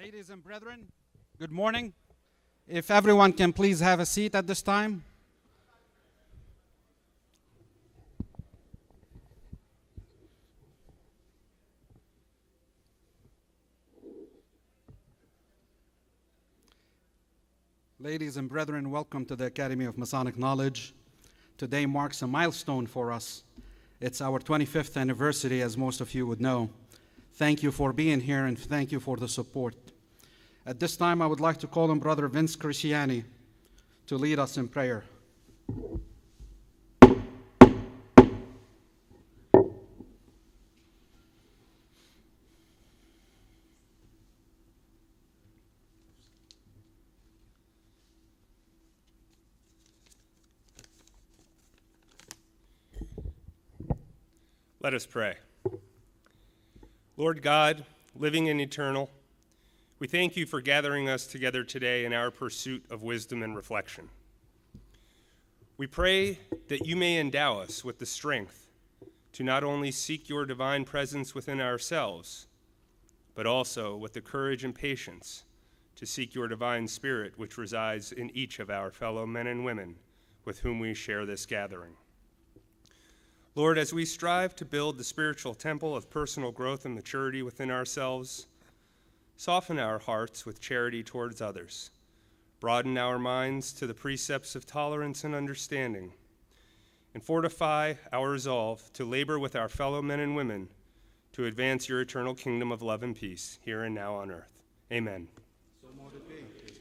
Ladies and brethren, good morning. If everyone can please have a seat at this time. Ladies and brethren, welcome to the Academy of Masonic Knowledge. Today marks a milestone for us. It's our 25th anniversary, as most of you would know. Thank you for being here and thank you for the support. At this time, I would like to call on Brother Vince Crisciani to lead us in prayer. Let us pray. Lord God, living and eternal, we thank you for gathering us together today in our pursuit of wisdom and reflection. We pray that you may endow us with the strength to not only seek your divine presence within ourselves, but also with the courage and patience to seek your divine spirit which resides in each of our fellow men and women with whom we share this gathering. Lord, as we strive to build the spiritual temple of personal growth and maturity within ourselves, soften our hearts with charity towards others, broaden our minds to the precepts of tolerance and understanding, and fortify our resolve to labor with our fellow men and women to advance your eternal kingdom of love and peace here and now on earth. Amen. So mote it be.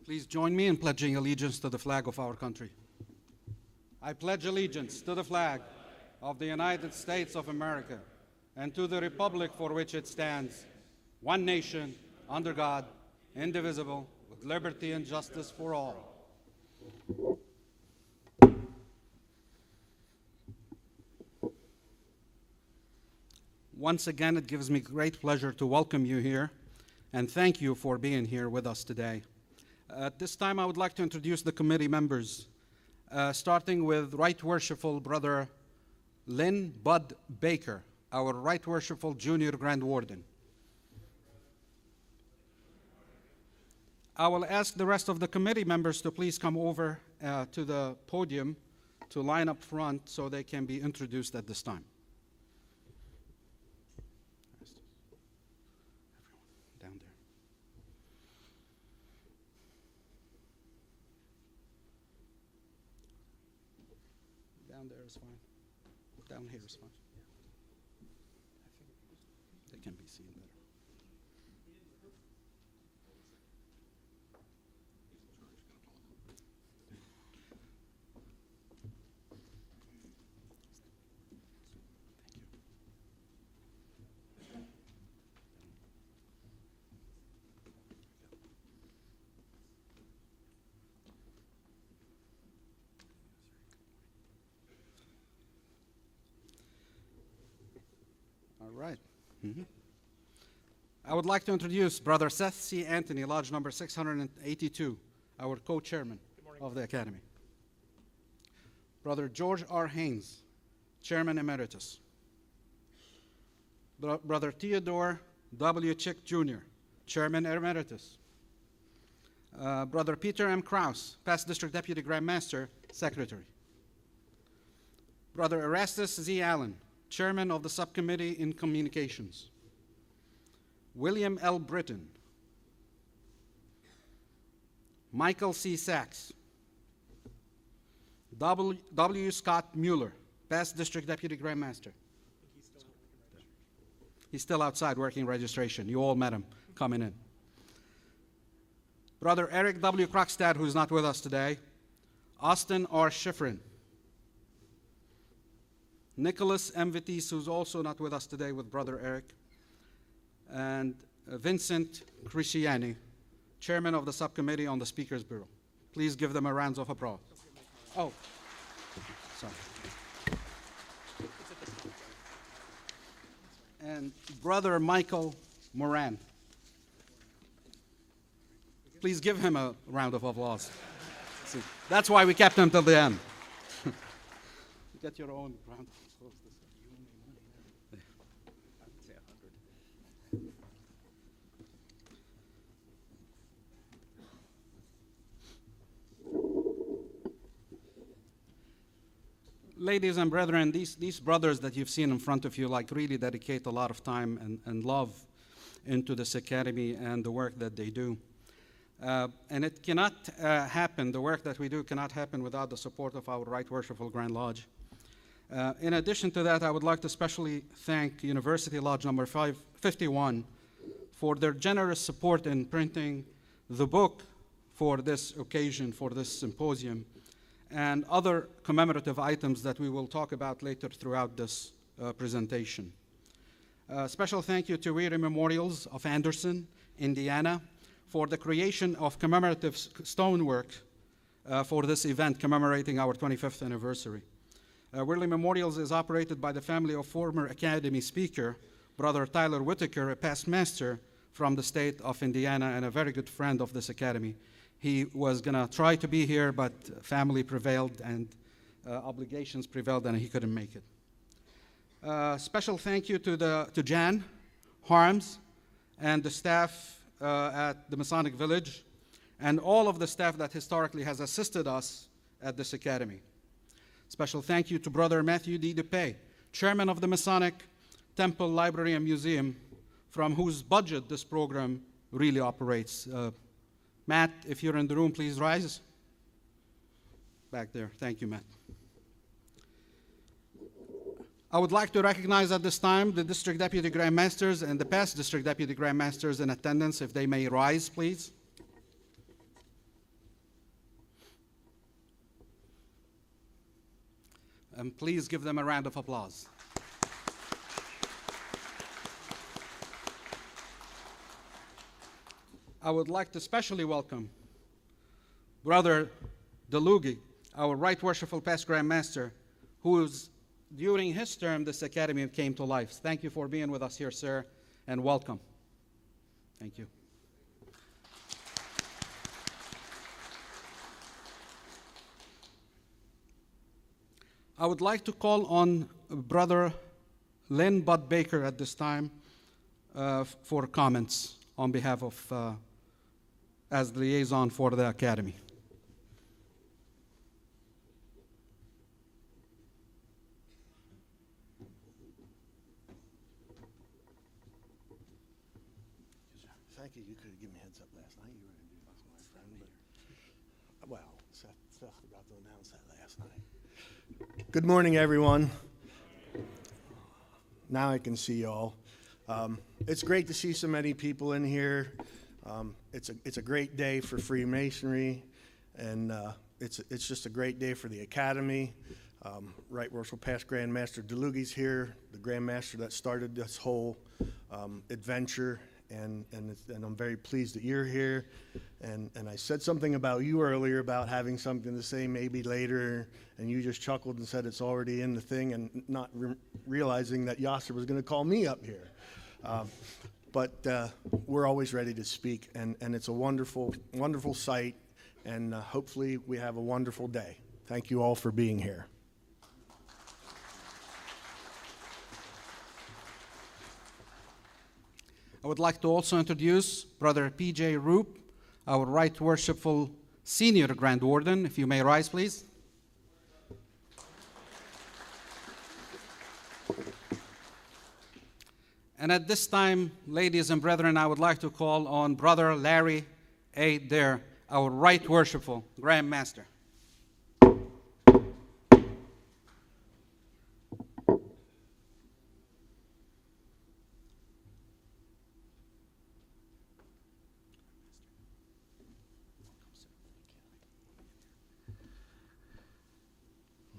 Please join me in pledging allegiance to the flag of our country. I pledge allegiance to the flag of the United States of America and to the republic for which it stands, one nation, under God, indivisible, with liberty and justice for all. Once again, it gives me great pleasure to welcome you here and thank you for being here with us today. At this time, I would like to introduce the committee members. Starting with Right Worshipful Brother Lynn Bud Baker, our Right Worshipful Junior Grand Warden. I will ask the rest of the committee members to please come over to the podium to line up front so they can be introduced at this time. Down there. Down there is fine. Down here is fine. They can be seen better. All right. I would like to introduce Brother Seth C. Anthony, Lodge number 682, our co-chairman of the Academy. Brother George R. Haynes, Chairman Emeritus. Brother Theodore W. Chick, Jr., Chairman Emeritus. Brother Peter M. Krause, Past District Deputy Grand Master, Secretary. Brother Erastus Z. Allen, Chairman of the Subcommittee in Communications. William L. Britton. Michael C. Sachs. W. Scott Mueller, Past District Deputy Grand Master. He's still outside working registration. You all met him coming in. Brother Eric W. Krogstad, who's not with us today. Austin R. Schifrin. Nicholas M. Vitis, who's also not with us today with Brother Eric. And Vincent Crisciani, Chairman of the Subcommittee on the Speakers Bureau. Please give them a round of applause. Oh, sorry. And Brother Michael Moran. Please give him a round of applause. See, that's why we kept him till the end. Get your own round of applause. Ladies and brethren, these brothers that you've seen in front of you really dedicate a lot of time and love into this academy and the work that they do. And it cannot happen, the work that we do cannot happen without the support of our Right Worshipful Grand Lodge. In addition to that, I would like to especially thank University Lodge number 551 for their generous support in printing the book for this occasion, for this symposium, and other commemorative items that we will talk about later throughout this presentation. Special thank you to Weary Memorials of Anderson, Indiana, for the creation of commemorative stonework for this event commemorating our 25th anniversary. Weary Memorials is operated by the family of former Academy speaker, Brother Tyler Whitaker, a past master from the state of Indiana and a very good friend of this academy. He was going to try to be here, but family prevailed and obligations prevailed, and he couldn't make it. Special thank you to Jan Harms and the staff at the Masonic Village and all of the staff that historically has assisted us at this academy. Special thank you to Brother Matthew D. DePay, chairman of the Masonic Temple Library and Museum, from whose budget this program really operates. Matt, if you're in the room, please rise. Back there. Thank you, Matt. I would like to recognize at this time the District Deputy Grand Masters and the past District Deputy Grand Masters in attendance, if they may rise, please. And please give them a round of applause. I would like to specially welcome Brother DeLugi, our Right Worshipful Past Grand Master, who's during his term this academy came to life. Thank you for being with us here, sir, and welcome. Thank you. I would like to call on Brother Lynn Bud Baker at this time for comments on behalf of as the liaison for the academy. Thank you. You could have given me a heads up last night. You were going to do this, my friend. But, well, Seth forgot to announce that last night. Good morning, everyone. Now I can see you all. It's great to see so many people in here. It's a great day for Freemasonry, and it's just a great day for the Academy. Right Worshipful Past Grand Master DeLugi's here, the Grand Master that started this whole adventure, and I'm very pleased that you're here. And I said something about you earlier about having something to say maybe later, and you just chuckled and said it's already in the thing, and not realizing that Yasser was going to call me up here. But we're always ready to speak, and it's a wonderful, wonderful sight, and hopefully we have a wonderful day. Thank you all for being here. I would like to also introduce Brother P.J. Roop, our Right Worshipful Senior Grand Warden. If you may rise, please. And at this time, ladies and brethren, I would like to call on Brother Larry A. Dare, our Right Worshipful Grand Master.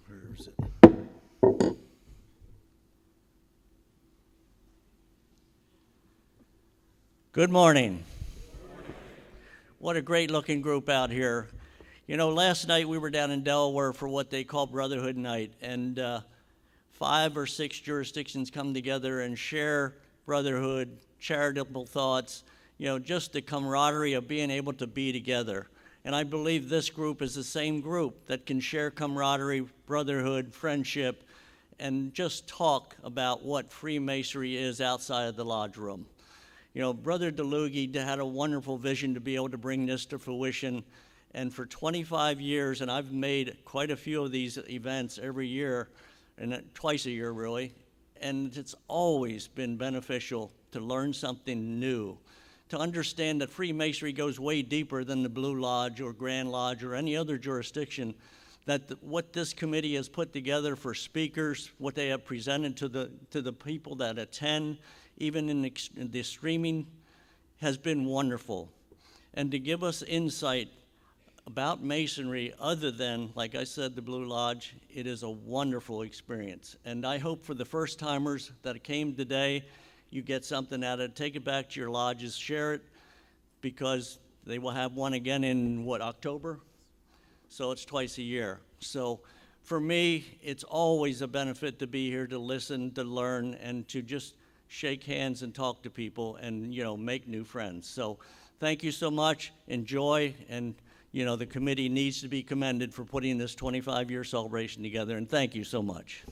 Where is it? Good morning. What a great looking group out here. You know, last night we were down in Delaware for what they call Brotherhood Night, and 5 or 6 jurisdictions come together and share brotherhood, charitable thoughts, you know, just the camaraderie of being able to be together. And I believe this group is the same group that can share camaraderie, brotherhood, friendship, and just talk about what Freemasonry is outside of the lodge room. You know, Brother DeLugi had a wonderful vision to be able to bring this to fruition, And for 25 years, and I've made quite a few of these events every year, and twice a year really, and it's always been beneficial to learn something new, to understand that Freemasonry goes way deeper than the Blue Lodge or Grand Lodge or any other jurisdiction, that what this committee has put together for speakers, what they have presented to the people that attend, even in the streaming, has been wonderful. And to give us insight about Masonry other than, like I said, the Blue Lodge, it is a wonderful experience. And I hope for the first timers that came today, you get something out of it. Take it back to your lodges, share it, because they will have one again in, what, October? So it's twice a year. So for me, it's always a benefit to be here, to listen, to learn, and to just shake hands and talk to people and, make new friends. So thank you so much. Enjoy. And the committee needs to be commended for putting this 25-year celebration together, and thank you so much.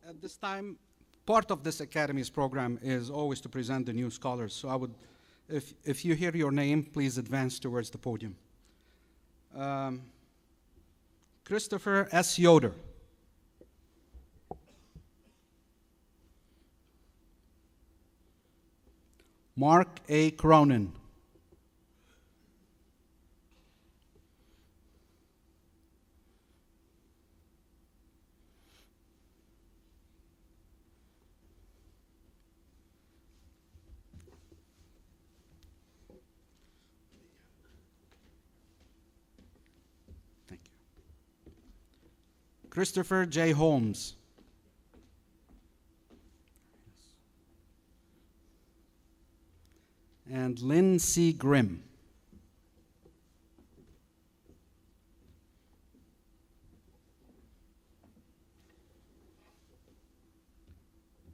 At this time, part of this Academy's program is always to present the new scholars. So I would, if you hear your name, please advance towards the podium. Christopher S. Yoder. Mark A. Cronin. Christopher J. Holmes. And Lynn C. Grimm.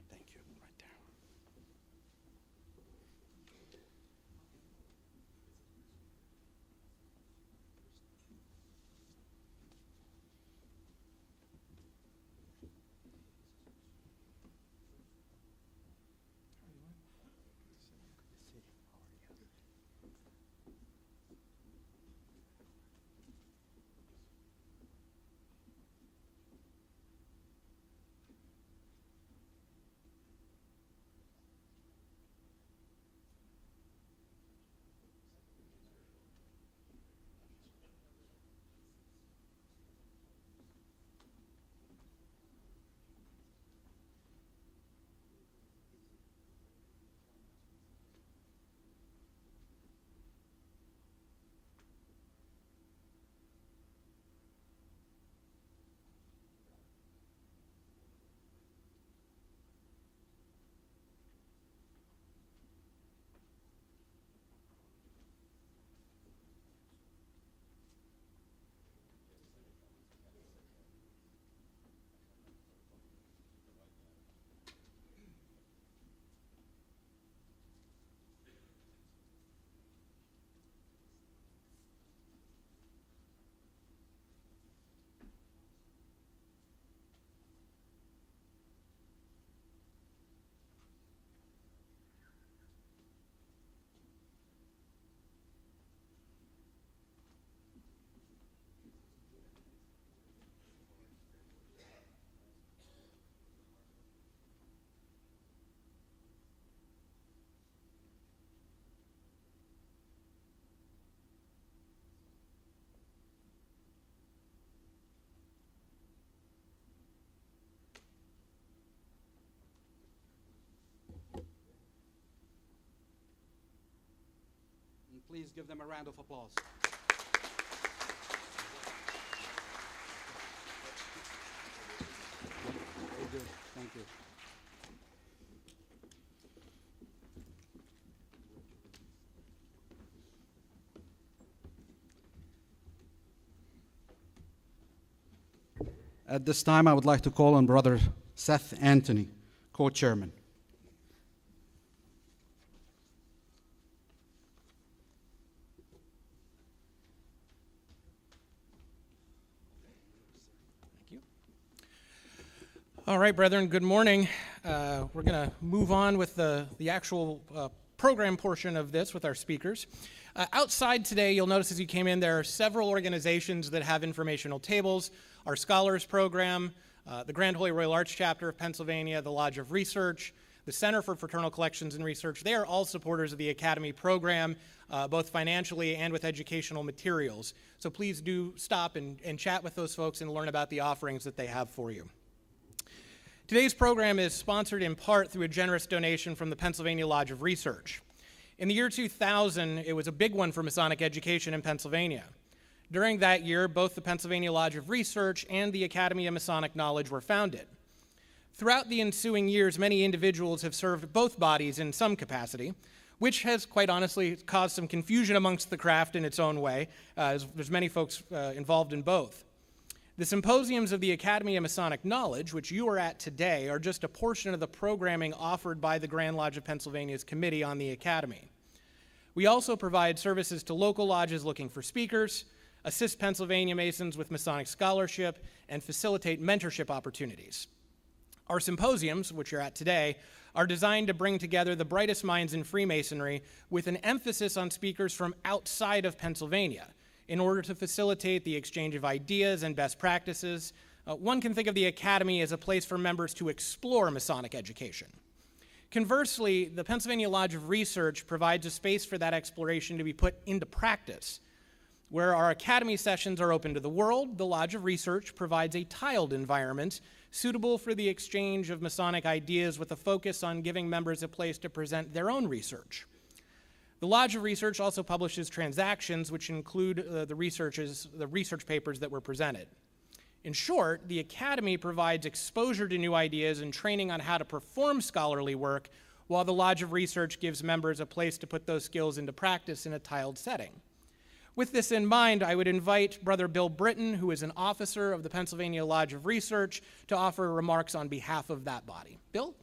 Thank you. Right there. Please give them a round of applause. Very good. Thank you. At this time, I would like to call on Brother Seth Anthony, co-chairman. All right, brethren, good morning. We're going to move on with the actual program portion of this with our speakers. Outside today, you'll notice as you came in, there are several organizations that have informational tables. Our Scholars Program, the Grand Holy Royal Arch Chapter of Pennsylvania, the Lodge of Research, the Center for Fraternal Collections and Research. They are all supporters of the Academy program, both financially and with educational materials. So please do stop and chat with those folks and learn about the offerings that they have for you. Today's program is sponsored in part through a generous donation from the Pennsylvania Lodge of Research. In the year 2000, it was a big one for Masonic education in Pennsylvania. During that year, both the Pennsylvania Lodge of Research and the Academy of Masonic Knowledge were founded. Throughout the ensuing years, many individuals have served both bodies in some capacity, which has, quite honestly, caused some confusion amongst the craft in its own way, as there's many folks involved in both. The symposiums of the Academy of Masonic Knowledge, which you are at today, are just a portion of the programming offered by the Grand Lodge of Pennsylvania's Committee on the Academy. We also provide services to local lodges looking for speakers, assist Pennsylvania Masons with Masonic scholarship, and facilitate mentorship opportunities. Our symposiums, which you're at today, are designed to bring together the brightest minds in Freemasonry with an emphasis on speakers from outside of Pennsylvania, in order to facilitate the exchange of ideas and best practices. One can think of the Academy as a place for members to explore Masonic education. Conversely, the Pennsylvania Lodge of Research provides a space for that exploration to be put into practice. Where our Academy sessions are open to the world, the Lodge of Research provides a tiled environment suitable for the exchange of Masonic ideas with a focus on giving members a place to present their own research. The Lodge of Research also publishes transactions which include the research papers that were presented. In short, the Academy provides exposure to new ideas and training on how to perform scholarly work, while the Lodge of Research gives members a place to put those skills into practice in a tiled setting. With this in mind, I would invite Brother Bill Britton, who is an officer of the Pennsylvania Lodge of Research, to offer remarks on behalf of that body. Bill?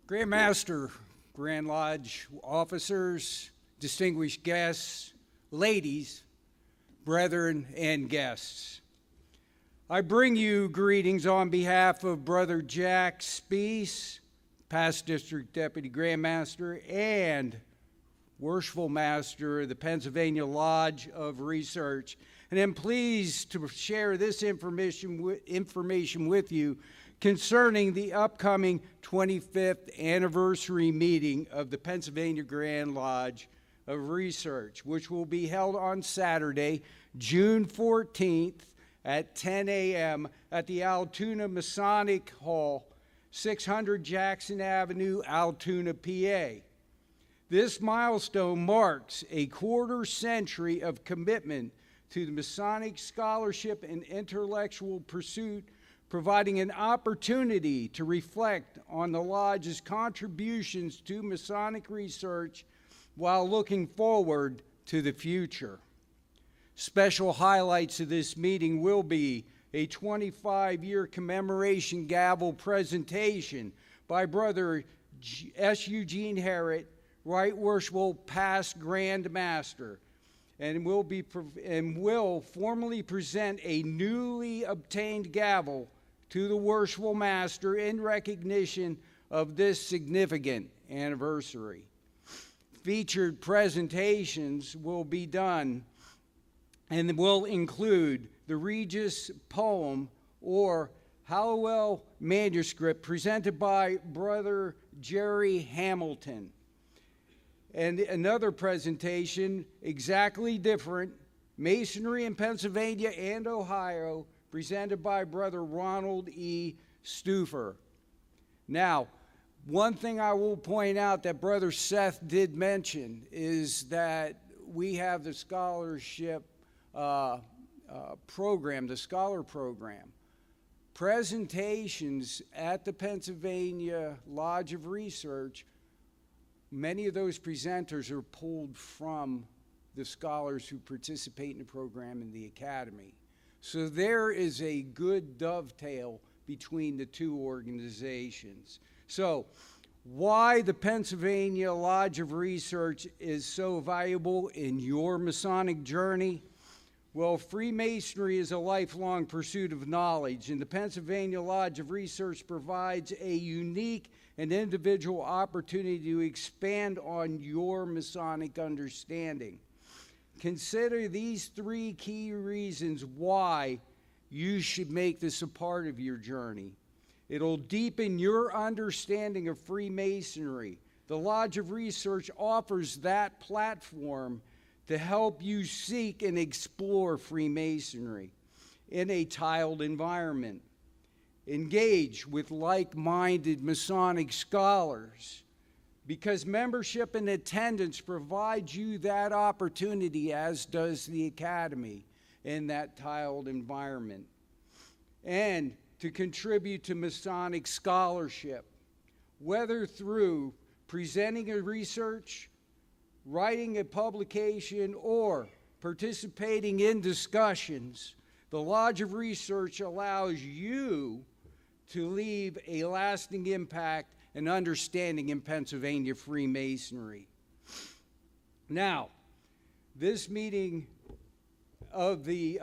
Grand Master, Grand Lodge officers, distinguished guests, ladies, brethren, and guests. I bring you greetings on behalf of Brother Jack Spees, past District Deputy Grand Master and Worshipful Master of the Pennsylvania Lodge of Research. And I'm pleased to share this information with you concerning the upcoming 25th anniversary meeting of the Pennsylvania Grand Lodge of Research, which will be held on Saturday, June 14th at 10 a.m. at the Altoona Masonic Hall, 600 Jackson Avenue, Altoona, PA. This milestone marks a quarter century of commitment to the Masonic scholarship and intellectual pursuit, providing an opportunity to reflect on the Lodge's contributions to Masonic research while looking forward to the future. Special highlights of this meeting will be a 25-year commemoration gavel presentation by Brother S. Eugene Herritt, Right Worshipful Past Grand Master, and will formally present a newly obtained gavel to the Worshipful Master in recognition of this significant anniversary. Featured presentations will be done and will include the Regis poem or Hallowell manuscript presented by Brother Jerry Hamilton. And another presentation, exactly different, Masonry in Pennsylvania and Ohio, presented by Brother Ronald E. Stufer. Now, one thing I will point out that Brother Seth did mention is that we have the scholarship program, the scholar program. Presentations at the Pennsylvania Lodge of Research, many of those presenters are pulled from the scholars who participate in the program in the Academy. So there is a good dovetail between the two organizations. So, why the Pennsylvania Lodge of Research is so valuable in your Masonic journey? Well, Freemasonry is a lifelong pursuit of knowledge, and the Pennsylvania Lodge of Research provides a unique and individual opportunity to expand on your Masonic understanding. Consider these 3 key reasons why you should make this a part of your journey. It'll deepen your understanding of Freemasonry. The Lodge of Research offers that platform to help you seek and explore Freemasonry in a tiled environment. Engage with like-minded Masonic scholars, because membership and attendance provides you that opportunity, as does the Academy, in that tiled environment. And to contribute to Masonic scholarship, whether through presenting a research, writing a publication, or participating in discussions, the Lodge of Research allows you to leave a lasting impact and understanding in Pennsylvania Freemasonry. Now, this meeting of the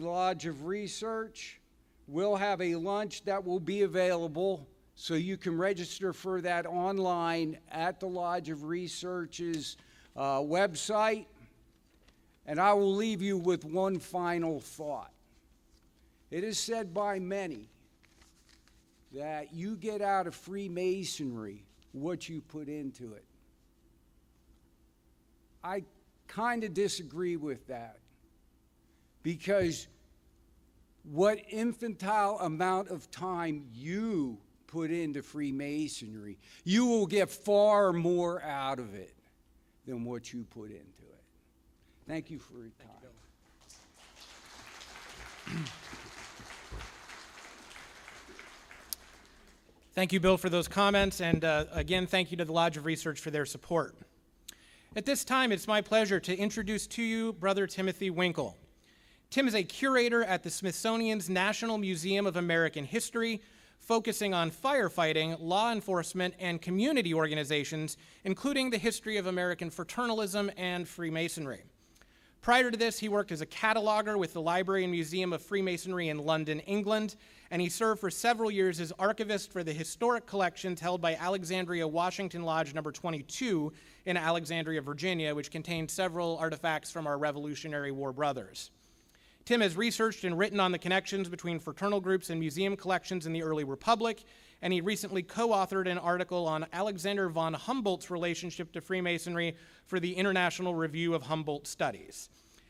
Lodge of Research will have a lunch that will be available, so you can register for that online at the Lodge of Research's website. And I will leave you with one final thought. It is said by many that you get out of Freemasonry what you put into it. I kind of disagree with that, because what infantile amount of time you put into Freemasonry, you will get far more out of it than what you put into it. Thank you for your time. Thank you, Bill, for those comments, and again, thank you to the Lodge of Research for their support. At this time, it's my pleasure to introduce to you Brother Timothy Winkle. Tim is a curator at the Smithsonian's National Museum of American History, focusing on firefighting, law enforcement, and community organizations, including the history of American fraternalism and Freemasonry. Prior to this, he worked as a cataloger with the Library and Museum of Freemasonry in London, England, and he served for several years as archivist for the historic collections held by Alexandria Washington Lodge number 22 in Alexandria, Virginia, which contained several artifacts from our Revolutionary War brothers. Tim has researched and written on the connections between fraternal groups and museum collections in the early Republic, and he recently co-authored an article on Alexander von Humboldt's relationship to Freemasonry for the International Review of Humboldt Studies.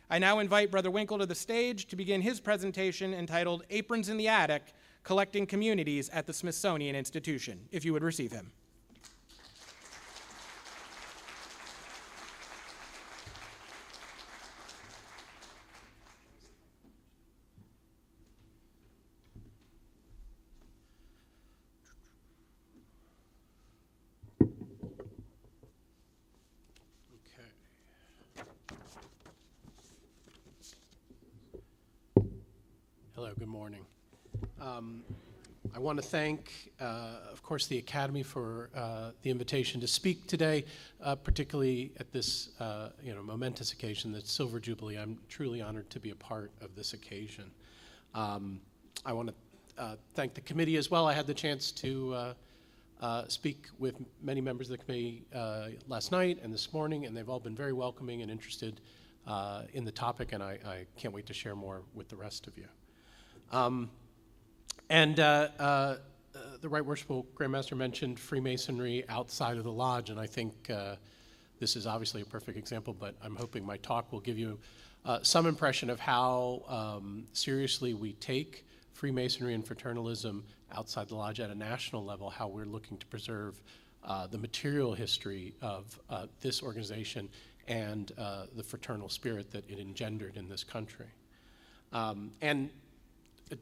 I now invite Brother Winkle to the stage to begin his presentation entitled Aprons in the Attic, Collecting Communities at the Smithsonian Institution, if you would receive him. Hello, good morning. I want to thank, of course, the Academy for the invitation to speak today, particularly at this momentous occasion, the Silver Jubilee. I'm truly honored to be a part of this occasion. I want to thank the committee as well. I had the chance to speak with many members of the committee last night and this morning, and they've all been very welcoming and interested in the topic, and I can't wait to share more with the rest of you. The Right Worshipful Grand Master mentioned Freemasonry outside of the lodge, and I think this is obviously a perfect example, but I'm hoping my talk will give you some impression of how seriously we take Freemasonry and fraternalism outside the lodge at a national level, how we're looking to preserve the material history of this organization and the fraternal spirit that it engendered in this country. And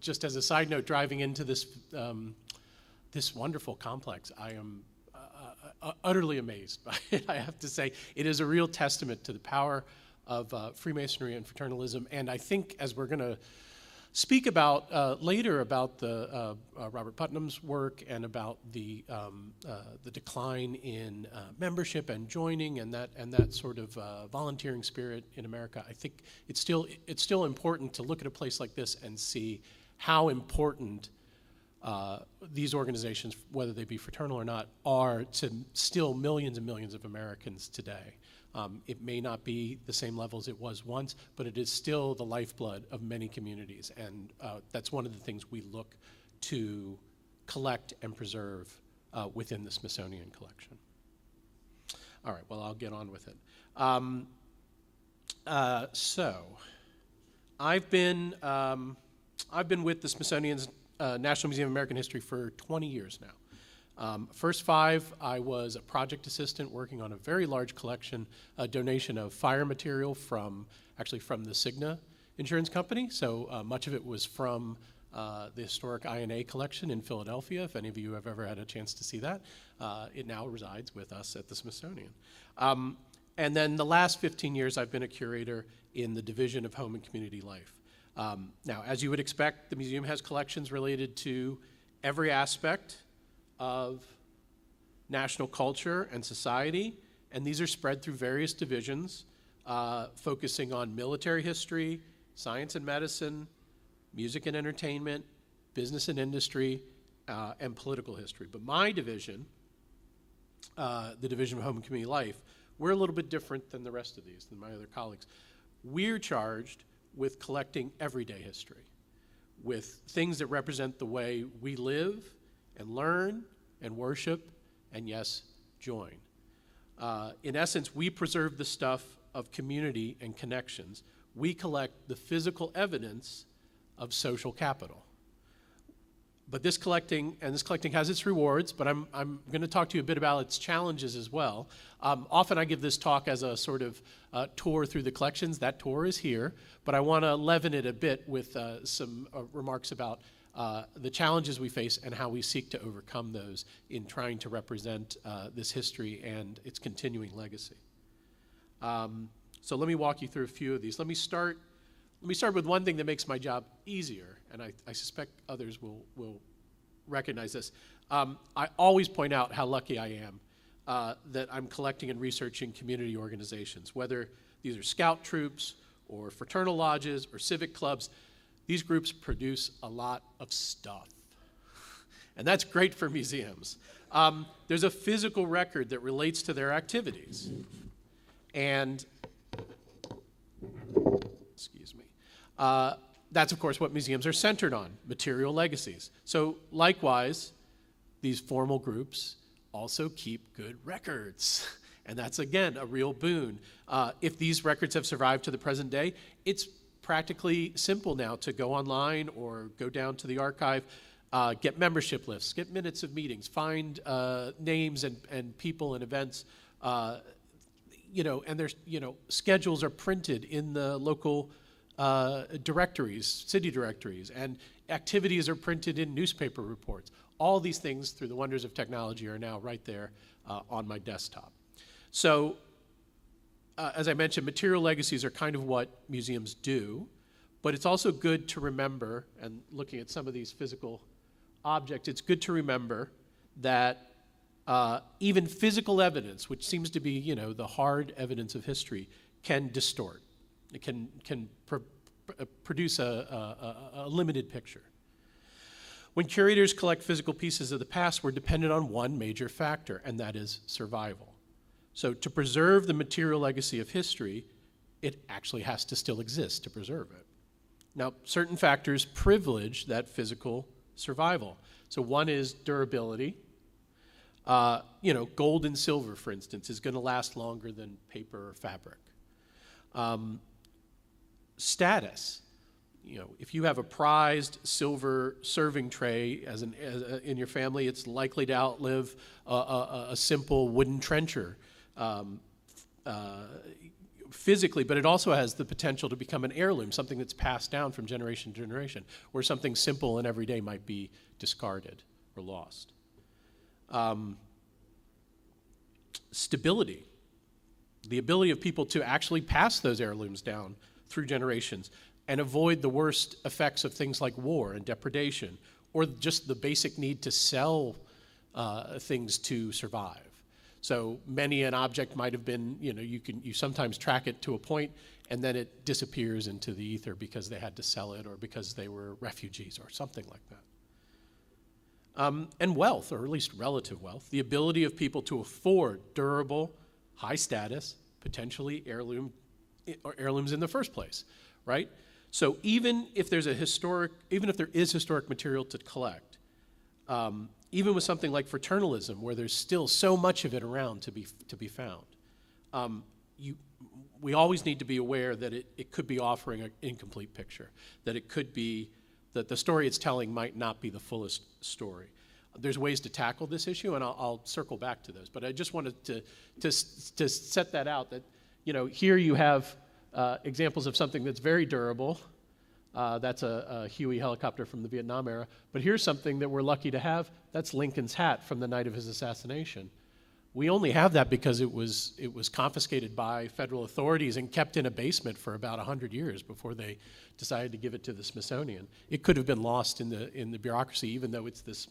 just as a side note, driving into this this wonderful complex, I am utterly amazed by it. I have to say, it is a real testament to the power of Freemasonry and fraternalism. And I think as we're going to speak about later about the Robert Putnam's work and about the decline in membership and joining and that sort of volunteering spirit in America. I think it's still important to look at a place like this and see how important these organizations, whether they be fraternal or not, are to still millions and millions of Americans today. It may not be the same level as it was once, but it is still the lifeblood of many communities, and that's one of the things we look to collect and preserve within the Smithsonian collection. All right, well, I'll get on with it. So, I've been with the Smithsonian's National Museum of American History for 20 years now. First 5, I was a project assistant working on a very large collection, a donation of fire material from the Cigna insurance company. So much of it was from the historic INA collection in Philadelphia. If any of you have ever had a chance to see that, it now resides with us at the Smithsonian. And then the last 15 years, I've been a curator in the Division of Home and Community Life. Now, as you would expect, the museum has collections related to every aspect of national culture and society, and these are spread through various divisions, focusing on military history, science and medicine, music and entertainment, business and industry, and political history. But my division, the Division of Home and Community Life, we're a little bit different than the rest of these, than my other colleagues. We're charged with collecting everyday history, with things that represent the way we live and learn and worship and, yes, join. In essence, we preserve the stuff of community and connections. We collect the physical evidence of social capital. But this collecting has its rewards, but I'm going to talk to you a bit about its challenges as well. Often I give this talk as a sort of tour through the collections. That tour is here, but I want to leaven it a bit with some remarks about the challenges we face and how we seek to overcome those in trying to represent this history and its continuing legacy. So let me walk you through a few of these. Let me start with one thing that makes my job easier, and I suspect others will recognize this. I always point out how lucky I am that I'm collecting and researching community organizations, whether these are scout troops or fraternal lodges or civic clubs. These groups produce a lot of stuff, and that's great for museums. There's a physical record that relates to their activities, and excuse me. That's, of course, what museums are centered on, material legacies. So likewise, these formal groups also keep good records. And that's, again, a real boon. If these records have survived to the present day, it's practically simple now to go online or go down to the archive, get membership lists, get minutes of meetings, find names and people and events, and there's, schedules are printed in the local directories, city directories, and activities are printed in newspaper reports. All these things, through the wonders of technology, are now right there on my desktop. So, as I mentioned, material legacies are kind of what museums do, but it's also good to remember, and looking at some of these physical objects, it's good to remember that even physical evidence, which seems to be, the hard evidence of history, can distort. It can produce a limited picture. When curators collect physical pieces of the past, we're dependent on one major factor, and that is survival. So to preserve the material legacy of history, it actually has to still exist to preserve it. Now, certain factors privilege that physical survival. So one is durability. Gold and silver, for instance, is going to last longer than paper or fabric. Status. If you have a prized silver serving tray in your family, it's likely to outlive a simple wooden trencher physically, but it also has the potential to become an heirloom, something that's passed down from generation to generation, where something simple and everyday might be discarded or lost. Stability. The ability of people to actually pass those heirlooms down through generations. and avoid the worst effects of things like war and depredation, or just the basic need to sell things to survive. So many an object might have been, you sometimes track it to a point and then it disappears into the ether because they had to sell it or because they were refugees or something like that. And wealth, or at least relative wealth, the ability of people to afford durable, high status, potentially heirlooms in the first place, right? So even if there is historic material to collect, even with something like fraternalism, where there's still so much of it around to be found, we always need to be aware that it could be offering an incomplete picture, that it could be that the story it's telling might not be the fullest story. There's ways to tackle this issue, and I'll circle back to those. But I just wanted to set that out, that here you have examples of something that's very durable. That's a Huey helicopter from the Vietnam era. But here's something that we're lucky to have. That's Lincoln's hat from the night of his assassination. We only have that because it was confiscated by federal authorities and kept in a basement for about 100 years before they decided to give it to the Smithsonian. It could have been lost in the bureaucracy, even though it's this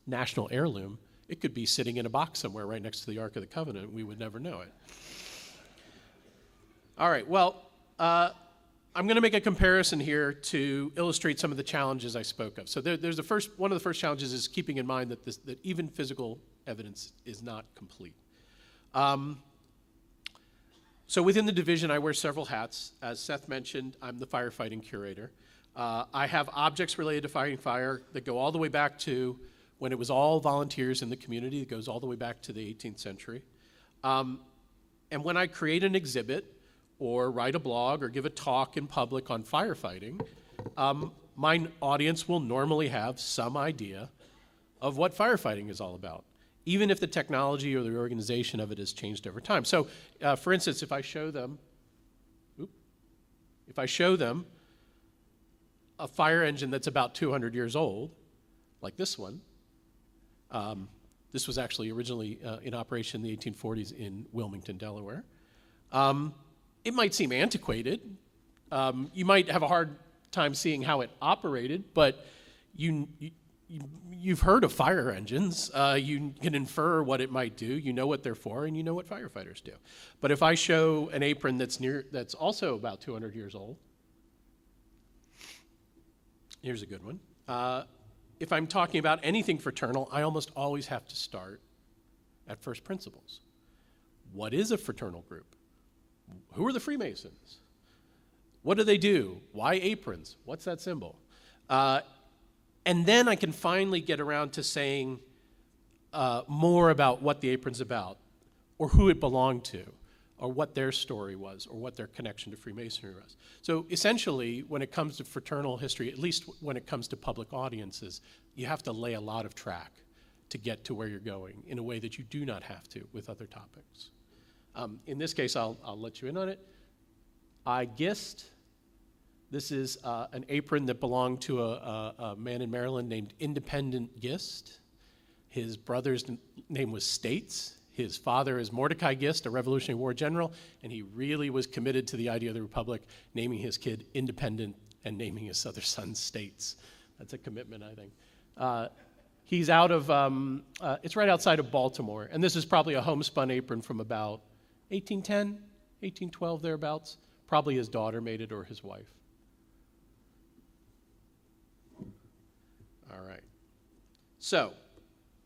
national heirloom. It could be sitting in a box somewhere right next to the Ark of the Covenant. We would never know it. All right, well, I'm going to make a comparison here to illustrate some of the challenges I spoke of. So there's one of the first challenges is keeping in mind that even physical evidence is not complete. So within the division, I wear several hats. As Seth mentioned, I'm the firefighting curator. I have objects related to fighting fire that go all the way back to when it was all volunteers in the community. It goes all the way back to the 18th century. And when I create an exhibit, or write a blog, or give a talk in public on firefighting, my audience will normally have some idea of what firefighting is all about, even if the technology or the organization of it has changed over time. So, for instance, if I show them a fire engine that's about 200 years old, like this one, this was actually originally in operation in the 1840s in Wilmington, Delaware. It might seem antiquated. You might have a hard time seeing how it operated, but you've heard of fire engines. You can infer what it might do. You know what they're for, and you know what firefighters do. But if I show an apron that's also about 200 years old, here's a good one. If I'm talking about anything fraternal, I almost always have to start at first principles. What is a fraternal group? Who are the Freemasons? What do they do? Why aprons? What's that symbol? And then I can finally get around to saying more about what the apron's about, or who it belonged to, or what their story was, or what their connection to Freemasonry was. So essentially, when it comes to fraternal history, at least when it comes to public audiences, you have to lay a lot of track to get to where you're going in a way that you do not have to with other topics. In this case, I'll let you in on it. I Gist. This is an apron that belonged to a man in Maryland named Independent Gist. His brother's name was States. His father is Mordecai Gist, a Revolutionary War general, and he really was committed to the idea of the Republic, naming his kid Independent and naming his other son States. That's a commitment, I think. He's out of, it's right outside of Baltimore, and this is probably a homespun apron from about 1810, 1812, thereabouts. Probably his daughter made it or his wife. All right. So,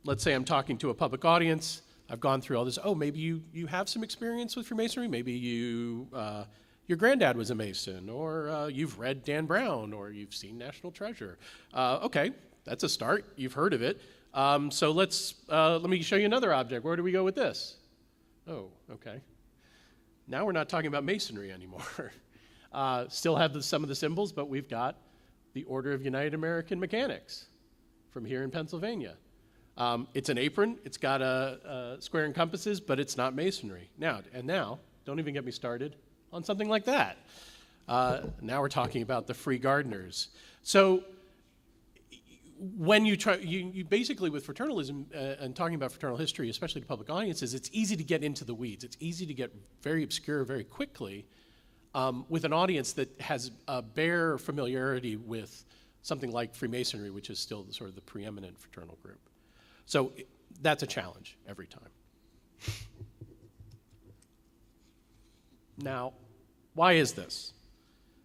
let's say I'm talking to a public audience. I've gone through all this. Oh, maybe you have some experience with Freemasonry. Maybe your granddad was a Mason, or you've read Dan Brown, or you've seen National Treasure. Okay, that's a start. You've heard of it. So let me show you another object. Where do we go with this? Oh, okay. Now we're not talking about Masonry anymore. Still have some of the symbols, but we've got the Order of United American Mechanics from here in Pennsylvania. It's an apron. It's got a square and compasses, but it's not Masonry. Now, don't even get me started on something like that. Now we're talking about the Free Gardeners. So when you try, you basically with fraternalism and talking about fraternal history, especially to public audiences, it's easy to get into the weeds. It's easy to get very obscure very quickly with an audience that has a bare familiarity with something like Freemasonry, which is still sort of the preeminent fraternal group. So that's a challenge every time. Now, why is this?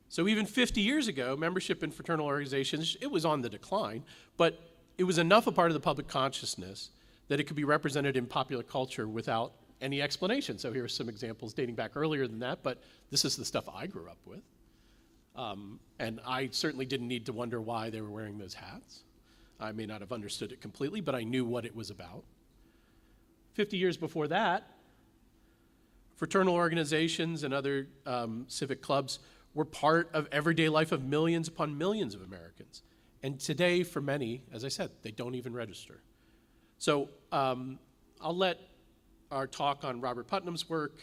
So even 50 years ago, membership in fraternal organizations, it was on the decline, but it was enough a part of the public consciousness that it could be represented in popular culture without any explanation. So here are some examples dating back earlier than that, but this is the stuff I grew up with. And I certainly didn't need to wonder why they were wearing those hats. I may not have understood it completely, but I knew what it was about. 50 years before that, fraternal organizations and other civic clubs were part of everyday life of millions upon millions of Americans. And today, for many, as I said, they don't even register. So I'll let our talk on Robert Putnam's work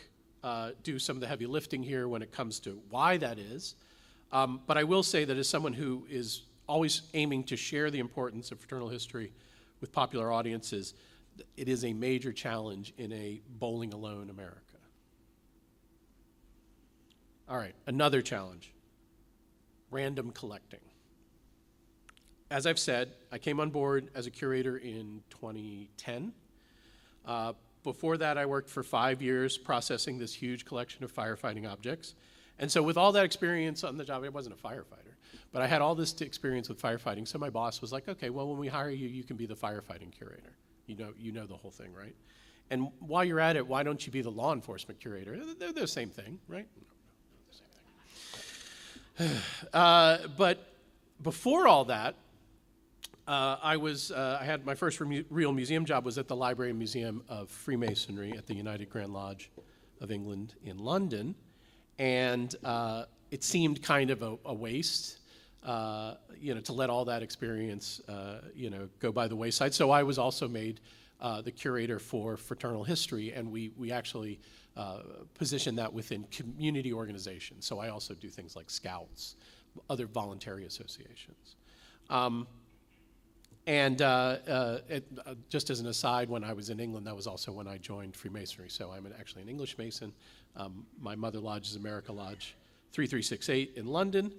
do some of the heavy lifting here when it comes to why that is. But I will say that as someone who is always aiming to share the importance of fraternal history with popular audiences, it is a major challenge in a bowling alone America. All right, another challenge, random collecting. As I've said, I came on board as a curator in 2010. Before that, I worked for 5 years processing this huge collection of firefighting objects. And so with all that experience on the job, I wasn't a firefighter, but I had all this experience with firefighting. So my boss was like, okay, well, when we hire you, you can be the firefighting curator. You know the whole thing, right? And while you're at it, why don't you be the law enforcement curator? They're the same thing, right? But before all that, I had my first real museum job was at the Library and Museum of Freemasonry at the United Grand Lodge of England in London. And it seemed kind of a waste, to let all that experience, go by the wayside. So I was also made the curator for fraternal history, and we actually position that within community organizations. So I also do things like Scouts, other voluntary associations. Just as an aside, when I was in England, that was also when I joined Freemasonry. So I'm actually an English Mason. My mother lodge is America Lodge 3368 in London.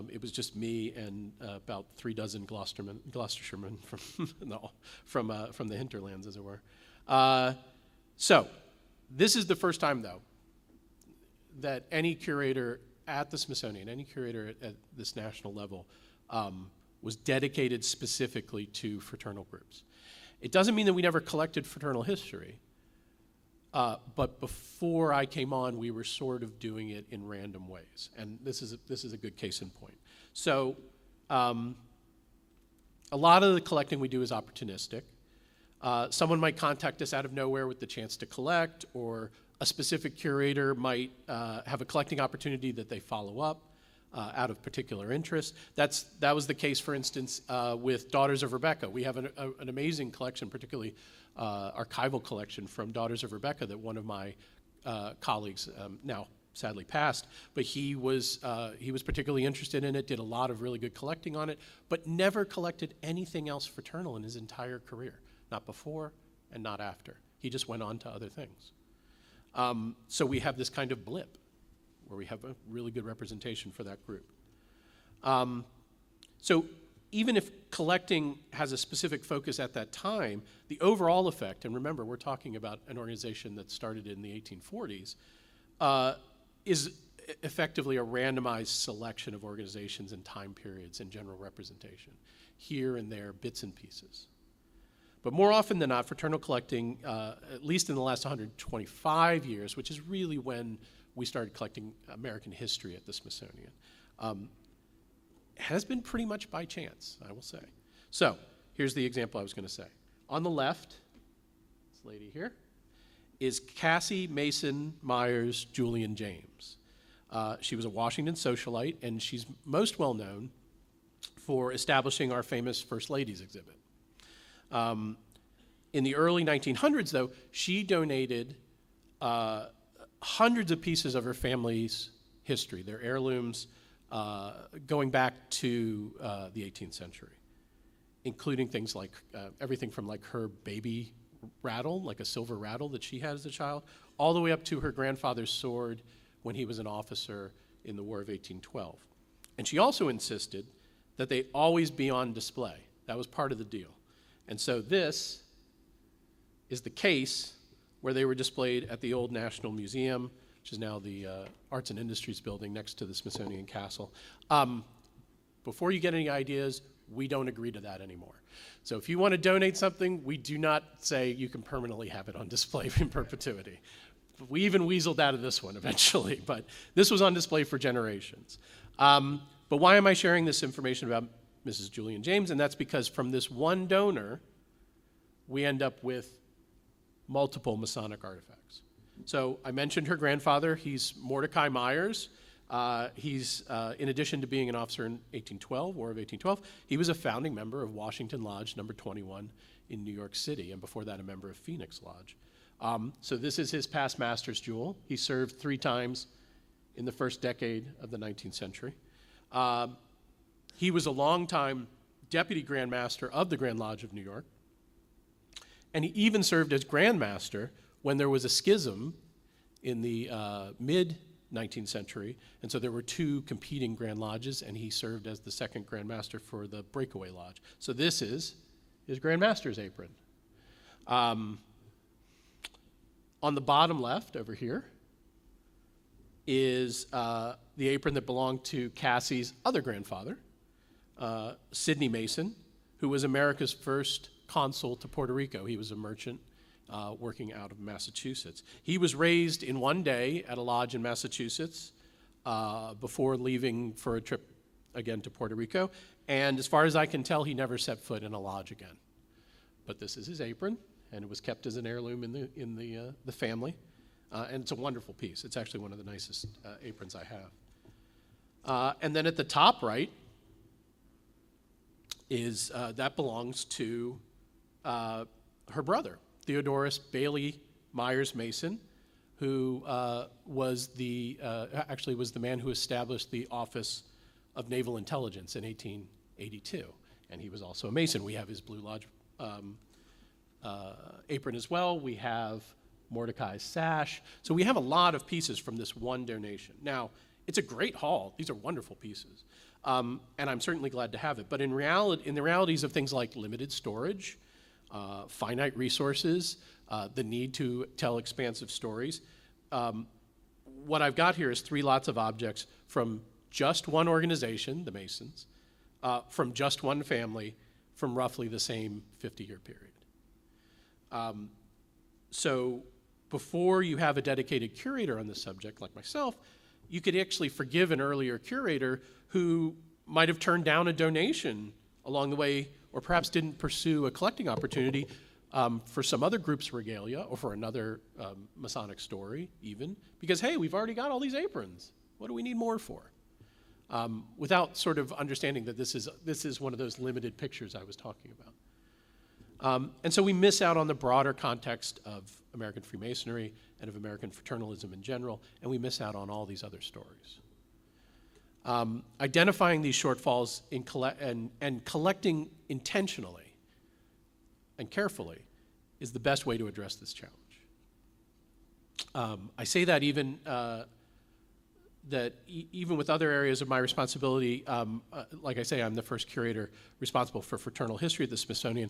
It was just me and about 3 dozen Gloucestershiremen from the hinterlands, as it were. So this is the first time, though, that any curator at the Smithsonian, any curator at this national level, was dedicated specifically to fraternal groups. It doesn't mean that we never collected fraternal history, but before I came on, we were sort of doing it in random ways, and this is a good case in point. So a lot of the collecting we do is opportunistic. Someone might contact us out of nowhere with the chance to collect, or a specific curator might have a collecting opportunity that they follow up out of particular interest. That was the case, for instance, with Daughters of Rebecca. We have an amazing collection, particularly archival collection from Daughters of Rebecca that one of my colleagues, now sadly passed, but he was particularly interested in it, did a lot of really good collecting on it, but never collected anything else fraternal in his entire career, not before and not after. He just went on to other things. So we have this kind of blip where we have a really good representation for that group. So even if collecting has a specific focus at that time, the overall effect, and remember, we're talking about an organization that started in the 1840s, is effectively a randomized selection of organizations and time periods and general representation, here and there, bits and pieces. But more often than not, fraternal collecting, at least in the last 125 years, which is really when we started collecting American history at the Smithsonian, has been pretty much by chance, I will say. So here's the example I was going to say. On the left, this lady here, is Cassie Mason Myers Julian James. She was a Washington socialite, and she's most well known for establishing our famous First Ladies exhibit. In the early 1900s, though, she donated hundreds of pieces of her family's history, their heirlooms, going back to the 18th century, including things like everything from like her baby rattle, like a silver rattle that she had as a child, all the way up to her grandfather's sword, when he was an officer in the War of 1812. And she also insisted that they always be on display. That was part of the deal. And so this is the case where they were displayed at the old National Museum, which is now the Arts and Industries building next to the Smithsonian Castle. Before you get any ideas, we don't agree to that anymore. So if you want to donate something, we do not say you can permanently have it on display in perpetuity. We even weaseled out of this one eventually, but this was on display for generations. But why am I sharing this information about Mrs. Julian James? And that's because from this one donor, we end up with multiple Masonic artifacts. So I mentioned her grandfather. He's Mordecai Myers. He's, in addition to being an officer in 1812, War of 1812, he was a founding member of Washington Lodge number 21 in New York City, and before that a member of Phoenix Lodge. So this is his past master's jewel. He served 3 times in the first decade of the 19th century. He was a longtime deputy Grand Master of the Grand Lodge of New York, and he even served as Grand Master when there was a schism in the mid-19th century, and so there were 2 competing Grand Lodges, and he served as the second Grand Master for the Breakaway Lodge. So this is his Grand Master's apron. On the bottom left over here is the apron that belonged to Cassie's other grandfather, Sidney Mason, who was America's first consul to Puerto Rico. He was a merchant working out of Massachusetts. He was raised in one day at a lodge in Massachusetts before leaving for a trip again to Puerto Rico. And as far as I can tell, he never set foot in a lodge again. But this is his apron, and it was kept as an heirloom in the family. And it's a wonderful piece. It's actually one of the nicest aprons I have. And then at the top right is, that belongs to her brother, Theodorus Bailey Myers Mason, who was the man who established the Office of Naval Intelligence in 1882. And he was also a Mason. We have his Blue Lodge apron as well. We have Mordecai's sash. So we have a lot of pieces from this one donation. Now, it's a great haul. These are wonderful pieces. And I'm certainly glad to have it. But in the realities of things like limited storage, finite resources, the need to tell expansive stories, what I've got here is 3 lots of objects from just one organization, the Masons, from just one family, from roughly the same 50-year period. So before you have a dedicated curator on the subject, like myself, you could actually forgive an earlier curator who might have turned down a donation along the way, or perhaps didn't pursue a collecting opportunity for some other group's regalia, or for another Masonic story even, because, hey, we've already got all these aprons. What do we need more for? Without sort of understanding that this is one of those limited pictures I was talking about. And so we miss out on the broader context of American Freemasonry and of American fraternalism in general, and we miss out on all these other stories. Identifying these shortfalls and collecting intentionally and carefully is the best way to address this challenge. I say that even with other areas of my responsibility, like I say, I'm the first curator responsible for fraternal history at the Smithsonian.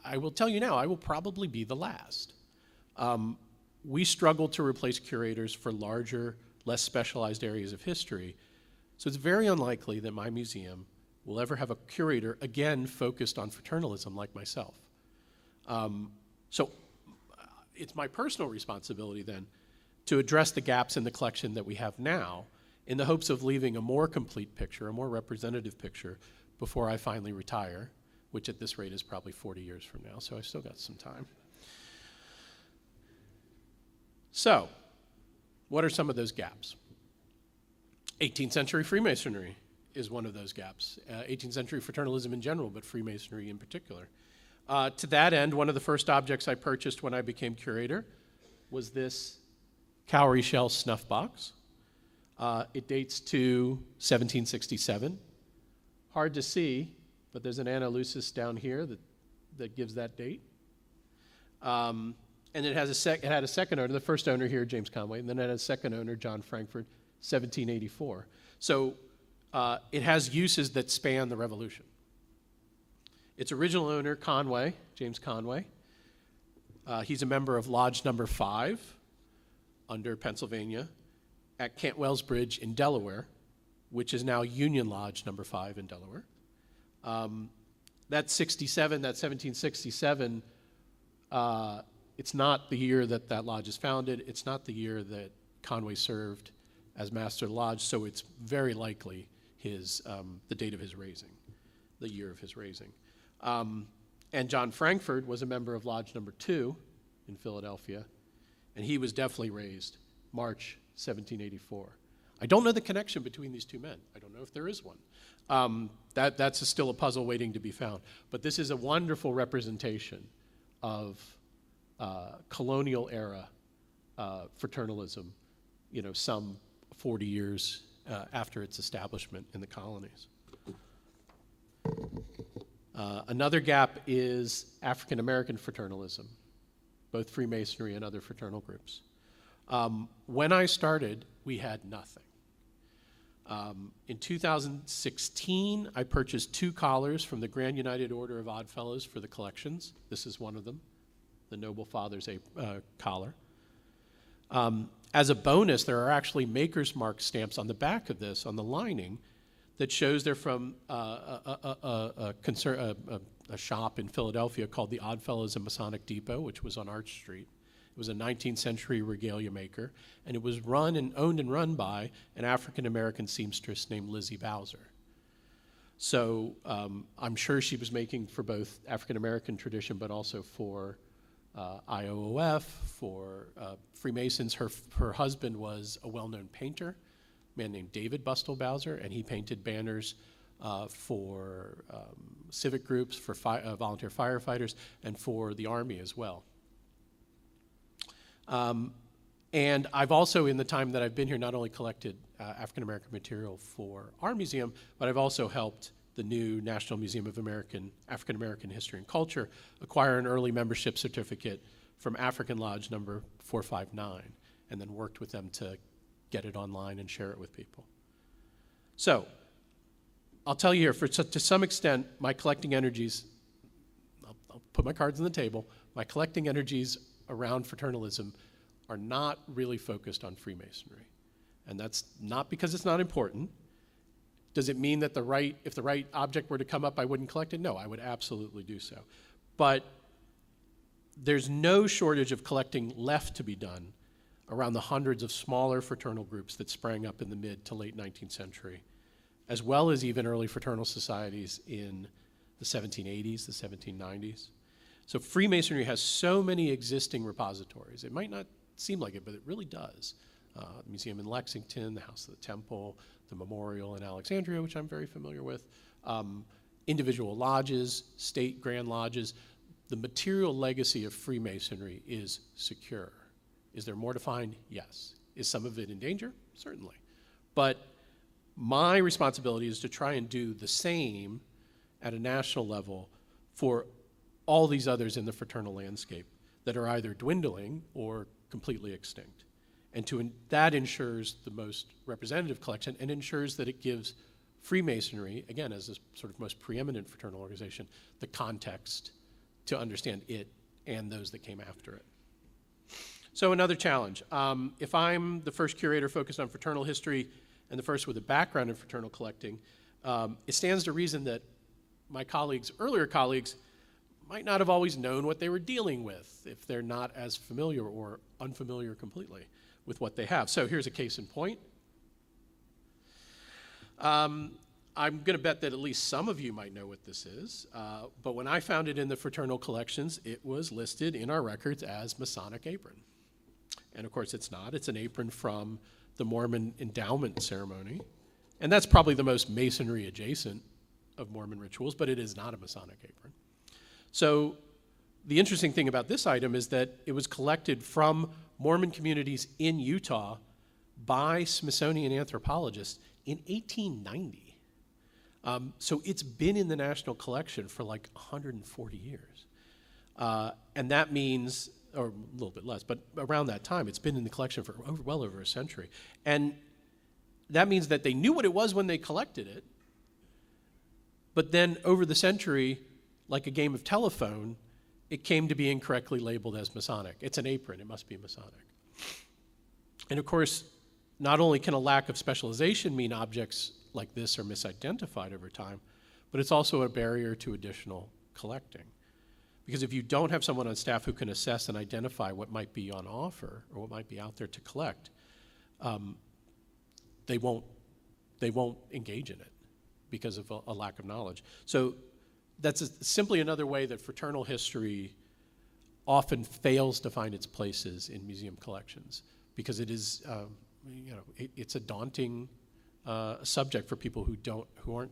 I will tell you now, I will probably be the last. We struggle to replace curators for larger, less specialized areas of history, so it's very unlikely that my museum will ever have a curator, again, focused on fraternalism like myself. So it's my personal responsibility then to address the gaps in the collection that we have now in the hopes of leaving a more complete picture, a more representative picture, before I finally retire, which at this rate is probably 40 years from now, so I've still got some time. So, what are some of those gaps? 18th century Freemasonry is one of those gaps. 18th century fraternalism in general, but Freemasonry in particular. To that end, one of the first objects I purchased when I became curator was this cowrie shell snuff box. It dates to 1767. Hard to see, but there's an Anna Lucis down here that gives that date. And it had a second owner, the first owner here, James Conway, and then it had a second owner, John Frankfurt, 1784. So it has uses that span the Revolution. Its original owner, Conway, James Conway, he's a member of Lodge Number 5 under Pennsylvania at Cantwell's Bridge in Delaware, which is now Union Lodge Number 5 in Delaware. That's 1767. It's not the year that that lodge is founded. It's not the year that Conway served as master of the lodge, so it's very likely the date of his raising, the year of his raising. And John Frankfurt was a member of Lodge Number 2 in Philadelphia, and he was definitely raised March 1784. I don't know the connection between these two men. I don't know if there is one. That's still a puzzle waiting to be found. But this is a wonderful representation of colonial era fraternalism, some 40 years after its establishment in the colonies. Another gap is African American fraternalism, both Freemasonry and other fraternal groups. When I started, we had nothing. In 2016, I purchased 2 collars from the Grand United Order of Odd Fellows for the collections. This is one of them, the Noble Father's collar. As a bonus, there are actually Maker's Mark stamps on the back of this, on the lining, that shows they're from a shop in Philadelphia called the Odd Fellows and Masonic Depot, which was on Arch Street. It was a 19th century regalia maker, and it was owned and run by an African-American seamstress named Lizzie Bowser. So I'm sure she was making for both African-American tradition, but also for IOOF, for Freemasons. Her husband was a well-known painter, a man named David Bustle Bowser, and he painted banners for civic groups, for volunteer firefighters, and for the Army as well. And I've also, in the time that I've been here, not only collected African-American material for our museum, but I've also helped the new National Museum of African-American History and Culture acquire an early membership certificate from African Lodge number 459, and then worked with them to get it online and share it with people. So, I'll tell you here, to some extent, my collecting energies, I'll put my cards on the table, my collecting energies around fraternalism are not really focused on Freemasonry. And that's not because it's not important. Does it mean that if the right object were to come up, I wouldn't collect it? No, I would absolutely do so. But there's no shortage of collecting left to be done around the hundreds of smaller fraternal groups that sprang up in the mid to late 19th century, as well as even early fraternal societies in the 1780s, the 1790s. So Freemasonry has so many existing repositories. It might not seem like it, but it really does. The museum in Lexington, the House of the Temple, the Memorial in Alexandria, which I'm very familiar with, individual lodges, state grand lodges. The material legacy of Freemasonry is secure. Is there more to find? Yes. Is some of it in danger? Certainly. But my responsibility is to try and do the same at a national level for all these others in the fraternal landscape that are either dwindling or completely extinct. And that ensures the most representative collection and ensures that it gives Freemasonry, again, as the sort of most preeminent fraternal organization, the context to understand it and those that came after it. So another challenge. If I'm the first curator focused on fraternal history and the first with a background in fraternal collecting, it stands to reason that my earlier colleagues, might not have always known what they were dealing with if they're not as familiar or unfamiliar completely with what they have. So here's a case in point. I'm going to bet that at least some of you might know what this is, but when I found it in the fraternal collections, it was listed in our records as Masonic apron. And of course it's not. It's an apron from the Mormon endowment ceremony, and that's probably the most Masonry adjacent of Mormon rituals, but it is not a Masonic apron. So the interesting thing about this item is that it was collected from Mormon communities in Utah by Smithsonian anthropologists in 1890. So it's been in the national collection for like 140 years. And that means or a little bit less, but around that time. It's been in the collection for well over a century. And that means that they knew what it was when they collected it, but then over the century, like a game of telephone, it came to be incorrectly labeled as Masonic. It's an apron, it must be Masonic. And of course, not only can a lack of specialization mean objects like this are misidentified over time, but it's also a barrier to additional collecting. Because if you don't have someone on staff who can assess and identify what might be on offer or what might be out there to collect, they won't engage in it because of a lack of knowledge. So that's simply another way that fraternal history often fails to find its places in museum collections, because it is, it's a daunting subject for people who aren't,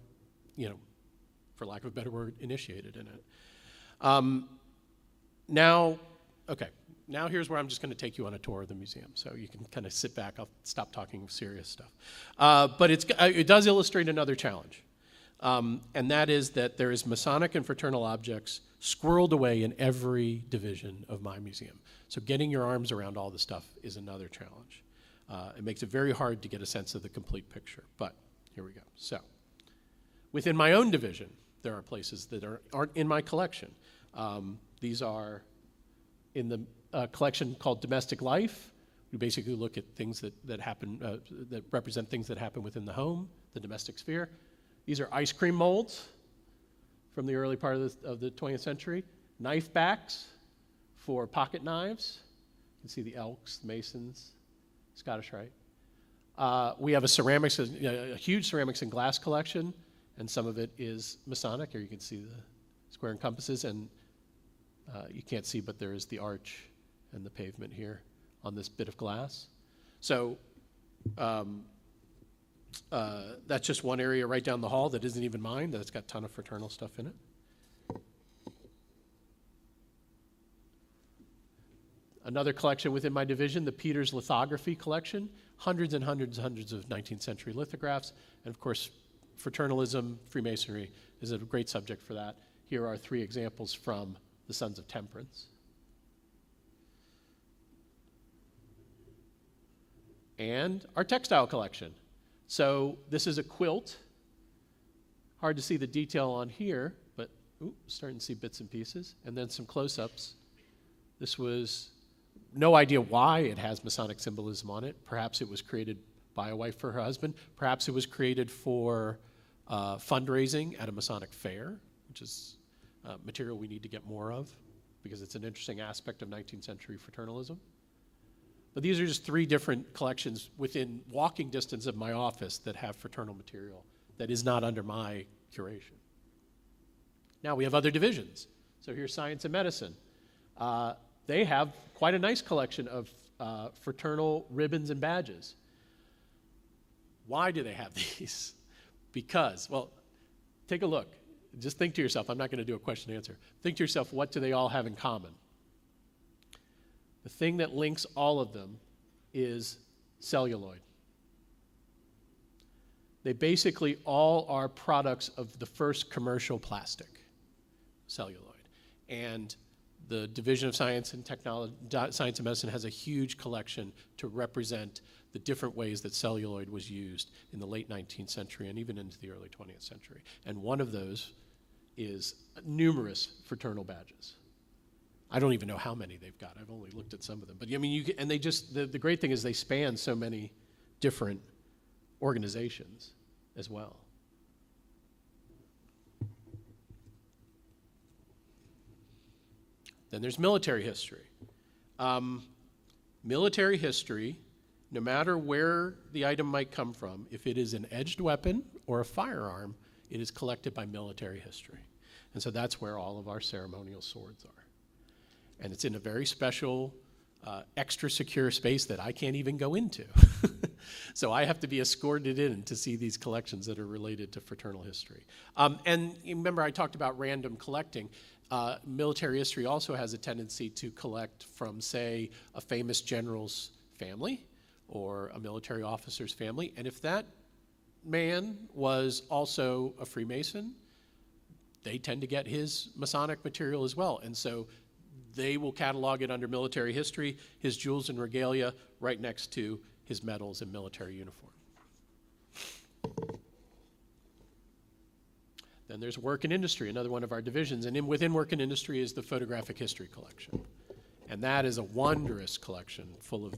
for lack of a better word, initiated in it. Now here's where I'm just going to take you on a tour of the museum, so you can kind of sit back. I'll stop talking serious stuff. But it does illustrate another challenge, and that is that there is Masonic and fraternal objects squirreled away in every division of my museum. So getting your arms around all the stuff is another challenge. It makes it very hard to get a sense of the complete picture, but here we go. So within my own division, there are places that aren't in my collection. These are in the collection called Domestic Life. We basically look at things that happen, that represent things that happen within the home, the domestic sphere. These are ice cream molds from the early part of the 20th century. Knife backs for pocket knives. You can see the Elks, the Masons, Scottish Rite. We have a huge ceramics and glass collection, and some of it is Masonic. Here you can see the square and compasses, and you can't see, but there is the arch and the pavement here on this bit of glass. So that's just one area right down the hall that isn't even mine, that's got a ton of fraternal stuff in it. Another collection within my division, the Peters Lithography Collection, hundreds and hundreds and hundreds of 19th century lithographs. And of course, fraternalism, Freemasonry is a great subject for that. Here are 3 examples from the Sons of Temperance. And our textile collection. So this is a quilt. Hard to see the detail on here, but starting to see bits and pieces. And then some close-ups. This was no idea why it has Masonic symbolism on it. Perhaps it was created by a wife for her husband. Perhaps it was created for fundraising at a Masonic fair, which is material we need to get more of because it's an interesting aspect of 19th century fraternalism. But these are just 3 different collections within walking distance of my office that have fraternal material that is not under my curation. Now we have other divisions. So here's Science and Medicine. They have quite a nice collection of fraternal ribbons and badges. Why do they have these? Because, well, take a look. Just think to yourself, I'm not going to do a question and answer. Think to yourself, what do they all have in common? The thing that links all of them is celluloid. They basically all are products of the first commercial plastic, celluloid. And the Division of Science and Technology, Science and Medicine has a huge collection to represent the different ways that celluloid was used in the late 19th century and even into the early 20th century. And one of those is numerous fraternal badges. I don't even know how many they've got. I've only looked at some of them. But I mean, and they just, the great thing is they span so many different organizations as well. Then there's military history. Military history, no matter where the item might come from, if it is an edged weapon or a firearm, it is collected by military history. And so that's where all of our ceremonial swords are. And it's in a very special, extra secure space that I can't even go into. So I have to be escorted in to see these collections that are related to fraternal history. And remember I talked about random collecting. Military history also has a tendency to collect from, say, a famous general's family or a military officer's family. And if that man was also a Freemason, they tend to get his Masonic material as well. And so they will catalog it under military history, his jewels and regalia, right next to his medals and military uniform. Then there's work and industry, another one of our divisions, and within work and industry is the photographic history collection. And that is a wondrous collection full of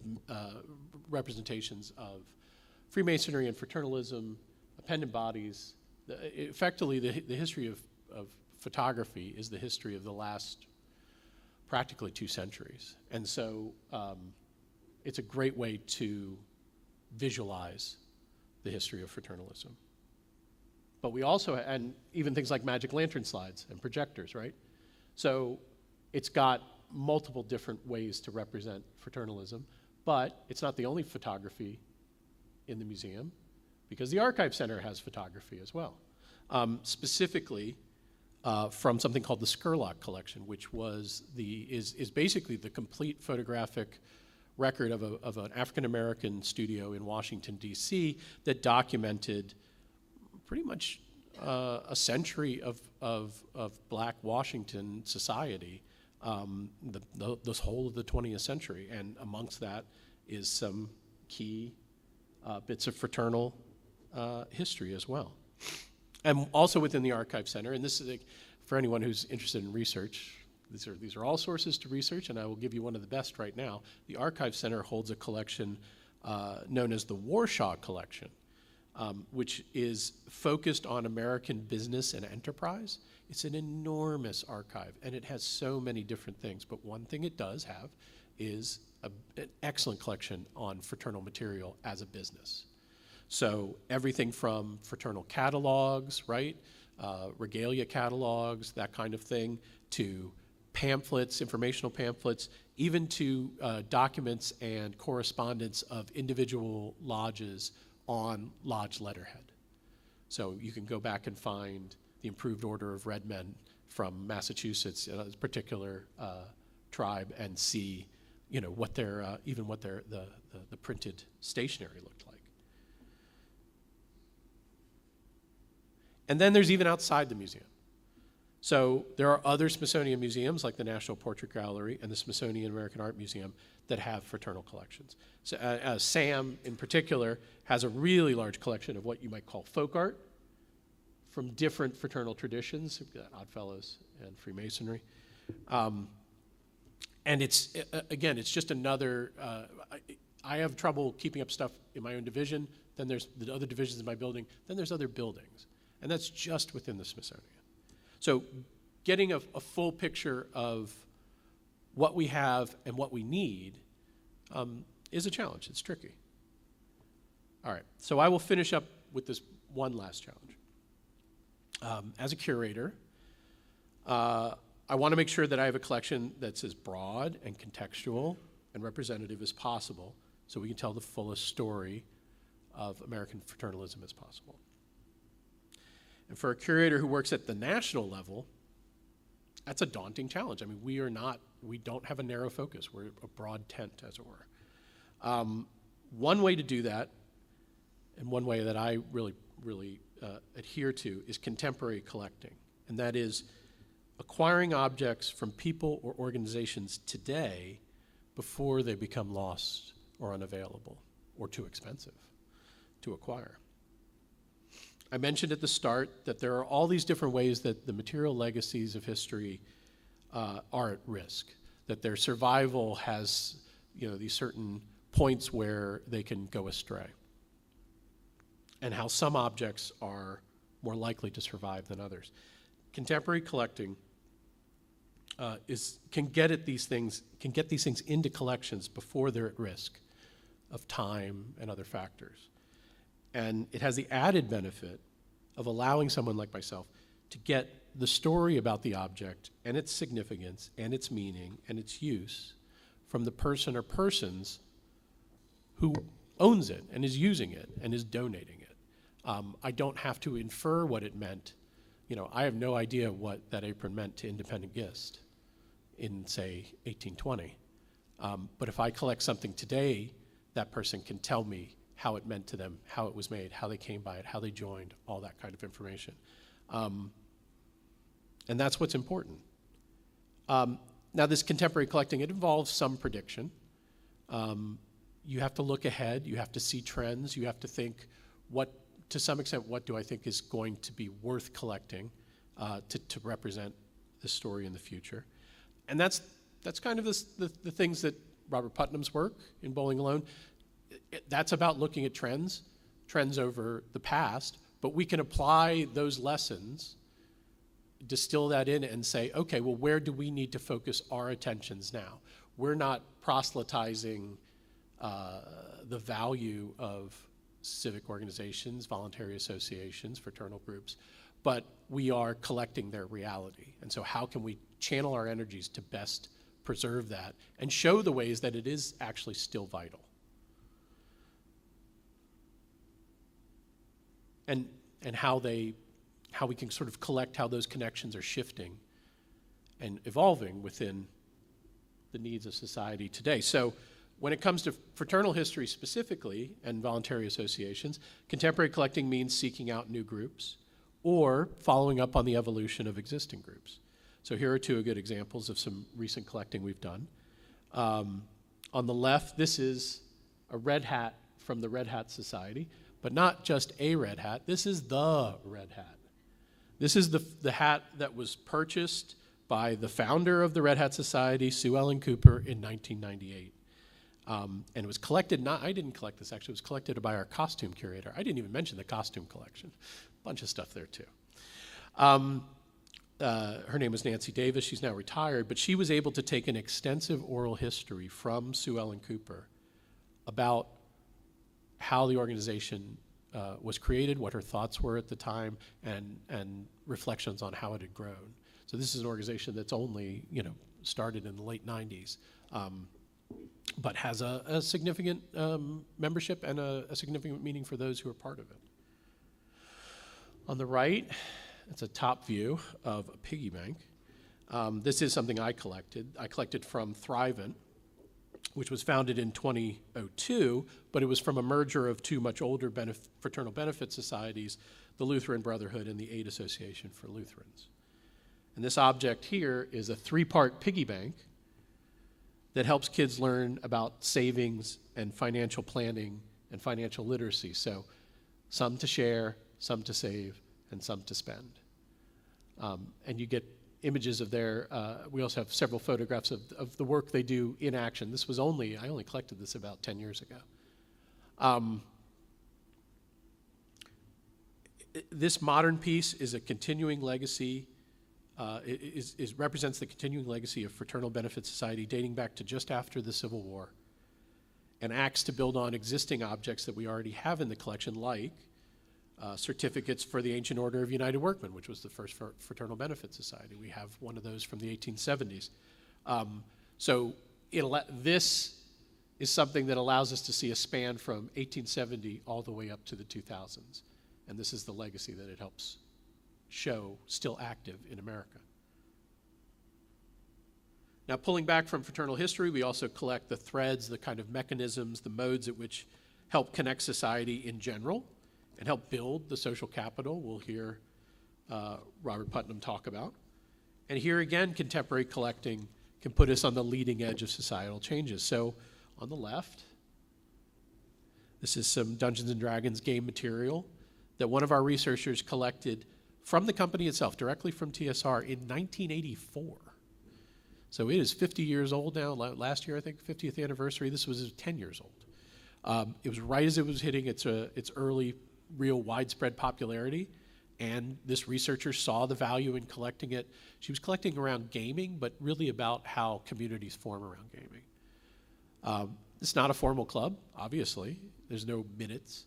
representations of Freemasonry and fraternalism, appendant bodies. Effectively, the history of photography is the history of the last practically 2 centuries. And so it's a great way to visualize the history of fraternalism. But we also, and even things like magic lantern slides and projectors, right? So it's got multiple different ways to represent fraternalism, but it's not the only photography in the museum, because the Archive Center has photography as well. Specifically from something called the Scurlock Collection, which is basically the complete photographic record of an African-American studio in Washington, D.C. that documented pretty much a century of black Washington society, this whole of the 20th century. And amongst that is some key bits of fraternal history as well. And also within the Archive Center, and this is for anyone who's interested in research, these are all sources to research, and I will give you one of the best right now. The Archive Center holds a collection known as the Warshaw Collection, which is focused on American business and enterprise. It's an enormous archive, and it has so many different things, but one thing it does have is an excellent collection on fraternal material as a business. So everything from fraternal catalogs, right, regalia catalogs, that kind of thing, to pamphlets, informational pamphlets, even to documents and correspondence of individual lodges on lodge letterhead. So you can go back and find the Improved Order of Red Men from Massachusetts, a particular tribe, and see, what their the printed stationery looked like. And then there's even outside the museum. So there are other Smithsonian museums like the National Portrait Gallery and the Smithsonian American Art Museum that have fraternal collections. So, Sam, in particular, has a really large collection of what you might call folk art from different fraternal traditions. We've got Oddfellows and Freemasonry. And it's, again, it's just another, I have trouble keeping up stuff in my own division. Then there's the other divisions in my building. Then there's other buildings. And that's just within the Smithsonian. So getting a full picture of what we have and what we need is a challenge. It's tricky. All right, so I will finish up with this one last challenge. As a curator, I want to make sure that I have a collection that's as broad and contextual and representative as possible, so we can tell the fullest story of American fraternalism as possible. And for a curator who works at the national level, that's a daunting challenge. I mean, we don't have a narrow focus. We're a broad tent, as it were. One way to do that, and one way that I really adhere to, is contemporary collecting. And that is acquiring objects from people or organizations today before they become lost or unavailable or too expensive to acquire. I mentioned at the start that there are all these different ways that the material legacies of history are at risk, that their survival has, these certain points where they can go astray, and how some objects are more likely to survive than others. Contemporary collecting can get these things into collections before they're at risk of time and other factors. And it has the added benefit of allowing someone like myself to get the story about the object and its significance and its meaning and its use from the person or persons who owns it and is using it and is donating it. I don't have to infer what it meant. I have no idea what that apron meant to independent Gist in, say, 1820. But if I collect something today, that person can tell me how it meant to them, how it was made, how they came by it, how they joined, all that kind of information. And that's what's important. Now, this contemporary collecting, it involves some prediction. You have to look ahead. You have to see trends. You have to think, to some extent, what do I think is going to be worth collecting to represent the story in the future? And that's kind of the things that Robert Putnam's work in Bowling Alone, that's about looking at trends over the past, but we can apply those lessons, distill that in and say, okay, well, where do we need to focus our attentions now? We're not proselytizing the value of civic organizations, voluntary associations, fraternal groups, but we are collecting their reality. And so how can we channel our energies to best preserve that and show the ways that it is actually still vital? And how we can sort of collect how those connections are shifting and evolving within the needs of society today. So when it comes to fraternal history specifically and voluntary associations, contemporary collecting means seeking out new groups or following up on the evolution of existing groups. So here are two good examples of some recent collecting we've done. On the left, this is a red hat from the Red Hat Society, but not just a red hat. This is the red hat. This is the hat that was purchased by the founder of the Red Hat Society, Sue Ellen Cooper, in 1998. And it was collected, I didn't collect this actually, it was collected by our costume curator. I didn't even mention the costume collection. A bunch of stuff there too. Her name was Nancy Davis. She's now retired, but she was able to take an extensive oral history from Sue Ellen Cooper about how the organization was created, what her thoughts were at the time, and reflections on how it had grown. So this is an organization that's only started in the late 90s, but has a significant membership and a significant meaning for those who are part of it. On the right, it's a top view of a piggy bank. This is something I collected. I collected from Thrivent, which was founded in 2002, but it was from a merger of two much older fraternal benefit societies, the Lutheran Brotherhood and the Aid Association for Lutherans. And this object here is a 3-part piggy bank that helps kids learn about savings and financial planning and financial literacy. So some to share, some to save, and some to spend. And you get images of their, we also have several photographs of the work they do in action. This was I only collected this about 10 years ago. This modern piece is a continuing legacy, represents the continuing legacy of Fraternal Benefit Society dating back to just after the Civil War, and acts to build on existing objects that we already have in the collection, like certificates for the Ancient Order of United Workmen, which was the first Fraternal Benefit Society. We have one of those from the 1870s. So this is something that allows us to see a span from 1870 all the way up to the 2000s. And this is the legacy that it helps show still active in America. Now, pulling back from fraternal history, we also collect the threads, the kind of mechanisms, the modes at which help connect society in general and help build the social capital we'll hear Robert Putnam talk about. And here again, contemporary collecting can put us on the leading edge of societal changes. So on the left, this is some Dungeons & Dragons game material that one of our researchers collected from the company itself, directly from TSR, in 1984. So it is 50 years old now. Last year, I think, 50th anniversary. This was 10 years old. It was right as it was hitting its early, real widespread popularity, and this researcher saw the value in collecting it. She was collecting around gaming, but really about how communities form around gaming. It's not a formal club, obviously. There's no minutes.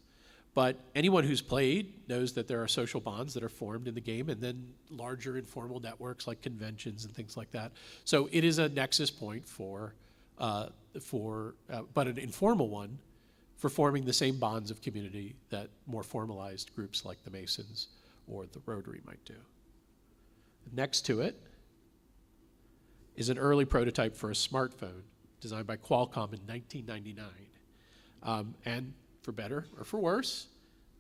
But anyone who's played knows that there are social bonds that are formed in the game, and then larger informal networks like conventions and things like that. So it is a nexus point but an informal one, for forming the same bonds of community that more formalized groups like the Masons or the Rotary might do. Next to it is an early prototype for a smartphone designed by Qualcomm in 1999. And for better or for worse,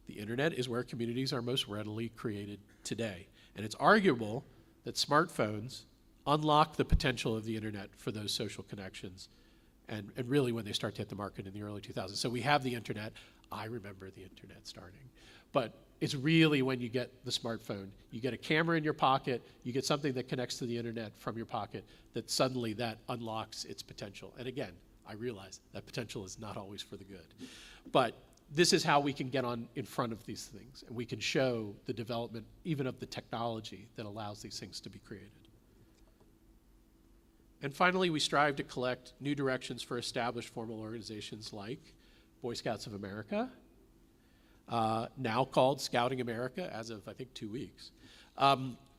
the internet is where communities are most readily created today. And it's arguable that smartphones unlock the potential of the internet for those social connections, and really when they start to hit the market in the early 2000s. So we have the internet. I remember the internet starting. But it's really when you get the smartphone, you get a camera in your pocket, you get something that connects to the internet from your pocket, that suddenly that unlocks its potential. And again, I realize that potential is not always for the good. But this is how we can get on in front of these things, and we can show the development even of the technology that allows these things to be created. And finally, we strive to collect new directions for established formal organizations like Boy Scouts of America, now called Scouting America as of, I think, 2 weeks.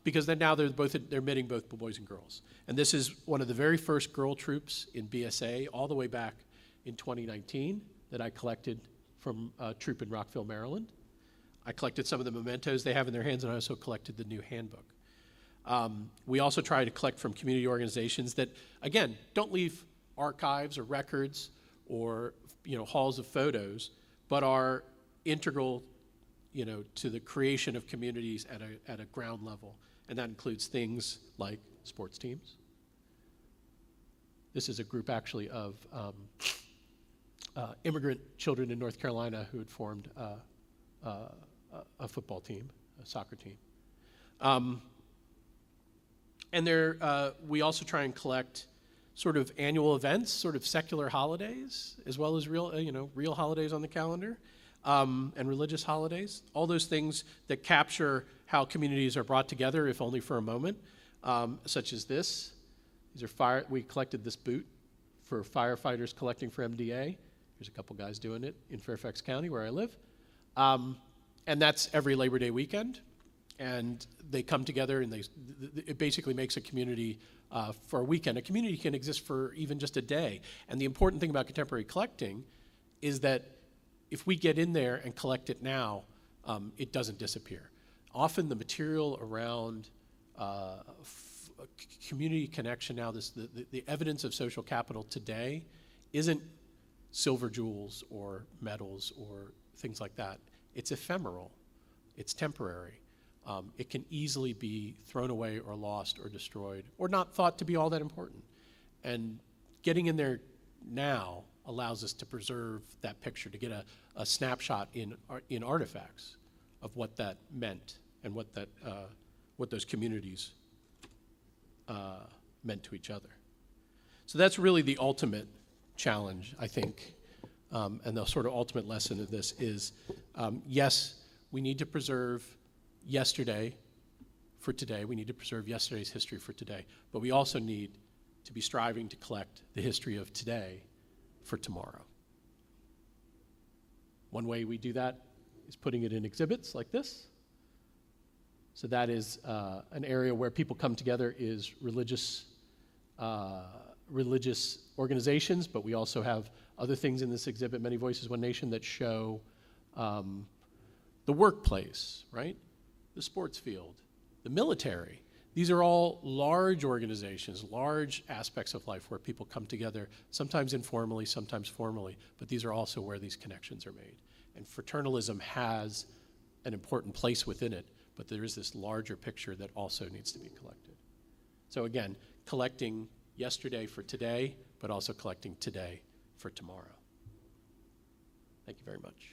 Because then now they're admitting both boys and girls. And this is one of the very first girl troops in BSA all the way back in 2019 that I collected from a troop in Rockville, Maryland. I collected some of the mementos they have in their hands, and I also collected the new handbook. We also try to collect from community organizations that, again, don't leave archives or records or halls of photos, but are integral to the creation of communities at a ground level. And that includes things like sports teams. This is a group actually of immigrant children in North Carolina who had formed a football team, a soccer team. And we also try and collect sort of annual events, sort of secular holidays, as well as real holidays on the calendar, and religious holidays. All those things that capture how communities are brought together, if only for a moment, such as this. We collected this boot for firefighters collecting for MDA. There's a couple guys doing it in Fairfax County, where I live. And that's every Labor Day weekend. And they come together, and it basically makes a community for a weekend. A community can exist for even just a day. And the important thing about contemporary collecting is that if we get in there and collect it now, it doesn't disappear. Often the material around community connection now, the evidence of social capital today isn't silver jewels or metals or things like that. It's ephemeral. It's temporary. It can easily be thrown away or lost or destroyed or not thought to be all that important. And getting in there now allows us to preserve that picture, to get a snapshot in artifacts of what that meant and what those communities meant to each other. So that's really the ultimate challenge, I think, and the sort of ultimate lesson of this is, yes, we need to preserve yesterday for today. We need to preserve yesterday's history for today. But we also need to be striving to collect the history of today for tomorrow. One way we do that is putting it in exhibits like this. So that is an area where people come together is religious organizations, but we also have other things in this exhibit, Many Voices, One Nation, that show the workplace, right? The sports field, the military. These are all large organizations, large aspects of life where people come together, sometimes informally, sometimes formally, but these are also where these connections are made. And fraternalism has an important place within it, but there is this larger picture that also needs to be collected. So again, collecting yesterday for today, but also collecting today for tomorrow. Thank you very much.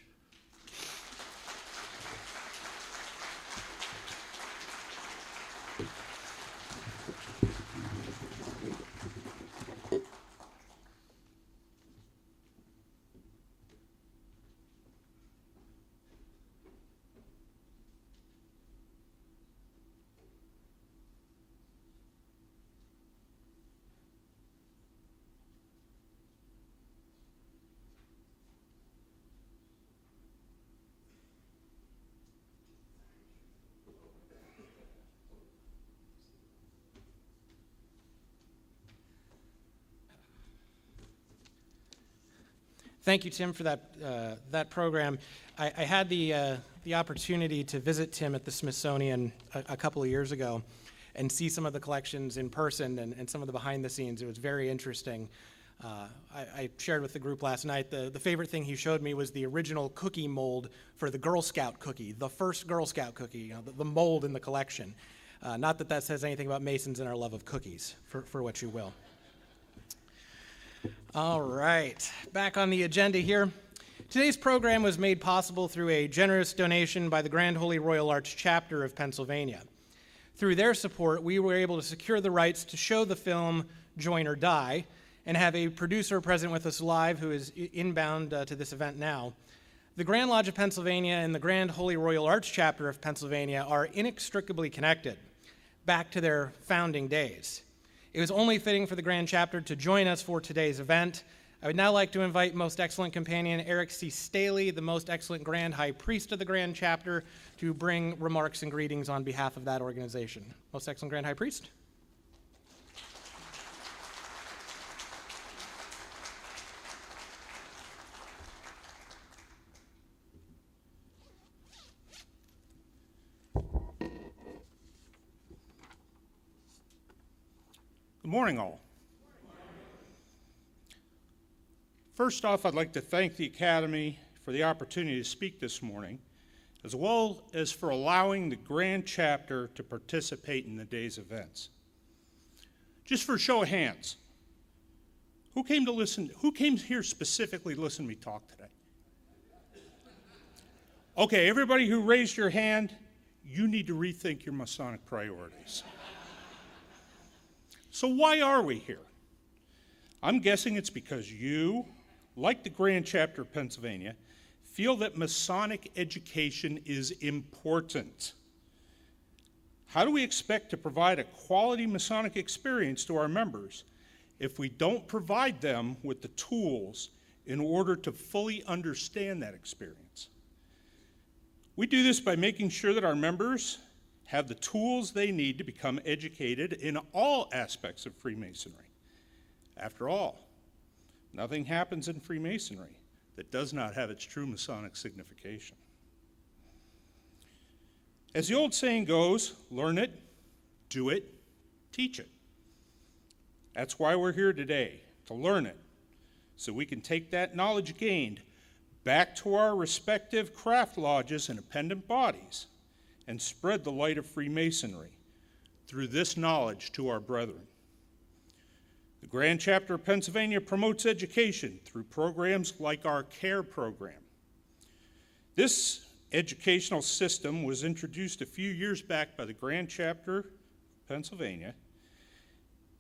Thank you, Tim, for that program. I had the opportunity to visit Tim at the Smithsonian a couple of years ago and see some of the collections in person and some of the behind the scenes. It was very interesting. I shared with the group last night, the favorite thing he showed me was the original cookie mold for the Girl Scout cookie, the first Girl Scout cookie, the mold in the collection. Not that that says anything about Masons and our love of cookies, for what you will. All right, back on the agenda here. Today's program was made possible through a generous donation by the Grand Holy Royal Arch Chapter of Pennsylvania. Through their support, we were able to secure the rights to show the film Join or Die and have a producer present with us live who is inbound to this event now. The Grand Lodge of Pennsylvania and the Grand Holy Royal Arch Chapter of Pennsylvania are inextricably connected back to their founding days. It was only fitting for the Grand Chapter to join us for today's event. I would now like to invite Most Excellent Companion Eric C. Staley, the Most Excellent Grand High Priest of the Grand Chapter, to bring remarks and greetings on behalf of that organization. Most Excellent Grand High Priest. Good morning, all. First off, I'd like to thank the Academy for the opportunity to speak this morning, as well as for allowing the Grand Chapter to participate in the day's events. Just for a show of hands, who came here specifically to listen to me talk today? Okay, everybody who raised your hand, you need to rethink your Masonic priorities. So why are we here? I'm guessing it's because you, like the Grand Chapter of Pennsylvania, feel that Masonic education is important. How do we expect to provide a quality Masonic experience to our members if we don't provide them with the tools in order to fully understand that experience? We do this by making sure that our members have the tools they need to become educated in all aspects of Freemasonry. After all, nothing happens in Freemasonry that does not have its true Masonic signification. As the old saying goes, learn it, do it, teach it. That's why we're here today, to learn it, so we can take that knowledge gained back to our respective craft lodges and appendant bodies and spread the light of Freemasonry through this knowledge to our brethren. The Grand Chapter of Pennsylvania promotes education through programs like our CARE program. This educational system was introduced a few years back by the Grand Chapter of Pennsylvania,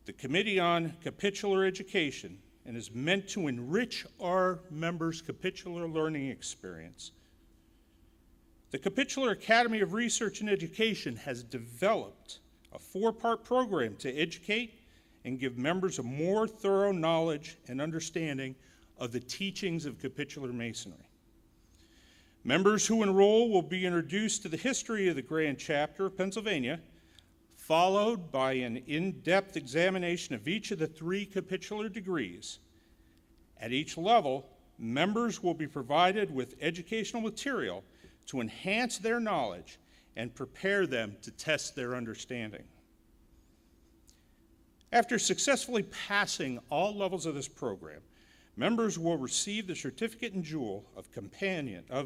the Committee on Capitular Education, and is meant to enrich our members' capitular learning experience. The Capitular Academy of Research and Education has developed a 4-part program to educate and give members a more thorough knowledge and understanding of the teachings of capitular Masonry. Members who enroll will be introduced to the history of the Grand Chapter of Pennsylvania, followed by an in-depth examination of each of the 3 capitular degrees. At each level, members will be provided with educational material to enhance their knowledge and prepare them to test their understanding. After successfully passing all levels of this program, members will receive the certificate and jewel of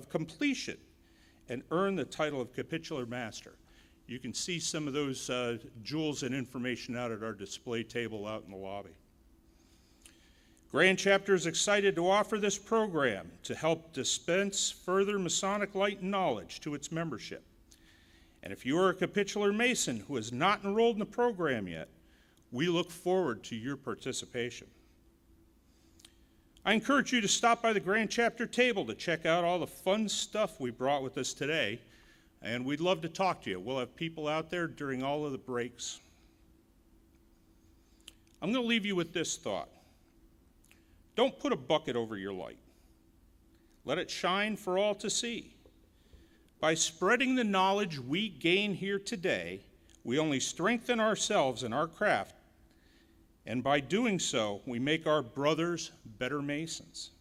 completion and earn the title of Capitular Master. You can see some of those jewels and information out at our display table out in the lobby. Grand Chapter is excited to offer this program to help dispense further Masonic light and knowledge to its membership. And if you are a Capitular Mason who is not enrolled in the program yet, we look forward to your participation. I encourage you to stop by the Grand Chapter table to check out all the fun stuff we brought with us today, and we'd love to talk to you. We'll have people out there during all of the breaks. I'm going to leave you with this thought. Don't put a bucket over your light. Let it shine for all to see. By spreading the knowledge we gain here today, we only strengthen ourselves and our craft, and by doing so, we make our brothers better Masons.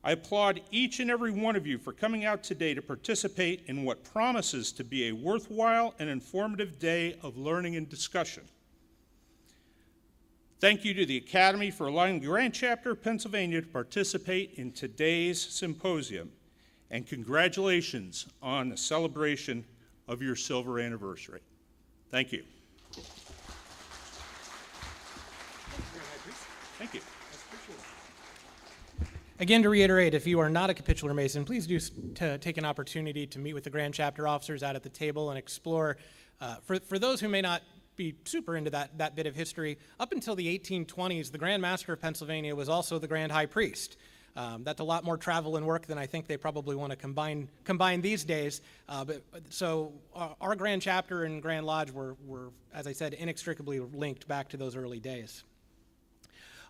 I applaud each and every one of you for coming out today to participate in what promises to be a worthwhile and informative day of learning and discussion. Thank you to the Academy for allowing the Grand Chapter of Pennsylvania to participate in today's symposium, and congratulations on the celebration of your silver anniversary. Thank you. Thank you. Again, to reiterate, if you are not a Capitular Mason, please do take an opportunity to meet with the Grand Chapter officers out at the table and explore. For those who may not be super into that bit of history, up until the 1820s, the Grand Master of Pennsylvania was also the Grand High Priest. That's a lot more travel and work than I think they probably want to combine these days. So our Grand Chapter and Grand Lodge were, as I said, inextricably linked back to those early days.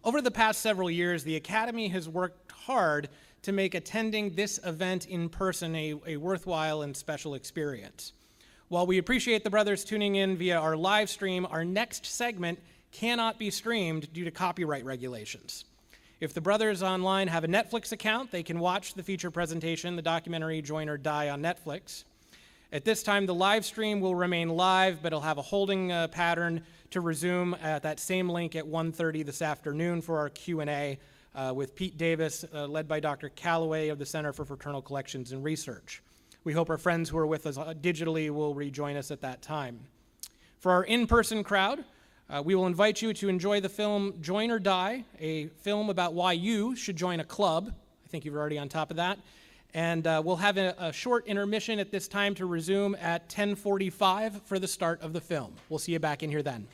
Over the past several years, the Academy has worked hard to make attending this event in person a worthwhile and special experience. While we appreciate the brothers tuning in via our live stream, our next segment cannot be streamed due to copyright regulations. If the brothers online have a Netflix account, they can watch the feature presentation, the documentary Join or Die on Netflix. At this time, the live stream will remain live, but it'll have a holding pattern to resume at that same link at 1:30 this afternoon for our Q&A with Pete Davis, led by Dr. Calloway of the Center for Fraternal Collections and Research. We hope our friends who are with us digitally will rejoin us at that time. For our in-person crowd, we will invite you to enjoy the film Join or Die, a film about why you should join a club. I think you're already on top of that. And we'll have a short intermission at this time to resume at 10:45 for the start of the film. We'll see you back in here then.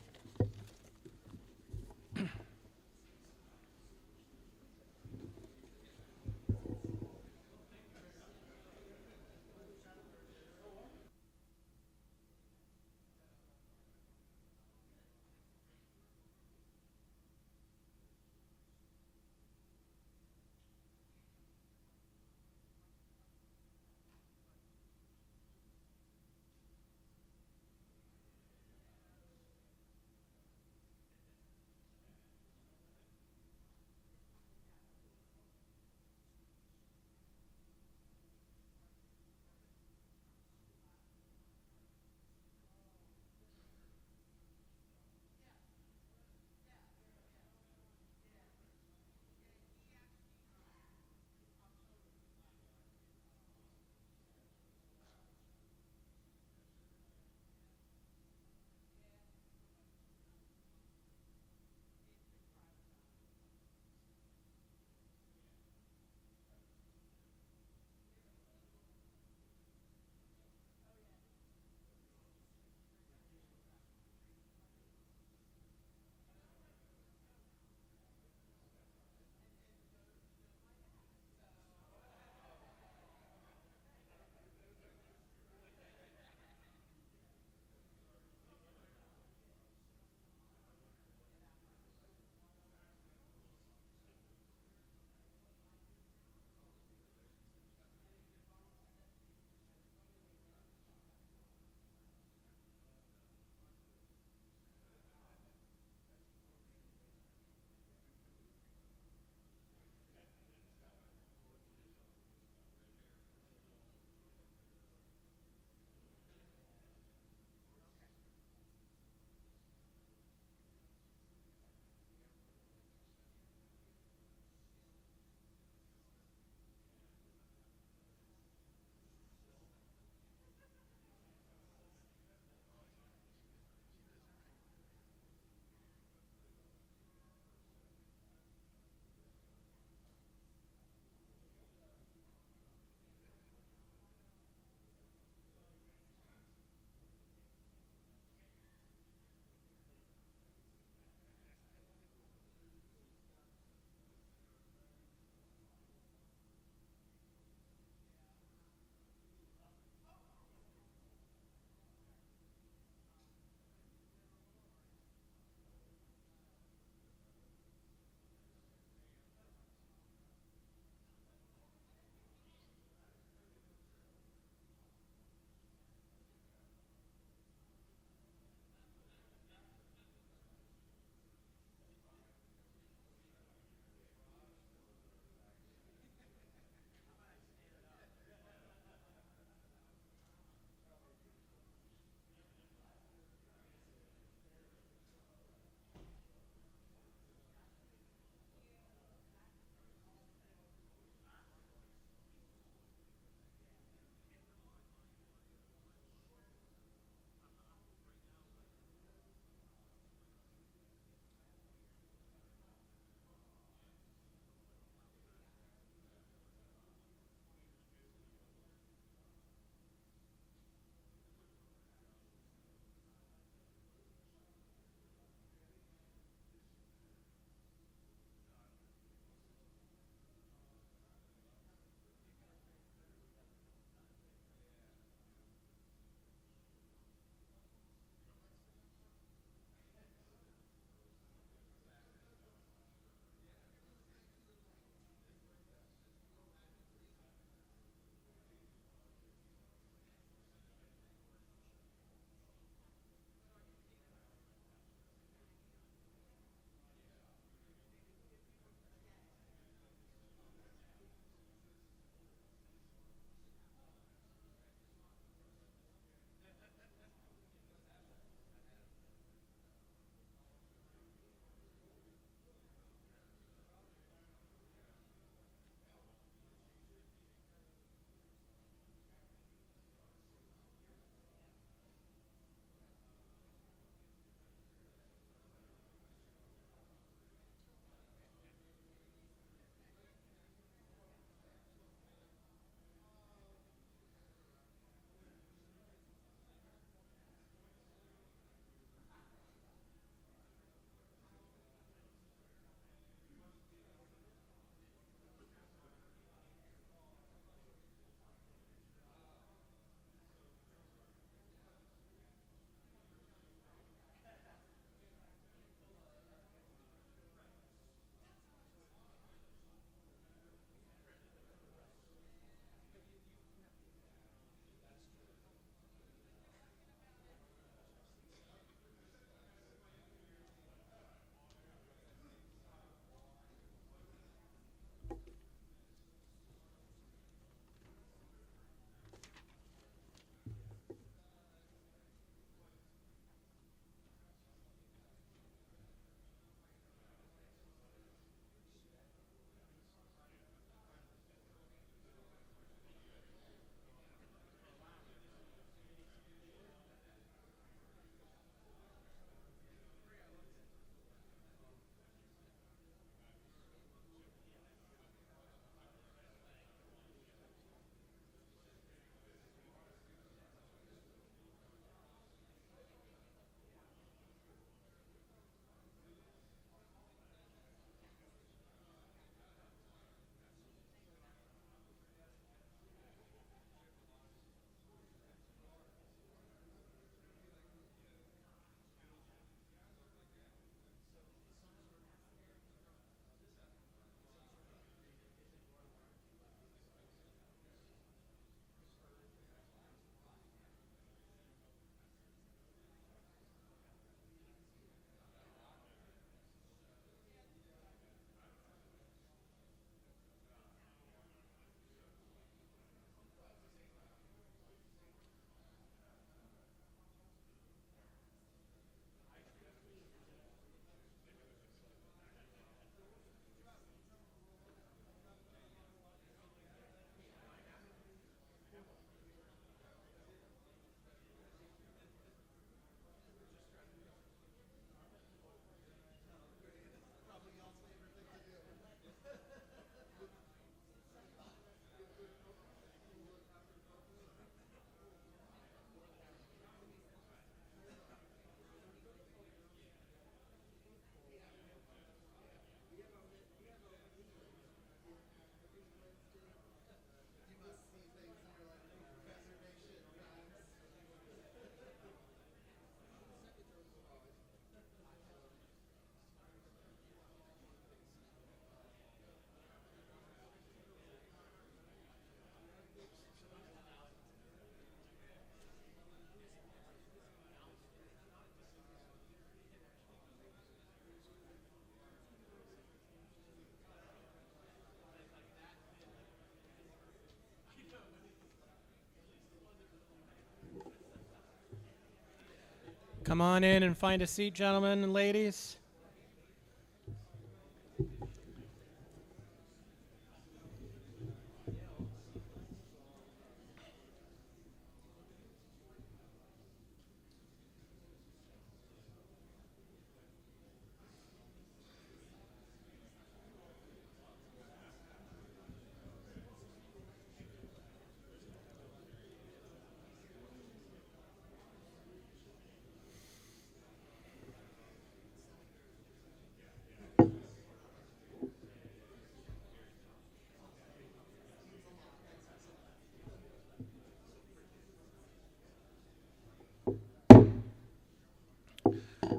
Come on in and find a seat, gentlemen and ladies.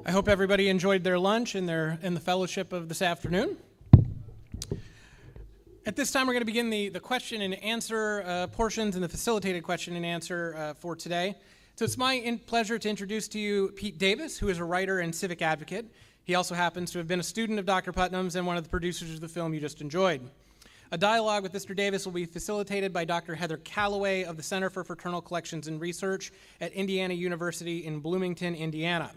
I hope everybody enjoyed their lunch and the fellowship of this afternoon. At this time, we're going to begin the question and answer portions and the facilitated question and answer for today. So it's my pleasure to introduce to you Pete Davis, who is a writer and civic advocate. He also happens to have been a student of Dr. Putnam's and one of the producers of the film you just enjoyed. A dialogue with Mr. Davis will be facilitated by Dr. Heather Calloway of the Center for Fraternal Collections and Research at Indiana University in Bloomington, Indiana.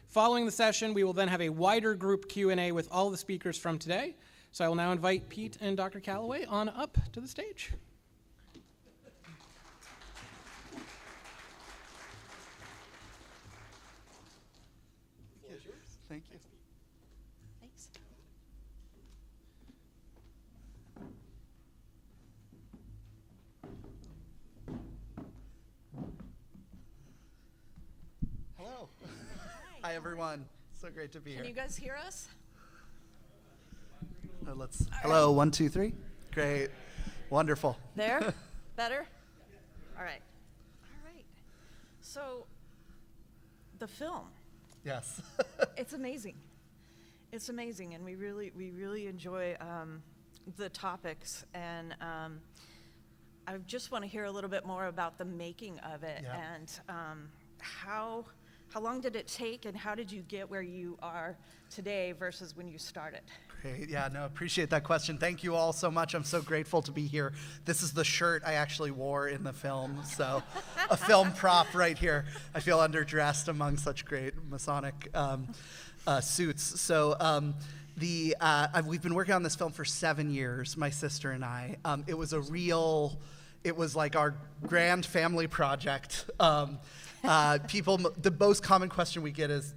Following the session, we will then have a wider group Q&A with all the speakers from today. So I will now invite Pete and Dr. Calloway on up to the stage. Thank you. Thanks. Hello. Hi, everyone. So great to be here. Can you guys hear us? Hello, 1, 2, 3. Great. Wonderful. There? Better? All right. All right. So, the film, Yes. it's amazing. It's amazing, and we really enjoy the topics, and I just want to hear a little bit more about the making of it, Yeah. and how long did it take, and how did you get where you are today versus when you started? Great. Yeah, no, appreciate that question. Thank you all so much. I'm so grateful to be here. This is the shirt I actually wore in the film, so a film prop right here. I feel underdressed among such great Masonic suits. So we've been working on this film for 7 years, my sister and I. It was like our grand family project. The most common question we get is,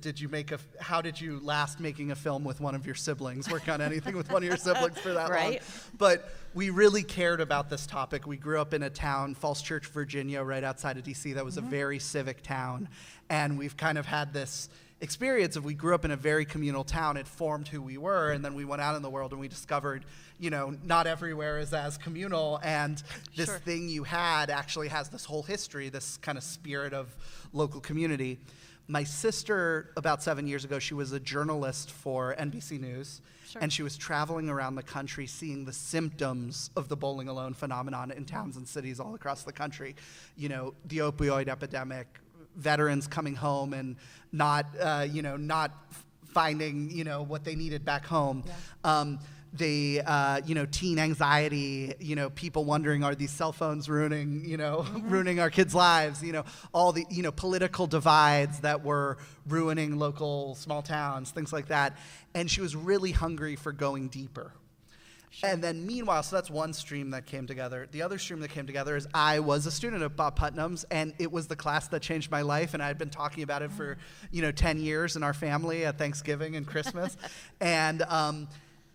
how did you last making a film with one of your siblings, work on anything with one of your siblings for that long? Right. But we really cared about this topic. We grew up in a town, Falls Church, Virginia, right outside of DC, that was a very civic town. And we've kind of had this experience of we grew up in a very communal town. It formed who we were, and then we went out in the world and we discovered, not everywhere is as communal, and this Sure. thing you had actually has this whole history, this kind of spirit of local community. My sister, about 7 years ago, she was a journalist for NBC News, Sure. and she was traveling around the country seeing the symptoms of the bowling alone phenomenon in towns and cities all across the country. The opioid epidemic, veterans coming home and not finding, what they needed back home. Yeah. Teen anxiety, people wondering, are these cell phones ruining, ruining our kids' lives, all the, political divides that were ruining local small towns, things like that. And she was really hungry for going deeper. And then meanwhile, so that's one stream that came together. The other stream that came together is I was a student of Bob Putnam's, and it was the class that changed my life, and I had been talking about it for, 10 years in our family at Thanksgiving and Christmas. And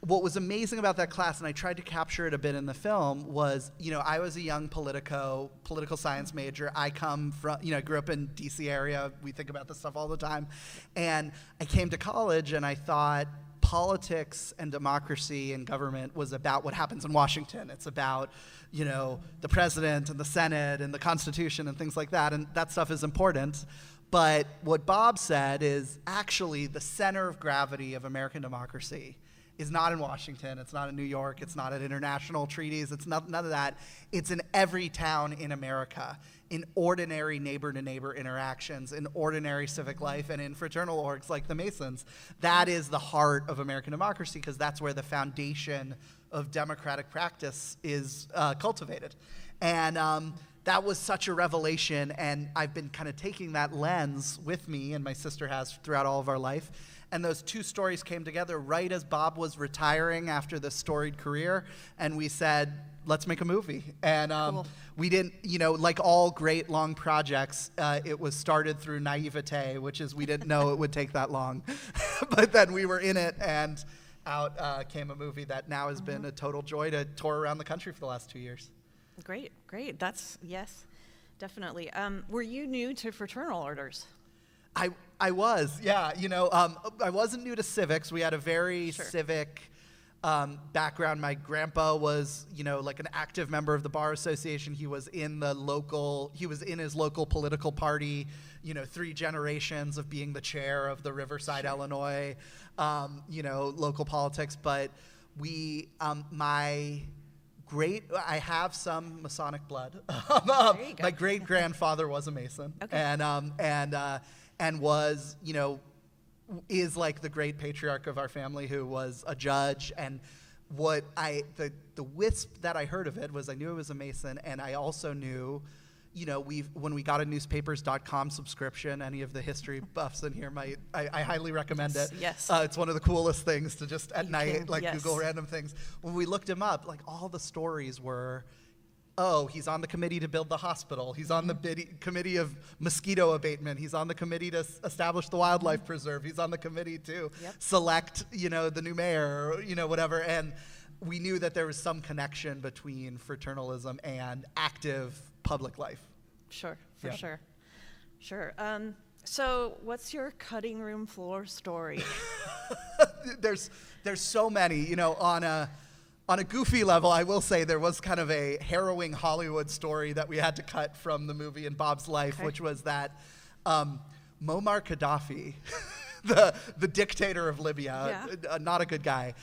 what was amazing about that class, and I tried to capture it a bit in the film, was, I was a young political science major. I come from, I grew up in DC area. We think about this stuff all the time. And I came to college and I thought, politics and democracy and government was about what happens in Washington. It's about, the president and the Senate and the Constitution and things like that, and that stuff is important. But what Bob said is actually the center of gravity of American democracy is not in Washington, it's not in New York, it's not at international treaties, it's none of that. It's in every town in America, in ordinary neighbor-to-neighbor interactions, in ordinary civic life, and in fraternal orgs like the Masons. That is the heart of American democracy, because that's where the foundation of democratic practice is cultivated. And that was such a revelation, and I've been kind of taking that lens with me, and my sister has throughout all of our life. And those two stories came together right as Bob was retiring after this storied career, and we said, let's make a movie. And Cool. we didn't, like all great long projects, it was started through naivete, which is we didn't know it would take that long. But then we were in it, and out came a movie that now has been a total joy to tour around the country for the last 2 years. Great, great. That's, yes, definitely. Were you new to fraternal orders? I was, yeah. I wasn't new to civics. We had a very Sure. civic background. My grandpa was, like an active member of the Bar Association. He was in his local political party, 3 generations of being the chair of the Riverside, Illinois, local politics. But I have some Masonic blood. There you go. My great-grandfather was a Mason. Okay. And was, is like the great patriarch of our family who was a judge. And the wisp that I heard of it was I knew it was a Mason, and I also knew, when we got a newspapers.com subscription, any of the history buffs in here I highly recommend it. Yes. It's one of the coolest things to just at night, yes. Google random things. When we looked him up, all the stories were, he's on the committee to build the hospital. He's on the committee of mosquito abatement. He's on the committee to establish the wildlife preserve. He's on the committee to select, the new mayor, whatever. And we knew that there was some connection between fraternalism and active public life. Sure, for Yeah. sure. Sure. So what's your cutting room floor story? There's so many, on a goofy level, I will say there was kind of a harrowing Hollywood story that we had to cut from the movie in Bob's life, Okay. which was that Muammar Gaddafi, the dictator of Libya, not a good guy,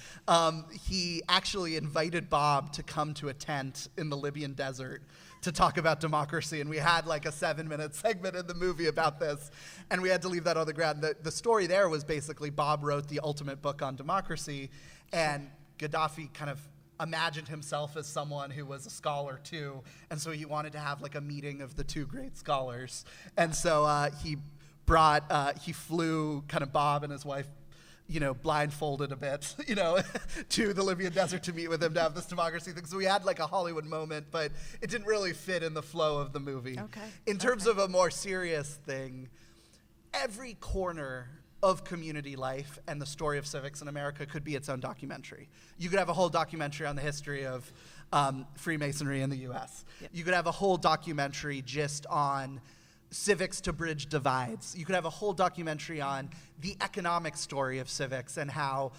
he actually invited Bob to come to a tent in the Libyan desert to talk about democracy, and we had like a 7-minute segment in the movie about this, and we had to leave that on the ground. The story there was basically Bob wrote the ultimate book on democracy, and Gaddafi kind of imagined himself as someone who was a scholar too, and so he wanted to have like a meeting of the two great scholars, and so he flew kind of Bob and his wife, blindfolded a bit, to the Libyan desert to meet with him to have this democracy thing. So we had like a Hollywood moment, but it didn't really fit in the flow of the movie. Okay. In terms of a more serious thing, every corner of community life and the story of civics in America could be its own documentary. You could have a whole documentary on the history of Freemasonry in the U.S. Yep. You could have a whole documentary just on civics to bridge divides. You could have a whole documentary on the economic story of civics and how,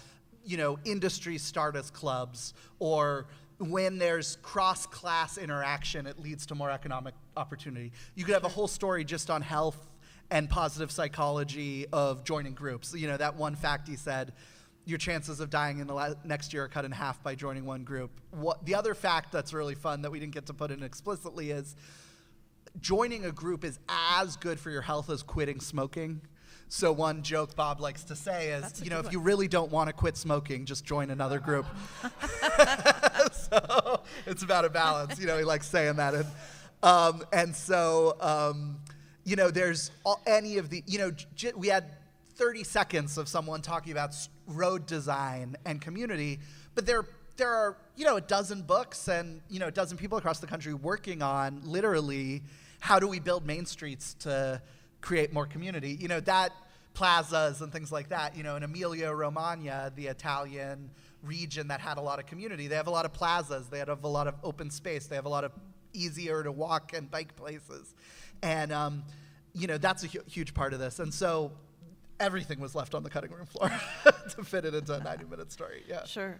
industries start as clubs, or when there's cross-class interaction, it leads to more economic opportunity. You could have a whole story just on health and positive psychology of joining groups. That one fact he said, your chances of dying in the next year are cut in half by joining one group. The other fact that's really fun that we didn't get to put in explicitly is joining a group is as good for your health as quitting smoking. So one joke Bob likes to say is, That's a if good you one. really don't want to quit smoking, just join another group. So it's about a balance. He likes saying that. There's any of the, we had 30 seconds of someone talking about road design and community, but there are, a dozen books and, a dozen people across the country working on literally how do we build main streets to create more community. That plazas and things like that, in Emilia-Romagna, the Italian region that had a lot of community, they have a lot of plazas, they have a lot of open space, they have a lot of easier to walk and bike places. And, that's a huge part of this. And so everything was left on the cutting room floor to fit it into a 90-minute story. Yeah. Sure.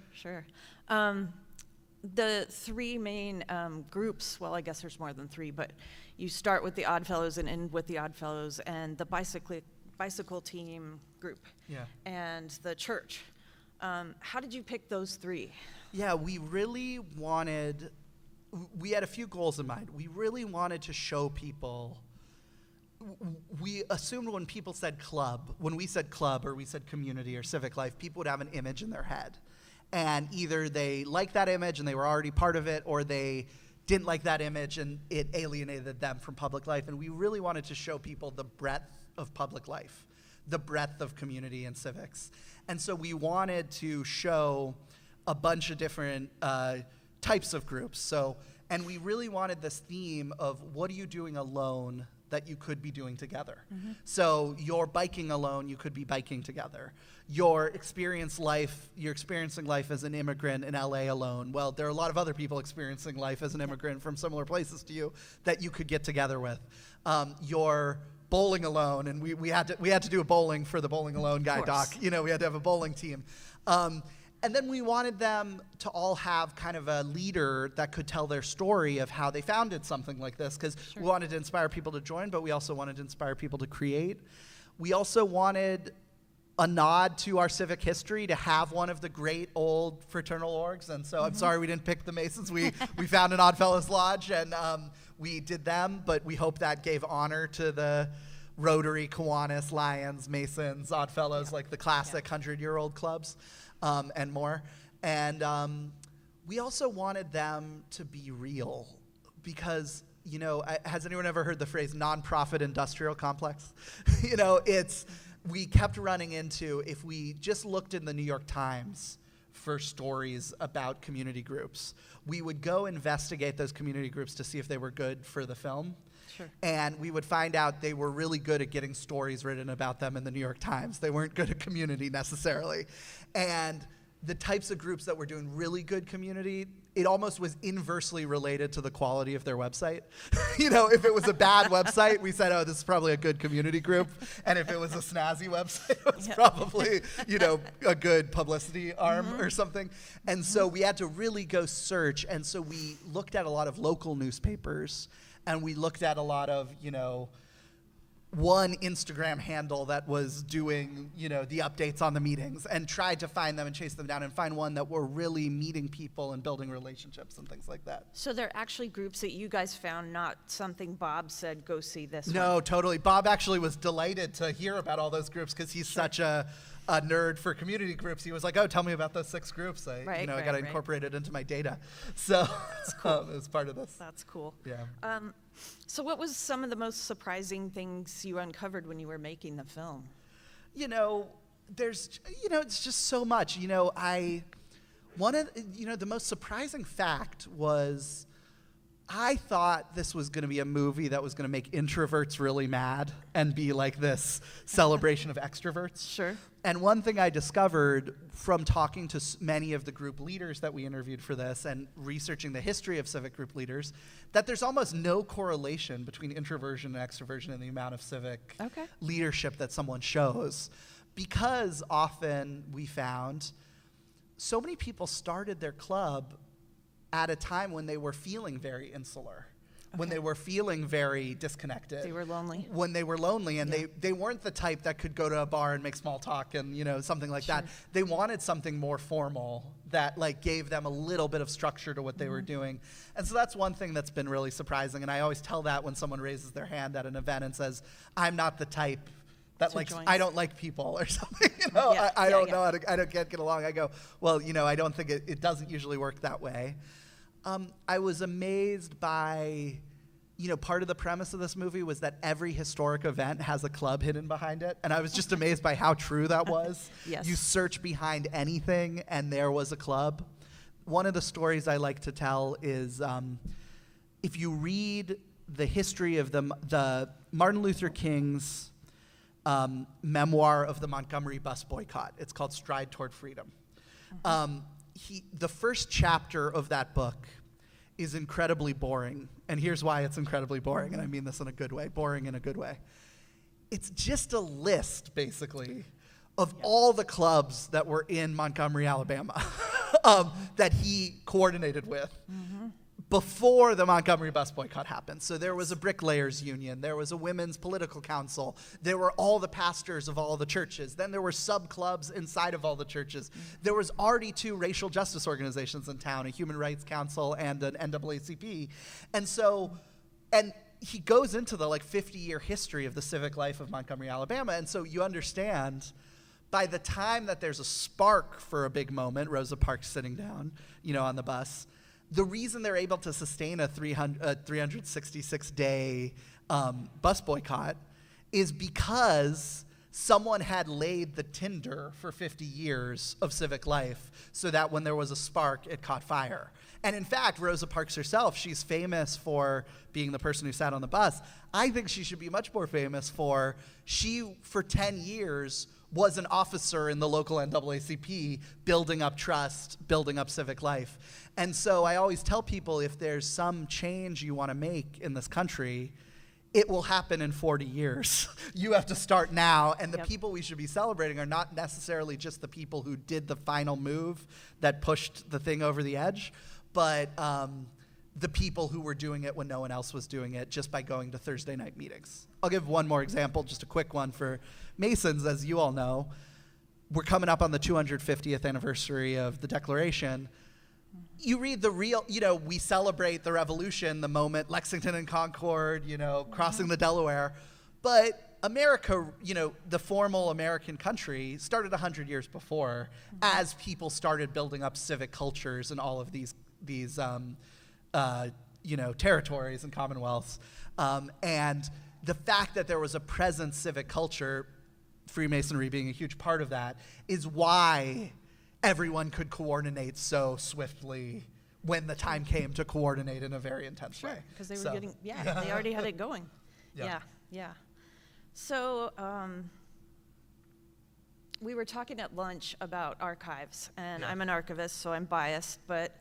The 3 main groups, well, I guess there's more than 3, but you start with the Oddfellows and end with the Oddfellows and the bicycle team group. Yeah. And the church. How did you pick those 3? Yeah, we had a few goals in mind. We really wanted to show people, we assumed when people said club, when we said club or we said community or civic life, people would have an image in their head. And either they liked that image and they were already part of it, or they didn't like that image, and it alienated them from public life. And we really wanted to show people the breadth of public life, the breadth of community and civics. And so we wanted to show a bunch of different types of groups. And we really wanted this theme of what are you doing alone that you could be doing together. So you're biking alone, you could be biking together. You're experiencing life as an immigrant in LA alone. Well, there are a lot of other people experiencing life as an immigrant from similar places to you that you could get together with. You're bowling alone, and we had to do a bowling for the Bowling Alone guy, Doc. We had to have a bowling team. And then we wanted them to all have kind of a leader that could tell their story of how they founded something like this, because we wanted to inspire people to join, but we also wanted to inspire people to create. We also wanted a nod to our civic history, to have one of the great old fraternal orgs. And so I'm sorry we didn't pick the Masons. We found an Oddfellows Lodge, and we did them, but we hope that gave honor to the Rotary, Kiwanis, Lions, Masons, Oddfellows, like the classic 100-year-old clubs. And more. And we also wanted them to be real because, has anyone ever heard the phrase nonprofit industrial complex? We kept running into, if we just looked in the New York Times for stories about community groups, we would go investigate those community groups to see if they were good for the film. Sure. And we would find out they were really good at getting stories written about them in the New York Times. They weren't good at community necessarily. And the types of groups that were doing really good community, it almost was inversely related to the quality of their website. If it was a bad website, we said, oh, this is probably a good community group. And if it was a snazzy website, it was probably, a good publicity arm or something. And so we had to really go search. And so we looked at a lot of local newspapers, and we looked at a lot of, one Instagram handle that was doing, the updates on the meetings, and tried to find them and chase them down and find one that were really meeting people and building relationships and things like that. So they're actually groups that you guys found, not something Bob said, go see this No, one. totally. Bob actually was delated to hear about all those groups because he's such a nerd for community groups. He was like, oh, tell me about those 6 groups. I got to incorporate it into my data. So it was part of this. That's cool. Yeah. So what was some of the most surprising things you uncovered when you were making the film? There's, it's just so much. The most surprising fact was I thought this was going to be a movie that was going to make introverts really mad and be like this celebration of extroverts. Sure. And one thing I discovered from talking to many of the group leaders that we interviewed for this and researching the history of civic group leaders, that there's almost no correlation between introversion and extroversion in the amount of civic leadership that someone shows. Because often we found so many people started their club at a time when they were feeling very insular, when they were feeling very disconnected. They were lonely. When they were lonely, and they weren't the type that could go to a bar and make small talk and something like that. They wanted something more formal that gave them a little bit of structure to what they were doing. And so that's one thing that's been really surprising. And I always tell that when someone raises their hand at an event and says, I'm not the type that I don't like people or something. I don't know how to, I can't get along. I go, well, I don't think it doesn't usually work that way. I was amazed by, part of the premise of this movie was that every historic event has a club hidden behind it. And I was just amazed by how true that was. Yes. You search behind anything and there was a club. One of the stories I like to tell is if you read the history of the Martin Luther King's memoir of the Montgomery bus boycott. It's called Stride Toward Freedom. The first chapter of that book is incredibly boring, and here's why it's incredibly boring, and I mean this in a good way, boring in a good way. It's just a list, basically, of all the clubs that were in Montgomery, Alabama, that he coordinated with. Before the Montgomery bus boycott happened. So there was a bricklayers union, there was a women's political council, there were all the pastors of all the churches, then there were sub-clubs inside of all the churches. There was already 2 racial justice organizations in town, a Human Rights Council and an NAACP. And he goes into the 50-year history of the civic life of Montgomery, Alabama, and so you understand by the time that there's a spark for a big moment, Rosa Parks sitting down, on the bus, The reason they're able to sustain a 366-day bus boycott is because someone had laid the tinder for 50 years of civic life so that when there was a spark, it caught fire. And in fact, Rosa Parks herself, she's famous for being the person who sat on the bus. I think she should be much more famous for 10 years, was an officer in the local NAACP, building up trust, building up civic life. And so I always tell people, if there's some change you want to make in this country, it will happen in 40 years. You have to start now, and the people we should be celebrating are not necessarily just the people who did the final move that pushed the thing over the edge, but the people who were doing it when no one else was doing it just by going to Thursday night meetings. I'll give one more example, just a quick one for Masons. As you all know, we're coming up on the 250th anniversary of the Declaration. You read the real, we celebrate the Revolution, the moment Lexington and Concord, crossing the Delaware. But America, the formal American country started 100 years before, as people started building up civic cultures in all of these territories and commonwealths. And the fact that there was a present civic culture, Freemasonry being a huge part of that, is why everyone could coordinate so swiftly when the time came to coordinate in a very intense way. Because they were they already had it going. Yeah. So we were talking at lunch about archives, and I'm an archivist, so I'm biased, but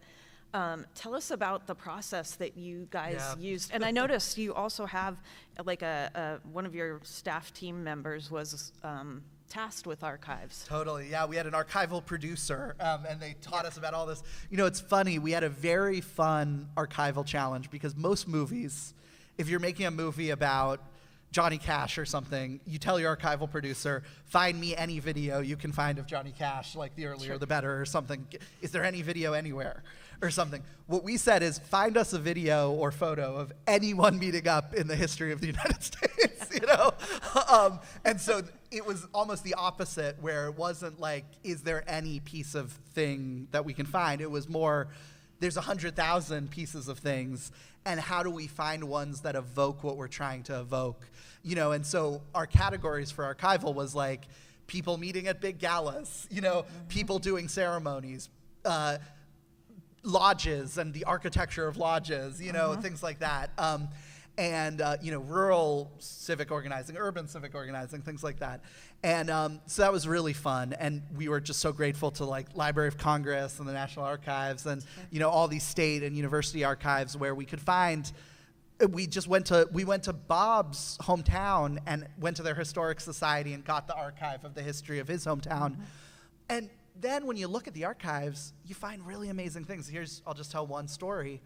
tell us about the process that you guys used. And I noticed you also have, like, one of your staff team members was tasked with archives. Totally, yeah. We had an archival producer, and they taught us about all this. It's funny. We had a very fun archival challenge because most movies, if you're making a movie about Johnny Cash or something, you tell your archival producer, find me any video you can find of Johnny Cash, like the earlier the better or something. Is there any video anywhere or something? What we said is, find us a video or photo of anyone meeting up in the history of the United States, And so it was almost the opposite, where it wasn't like, is there any piece of thing that we can find? It was more, there's 100,000 pieces of things, and how do we find ones that evoke what we're trying to evoke? And so our categories for archival was like people meeting at big galas, people doing ceremonies, lodges and the architecture of lodges, things like that. Rural civic organizing, urban civic organizing, things like that. And so that was really fun. And we were just so grateful to Library of Congress and the National Archives and, all these state and university archives where we could find. We went to Bob's hometown and went to their historic society and got the archive of the history of his hometown. And then when you look at the archives, you find really amazing things. I'll just tell one story.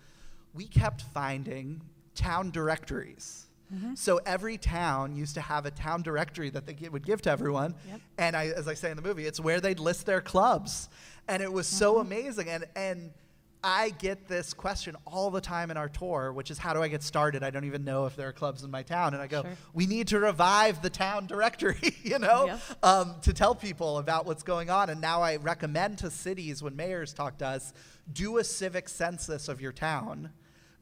We kept finding town directories. So every town used to have a town directory that they would give to everyone. And as I say in the movie, it's where they'd list their clubs. And it was so amazing. And I get this question all the time in our tour, which is, how do I get started? I don't even know if there are clubs in my town. And I go, we need to revive the town directory, to tell people about what's going on. And now I recommend to cities, when mayors talk to us, do a civic census of your town.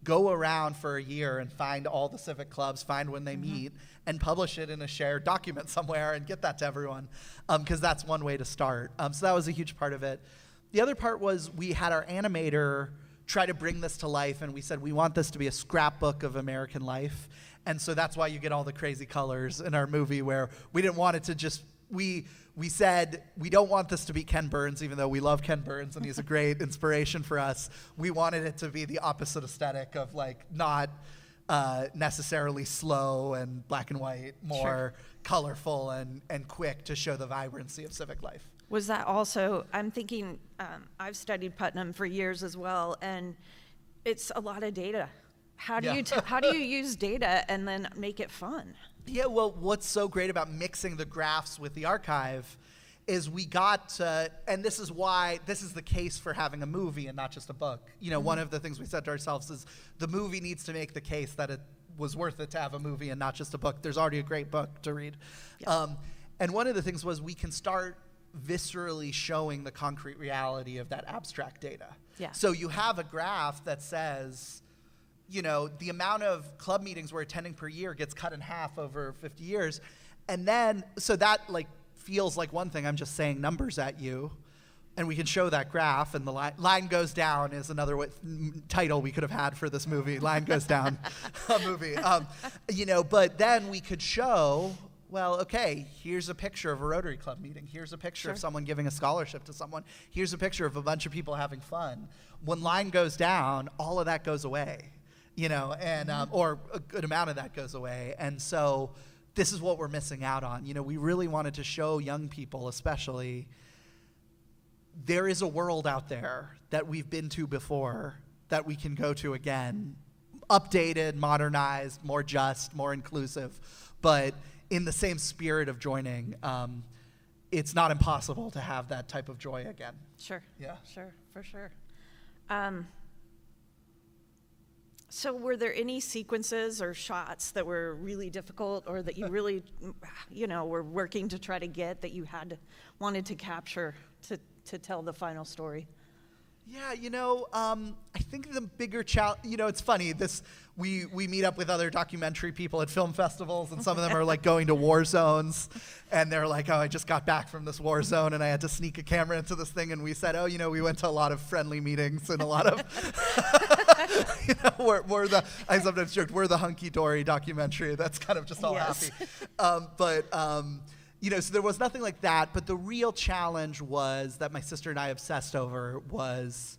Go around for a year and find all the civic clubs, find when they meet, and publish it in a shared document somewhere and get that to everyone, because that's one way to start. So that was a huge part of it. The other part was we had our animator try to bring this to life, and we said, we want this to be a scrapbook of American life. And so that's why you get all the crazy colors in our movie, where we didn't want it to just, we said, we don't want this to be Ken Burns, even though we love Ken Burns and he's a great inspiration for us. We wanted it to be the opposite aesthetic of not necessarily slow and black and white, more colorful and quick to show the vibrancy of civic life. Was that also, I'm thinking, I've studied Putnam for years as well, and it's a lot of data. How do you use data and then make it fun? Yeah, well, what's so great about mixing the graphs with the archive is we got to, and this is why this is the case for having a movie and not just a book. One of the things we said to ourselves is the movie needs to make the case that it was worth it to have a movie and not just a book. There's already a great book to read. And one of the things was we can start viscerally showing the concrete reality of that abstract data. Yeah. So you have a graph that says, you know, the amount of club meetings we're attending per year gets cut in half over 50 years. And then, so that like feels like one thing. I'm just saying numbers at you. And we can show that graph, and the line goes down is another title we could have had for this movie. Line goes down, a movie. You know, but then we could show, well, okay, here's a picture of a Rotary Club meeting. Here's a picture of someone giving a scholarship to someone. Here's a picture of a bunch of people having fun. When line goes down, all of that goes away, you know, and or a good amount of that goes away. And so this is what we're missing out on. You know, we really wanted to show young people, especially, there is a world out there that we've been to before that we can go to again, updated, modernized, more just, more inclusive, but in the same spirit of joining. It's not impossible to have that type of joy again. Sure. Yeah. Sure, for sure. So were there any sequences or shots that were really difficult, or that you really, you know, were working to try to get, that you wanted to capture to tell the final story? Yeah, you know, I think the bigger challenge, you know, it's funny, we meet up with other documentary people at film festivals, and some of them are like going to war zones, and they're like, oh, I just got back from this war zone, and I had to sneak a camera into this thing, and we said, oh, you know, we went to a lot of friendly meetings, and a lot of, you know, I sometimes joke, we're the hunky-dory documentary that's kind of just all Yes. happy. You know, so there was nothing like that, but the real challenge was that my sister and I obsessed over was,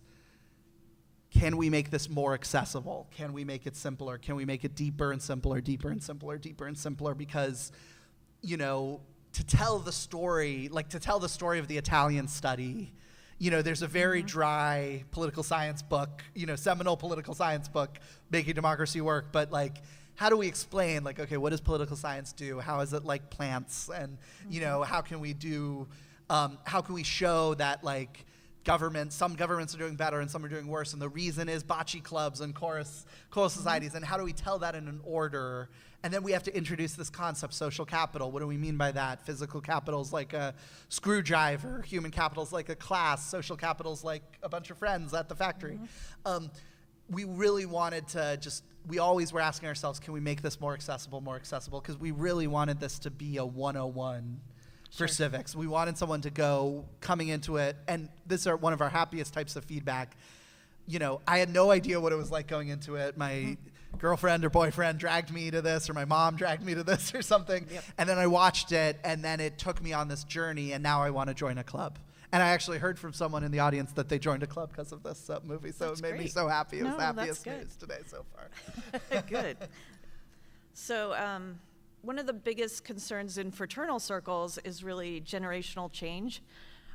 can we make this more accessible? Can we make it simpler? Can we make it deeper and simpler, deeper and simpler, deeper and simpler? Because, you know, to tell the story of the Italian study, you know, there's a very dry political science book, you know, seminal political science book, Making Democracy Work, but like, how do we explain, like, okay, what does political science do? How is it like plants? And, you know, how can we show that, like, some governments are doing better and some are doing worse, and the reason is bocce clubs and choral societies, and how do we tell that in an order? And then we have to introduce this concept, social capital. What do we mean by that? Physical capital is like a screwdriver. Human capital is like a class. Social capital is like a bunch of friends at the factory. We really wanted to we always were asking ourselves, can we make this more accessible? Because we really wanted this to be a 101 for civics. We wanted someone to go coming into it, and this is one of our happiest types of feedback. You know, I had no idea what it was like going into it. My girlfriend or boyfriend dragged me to this, or my mom dragged me to this or something. Yep. And then I watched it, and then it took me on this journey, and now I want to join a club. And I actually heard from someone in the audience that they joined a club because of this movie, so That's it made me great. so happy. It was the No, happiest that's good. news today so far. Good. So one of the biggest concerns in fraternal circles is really generational change.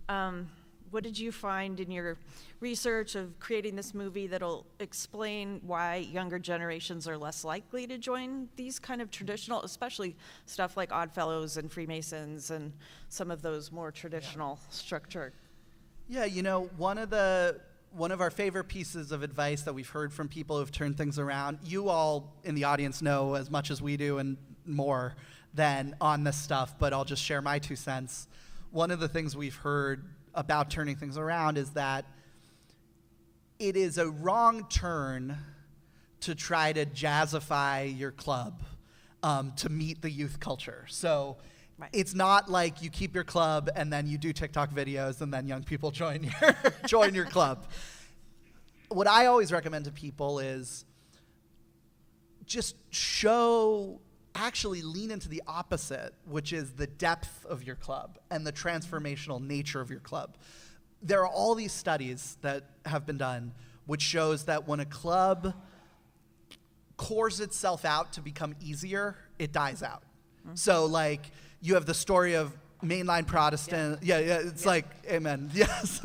What did you find in your research of creating this movie that'll explain why younger generations are less likely to join these kind of traditional, especially stuff like Oddfellows and Freemasons and some of those more traditional structured? Yeah, you know, one of our favorite pieces of advice that we've heard from people who've turned things around, you all in the audience know as much as we do and more than on this stuff, but I'll just share my 2 cents. One of the things we've heard about turning things around is that it is a wrong turn to try to jazzify your club to meet the youth culture. So it's not like you keep your club and then you do TikTok videos and then young people join your club. What I always recommend to people is just actually lean into the opposite, which is the depth of your club and the transformational nature of your club. There are all these studies that have been done which shows that when a club cores itself out to become easier, it dies out. So like you have the story of mainline Protestant, it's like, amen, yes.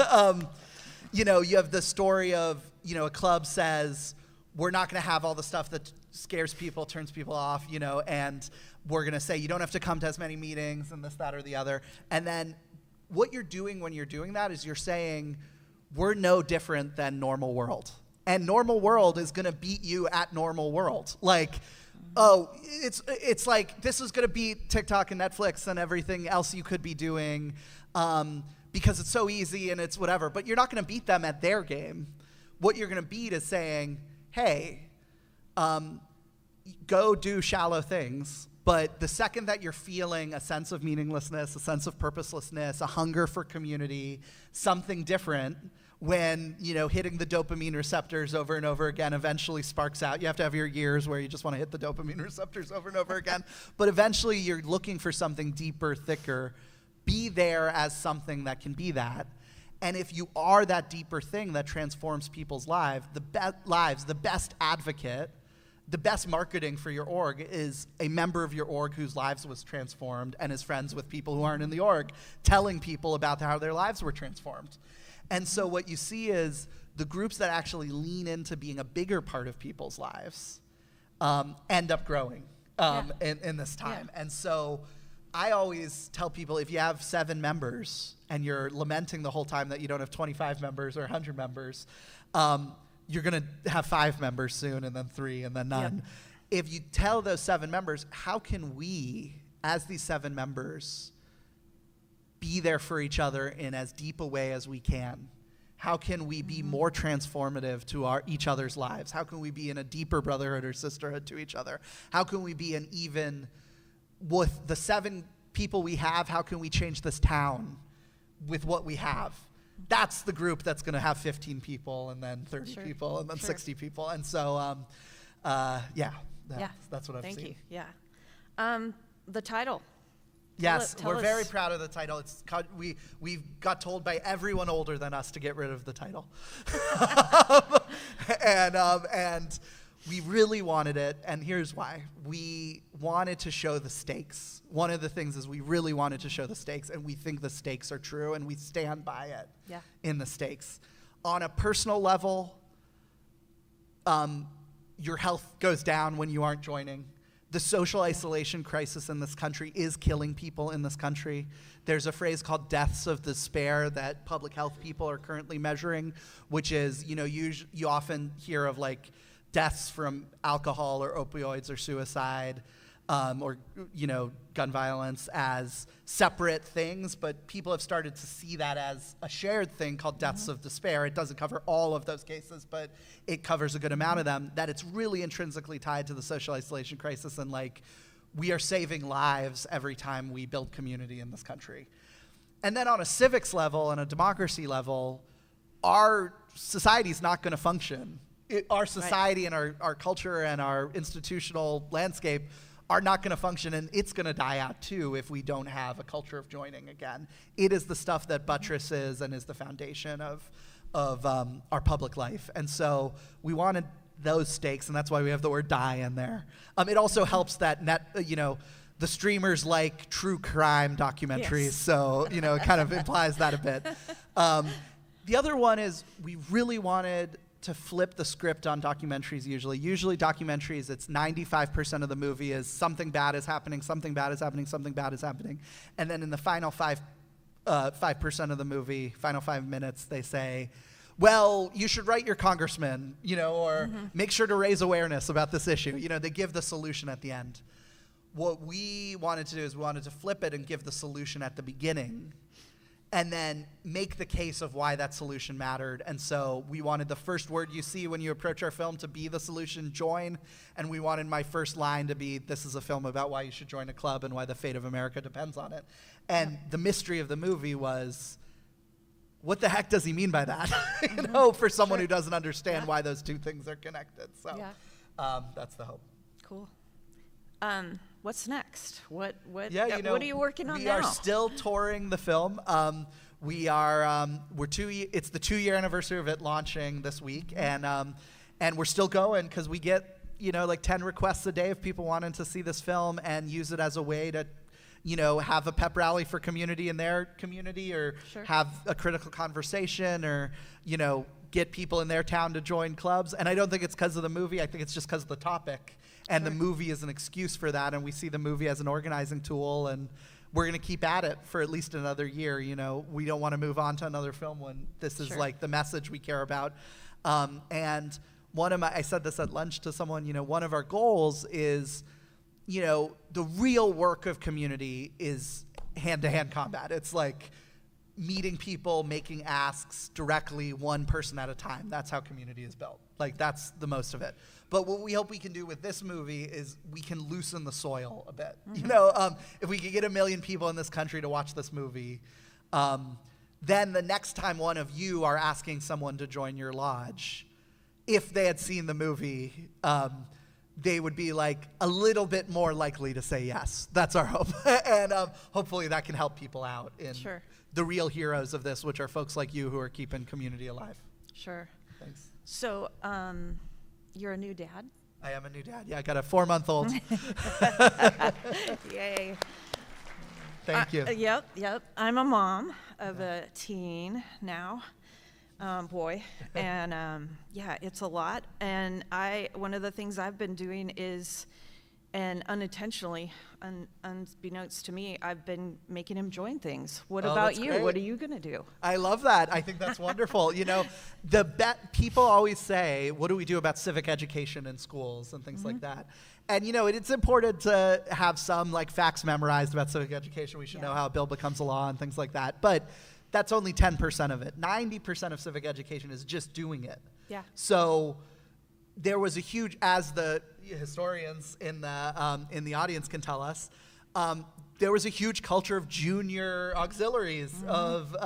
You know, you have the story of, you know, a club says, we're not gonna have all the stuff that scares people, turns people off, you know, and we're gonna say you don't have to come to as many meetings and this, that, or the other. And then what you're doing when you're doing that is you're saying, we're no different than normal world. And normal world is gonna beat you at normal world. Like, oh, it's like, this is gonna beat TikTok and Netflix and everything else you could be doing because it's so easy and it's whatever, but you're not gonna beat them at their game. what you're going to beat is saying, hey, go do shallow things. But the second that you're feeling a sense of meaninglessness, a sense of purposelessness, a hunger for community, something different, when, hitting the dopamine receptors over and over again eventually sparks out. You have to have your years where you just want to hit the dopamine receptors over and over again. But eventually you're looking for something deeper, thicker. Be there as something that can be that. And if you are that deeper thing that transforms people's lives, the best advocate, the best marketing for your org is a member of your org whose lives was transformed and is friends with people who aren't in the org, telling people about how their lives were transformed. And so what you see is the groups that actually lean into being a bigger part of people's lives end up growing in this time. Yeah. And so I always tell people, if you have 7 members and you're lamenting the whole time that you don't have 25 members or 100 members, you're going to have 5 members soon, and then 3, and then none. Yep. If you tell those 7 members, how can we, as these 7 members, be there for each other in as deep a way as we can? How can we be more transformative to each other's lives? How can we be in a deeper brotherhood or sisterhood to each other? How can we be an even, with the 7 people we have, how can we change this town with what we have? That's the group that's going to have 15 people, and then 30 people, and then 60 people. And so, that's what I've seen. Thank you. Yeah. The title. Yes, we're very proud of the title. We got told by everyone older than us to get rid of the title. And we really wanted it, and here's why. We wanted to show the stakes. One of the things is we really wanted to show the stakes, and we think the stakes are true, and we stand by it in the stakes. On a personal level, your health goes down when you aren't joining. The social isolation crisis in this country is killing people in this country. There's a phrase called deaths of despair that public health people are currently measuring, which is, you often hear of like deaths from alcohol or opioids or suicide, or gun violence as separate things, but people have started to see that as a shared thing called deaths of despair. It doesn't cover all of those cases, but it covers a good amount of them, that it's really intrinsically tied to the social isolation crisis, and like we are saving lives every time we build community in this country. And then on a civics level and a democracy level, our society's not going to function. Our society and our culture and our institutional landscape are not going to function, and it's going to die out too if we don't have a culture of joining again. It is the stuff that buttresses and is the foundation of our public life. And so we wanted those stakes, and that's why we have the word die in there. It also helps that the streamers like true crime documentaries, so it kind of implies that a bit. The other one is we really wanted to flip the script on documentaries. Usually documentaries, it's 95% of the movie is something bad is happening, something bad is happening, something bad is happening. And then in the final 5% of the movie, final 5 minutes, they say, well, you should write your congressman, or make sure to raise awareness about this issue. They give the solution at the end. What we wanted to do is we wanted to flip it and give the solution at the beginning, and then make the case of why that solution mattered. And so we wanted the first word you see when you approach our film to be the solution, join. And we wanted my first line to be, this is a film about why you should join a club and why the fate of America depends on it. And the mystery of the movie was, what the heck does he mean by that? For someone who doesn't understand why those two things are connected. So that's the hope. Cool. What's next? What are you working on now? We are still touring the film. It's the 2-year anniversary of it launching this week, and we're still going because we get 10 requests a day of people wanting to see this film and use it as a way to have a pep rally for community in their community, or have a critical conversation, or get people in their town to join clubs. And I don't think it's because of the movie. I think it's just because of the topic. And the movie is an excuse for that, and we see the movie as an organizing tool, and we're going to keep at it for at least another year. We don't want to move on to another film when this is like the message we care about. And I said this at lunch to someone, one of our goals is, the real work of community is hand-to-hand combat. It's like meeting people, making asks directly, one person at a time. That's how community is built. Like, that's the most of it. But what we hope we can do with this movie is we can loosen the soil a bit. You know, if we could get 1 million people in this country to watch this movie, then the next time one of you are asking someone to join your lodge, if they had seen the movie, they would be like a little bit more likely to say yes. That's our hope. And hopefully that can help people out in Sure. the real heroes of this, which are folks like you who are keeping community alive. Sure. Thanks. So, you're a new dad? I am a new dad. Yeah, I got a 4-month-old. Yay. Thank you. Yep. I'm a mom of a teen now, boy, and yeah, it's a lot. And one of the things I've been doing is, and unintentionally, unbeknownst to me, I've been making him join things. What Oh, about that's you? great. What are you gonna do? I love that. I think that's wonderful. You know, people always say, what do we do about civic education in schools and things like that? And, you know, it's important to have some, like, facts memorized about civic education. We should know how a bill becomes a law and things like that. But that's only 10% of it. 90% of civic education is just doing it. Yeah. So there was a huge, as the historians in the audience can tell us, there was a huge culture of junior auxiliaries of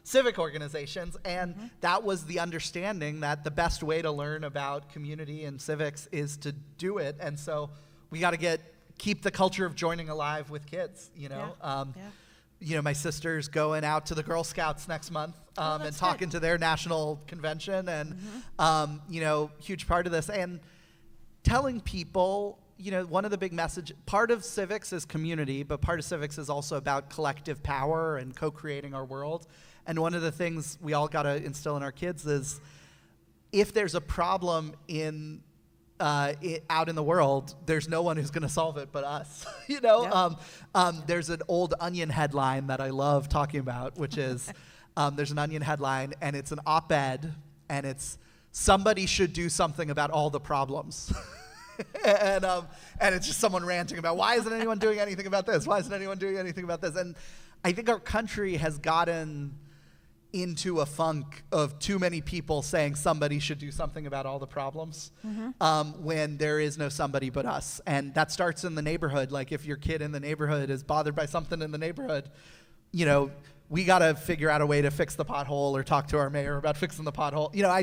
civic organizations, and that was the understanding that the best way to learn about community and civics is to do it. And so we got to keep the culture of joining alive with kids. You know, you know, my sister's going out to the Girl Scouts next month and talking to their national convention, and you know, huge part of this, and telling people, you know, one of the big part of civics is community, but part of civics is also about collective power and co-creating our world. And one of the things we all got to instill in our kids is, if there's a problem out in the world, there's no one who's going to solve it but us. You know, there's an old Onion headline that I love talking about, which is there's an Onion headline, and it's an op-ed, and it's, somebody should do something about all the problems. And it's just someone ranting about, why isn't anyone doing anything about this? Why isn't anyone doing anything about this? And I think our country has gotten into a funk of too many people saying somebody should do something about all the problems, when there is no somebody but us. And that starts in the neighborhood. Like, if your kid in the neighborhood is bothered by something in the neighborhood, you know, we got to figure out a way to fix the pothole or talk to our mayor about fixing the pothole. You know,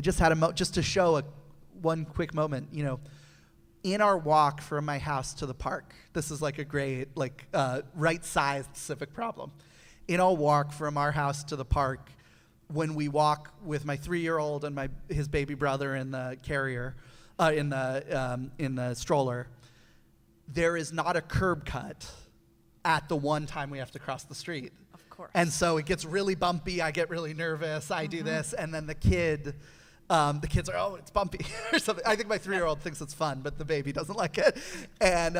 just to show one quick moment, you know, in our walk from my house to the park, this is like a great, like, right-sized civic problem. In our walk from our house to the park, when we walk with my 3-year-old and his baby brother in the carrier, in the stroller, there is not a curb cut at the one time we have to cross the street. Of course. And so it gets really bumpy. I get really nervous. I do this, and then the kids are, oh, it's bumpy or something. I think my 3-year-old thinks it's fun, but the baby doesn't like it. And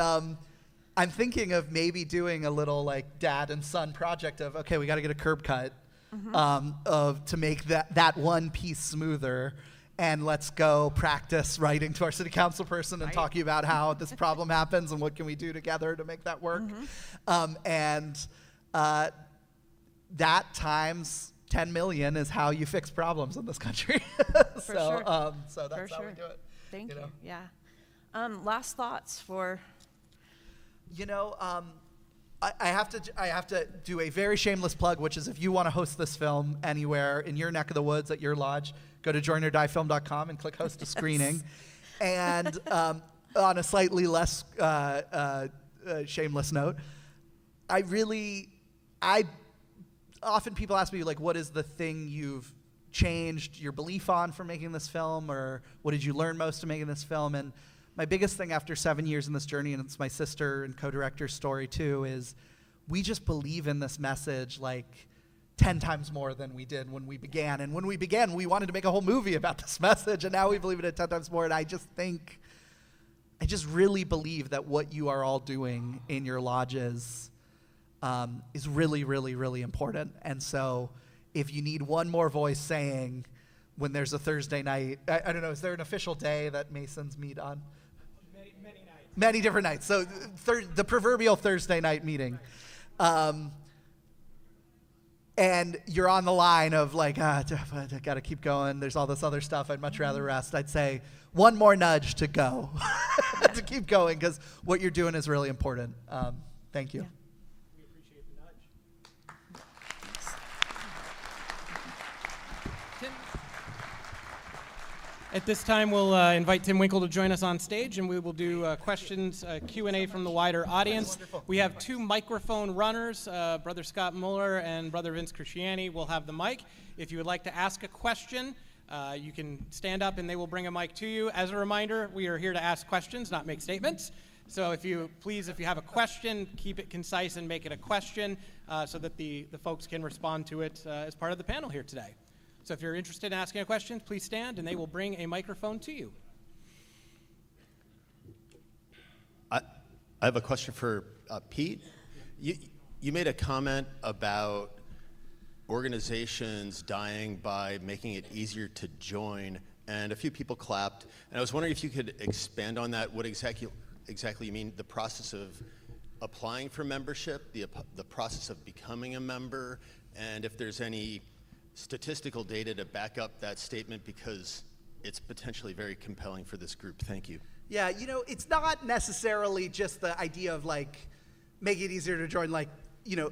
I'm thinking of maybe doing a little, like, dad and son project of, okay, we got to get a curb cut to make that one piece smoother. And let's go practice writing to our city council person and talking about how this problem happens and what can we do together to make that work. That times 10 million is how you fix problems in this country. For sure. So that's For how sure. we do it. Thank you. know? Yeah. Last thoughts for. You know, I have to do a very shameless plug, which is, if you want to host this film anywhere in your neck of the woods at your lodge, go to joinorddiefilm.com and click host a screening. And on a slightly less shameless note, often people ask me, like, what is the thing you've changed your belief on for making this film, or what did you learn most in making this film? And my biggest thing after 7 years in this journey, and it's my sister and co-director's story too, is we just believe in this message like 10 times more than we did when we began. And when we began, we wanted to make a whole movie about this message, and now we believe in it 10 times more. And I just really believe that what you are all doing in your lodges is really, really, really important. And so if you need one more voice saying, when there's a Thursday night, I don't know, is there an official day that Masons meet on? Many nights. Many different nights. So the proverbial Thursday night meeting. and you're on the line of like, I got to keep going. There's all this other stuff. I'd much rather rest. I'd say one more nudge to go, to keep going, because what you're doing is really important. Thank you. Yeah. We appreciate the nudge. Tim? At this time, we'll invite Tim Winkle to join us on stage, and we will do questions, Q&A from the wider audience. We have two microphone runners, Brother Scott Muller and Brother Vince Cresciani will have the mic. If you would like to ask a question, you can stand up and they will bring a mic to you. As a reminder, we are here to ask questions, not make statements. So if you have a question, keep it concise and make it a question so that the folks can respond to it as part of the panel here today. So if you're interested in asking a question, please stand and they will bring a microphone to you. I have a question for Pete. You made a comment about organizations dying by making it easier to join, and a few people clapped. And I was wondering if you could expand on that. What exactly you mean? The process of applying for membership, the process of becoming a member, and if there's any statistical data to back up that statement, because it's potentially very compelling for this group. Thank you. Yeah, it's not necessarily just the idea of like making it easier to join, like,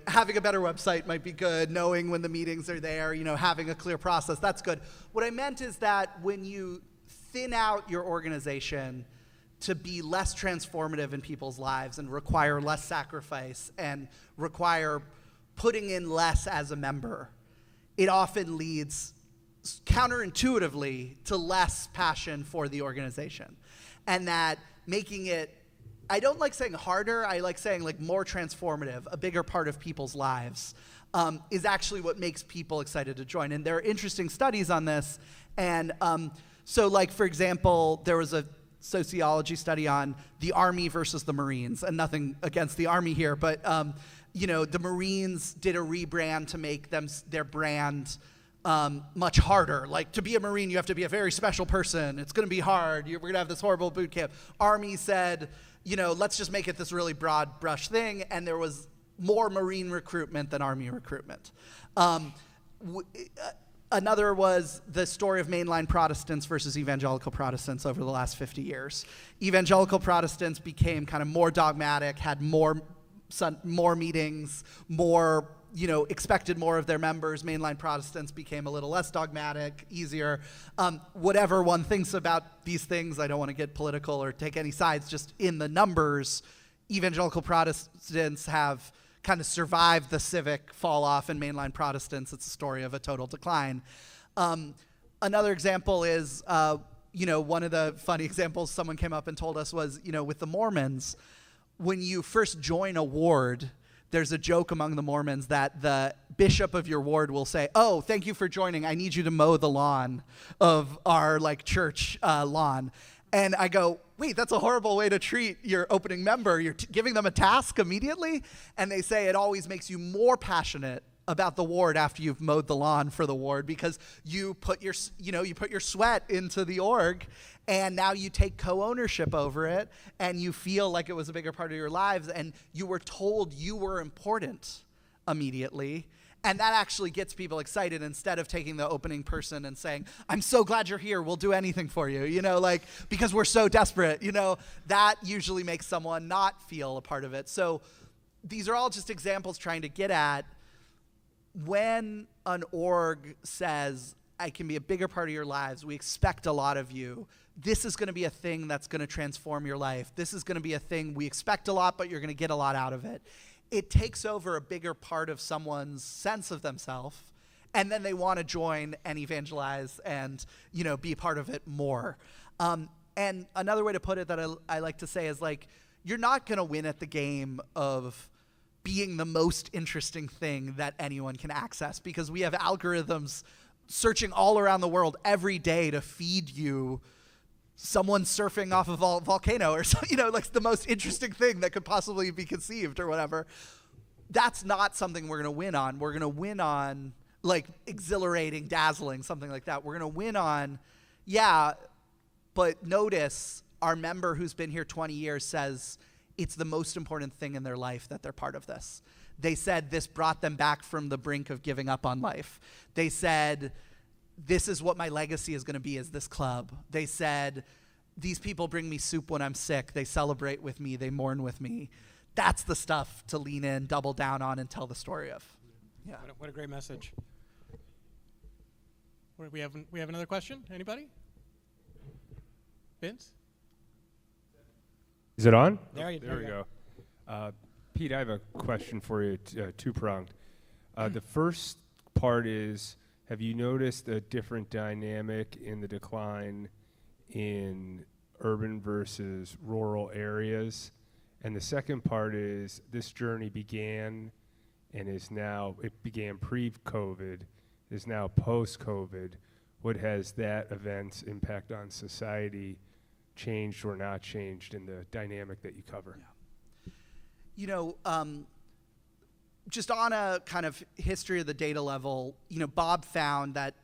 having a better website might be good, knowing when the meetings are there, having a clear process, that's good. What I meant is that when you thin out your organization to be less transformative in people's lives and require less sacrifice and require putting in less as a member, it often leads counterintuitively to less passion for the organization. And that making it, I don't like saying harder, I like saying like more transformative, a bigger part of people's lives, is actually what makes people excited to join. And there are interesting studies on this. And so like, for example, there was a sociology study on the Army versus the Marines, and nothing against the Army here, but the Marines did a rebrand to make their brand much harder. Like, to be a Marine, you have to be a very special person. It's going to be hard. We're going to have this horrible boot camp. Army said, let's just make it this really broad brush thing, and there was more Marine recruitment than Army recruitment. Another was the story of mainline Protestants versus evangelical Protestants over the last 50 years. Evangelical Protestants became kind of more dogmatic, had more meetings, more, expected more of their members. Mainline Protestants became a little less dogmatic, easier. Whatever one thinks about these things, I don't want to get political or take any sides, just in the numbers, evangelical Protestants have kind of survived the civic fall off, and mainline Protestants, it's a story of a total decline. Another example is, one of the funny examples someone came up and told us was, with the Mormons, when you first join a ward, there's a joke among the Mormons that the bishop of your ward will say, "Oh, thank you for joining. I need you to mow the lawn of our church lawn." And I go, wait, that's a horrible way to treat your opening member. You're giving them a task immediately. And they say it always makes you more passionate about the ward after you've mowed the lawn for the ward, because you put your sweat into the org, and now you take co-ownership over it, and you feel like it was a bigger part of your lives, and you were told you were important immediately. And that actually gets people excited, instead of taking the opening person and saying, "I'm so glad you're here, we'll do anything for you," because we're so desperate, that usually makes someone not feel a part of it. So these are all just examples trying to get at, when an org says, "I can be a bigger part of your lives, we expect a lot of you, this is going to be a thing that's going to transform your life, this is going to be a thing we expect a lot, but you're going to get a lot out of it," it takes over a bigger part of someone's sense of themselves, and then they want to join and evangelize and, be part of it more. And another way to put it that I like to say is, you're not going to win at the game of being the most interesting thing that anyone can access, because we have algorithms searching all around the world every day to feed you someone surfing off a volcano or something, the most interesting thing that could possibly be conceived or whatever. That's not something we're going to win on. We're going to win on exhilarating, dazzling, something like that. We're going to win on, but notice our member who's been here 20 years says it's the most important thing in their life that they're part of this. They said this brought them back from the brink of giving up on life. They said, this is what my legacy is going to be, is this club. They said, these people bring me soup when I'm sick. They celebrate with me. They mourn with me. That's the stuff to lean in, double down on, and tell the story of. Yeah. What a great message. We have another question? Anybody? Vince? Is it on? There we go. Pete, I have a question for you, two-pronged. The first part is, have you noticed a different dynamic in the decline in urban versus rural areas? And the second part is, this journey began and is now, it began pre-COVID, is now post-COVID. What has that event's impact on society changed or not changed in the dynamic that you cover? Yeah. You know, just on a kind of history of the data level, you know, Bob found that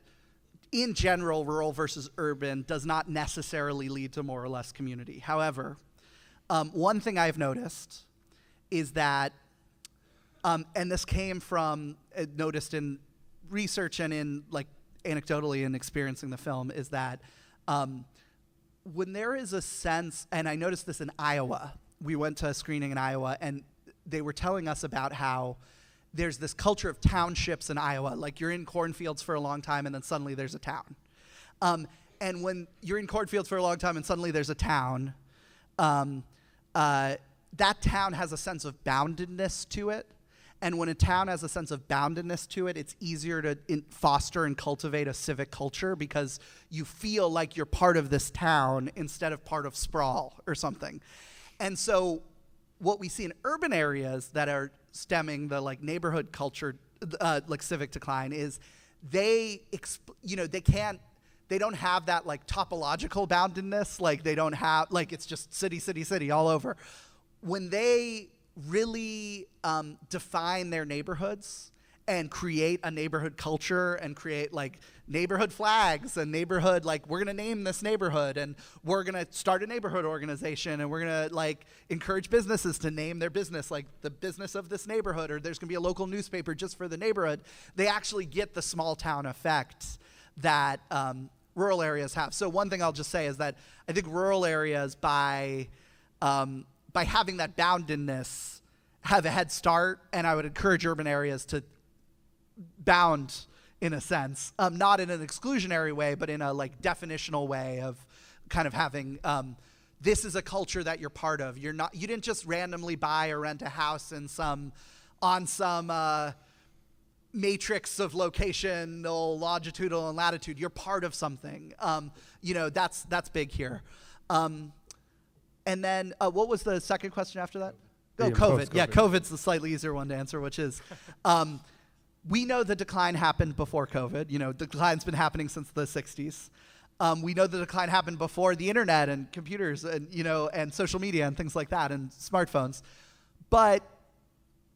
in general, rural versus urban does not necessarily lead to more or less community. However, one thing I've noticed is that, and this came from, noticed in research and in like anecdotally in experiencing the film, is that when there is a sense, and I noticed this in Iowa, we went to a screening in Iowa, and they were telling us about how there's this culture of townships in Iowa. Like you're in cornfields for a long time, and then suddenly there's a town. And when you're in cornfields for a long time, and suddenly there's a town, that town has a sense of boundedness to it. And when a town has a sense of boundedness to it, it's easier to foster and cultivate a civic culture because you feel like you're part of this town instead of part of sprawl or something. And so what we see in urban areas that are stemming the like neighborhood culture, like civic decline, is they don't have that like topological boundedness. Like they don't have, like it's just city, city, city all over. When they really define their neighborhoods and create a neighborhood culture and create like neighborhood flags and neighborhood, like we're gonna name this neighborhood and we're gonna start a neighborhood organization and we're gonna like encourage businesses to name their business like the business of this neighborhood, or there's gonna be a local newspaper just for the neighborhood. They actually get the small town effect that rural areas have. So one thing I'll just say is that I think rural areas by having that boundedness have a head start, and I would encourage urban areas to bound in a sense, not in an exclusionary way, but in a like definitional way of kind of having, this is a culture that you're part of. You didn't just randomly buy or rent a house in some matrix of locational, longitudinal, and latitude. You're part of something. You know, that's big here. And then what was the second question after that? Oh, COVID. Yeah, COVID's the slightly easier one to answer, which is we know the decline happened before COVID. You know, the decline's been happening since the 60s. We know the decline happened before the internet and computers and, you know, and social media and things like that and smartphones. But,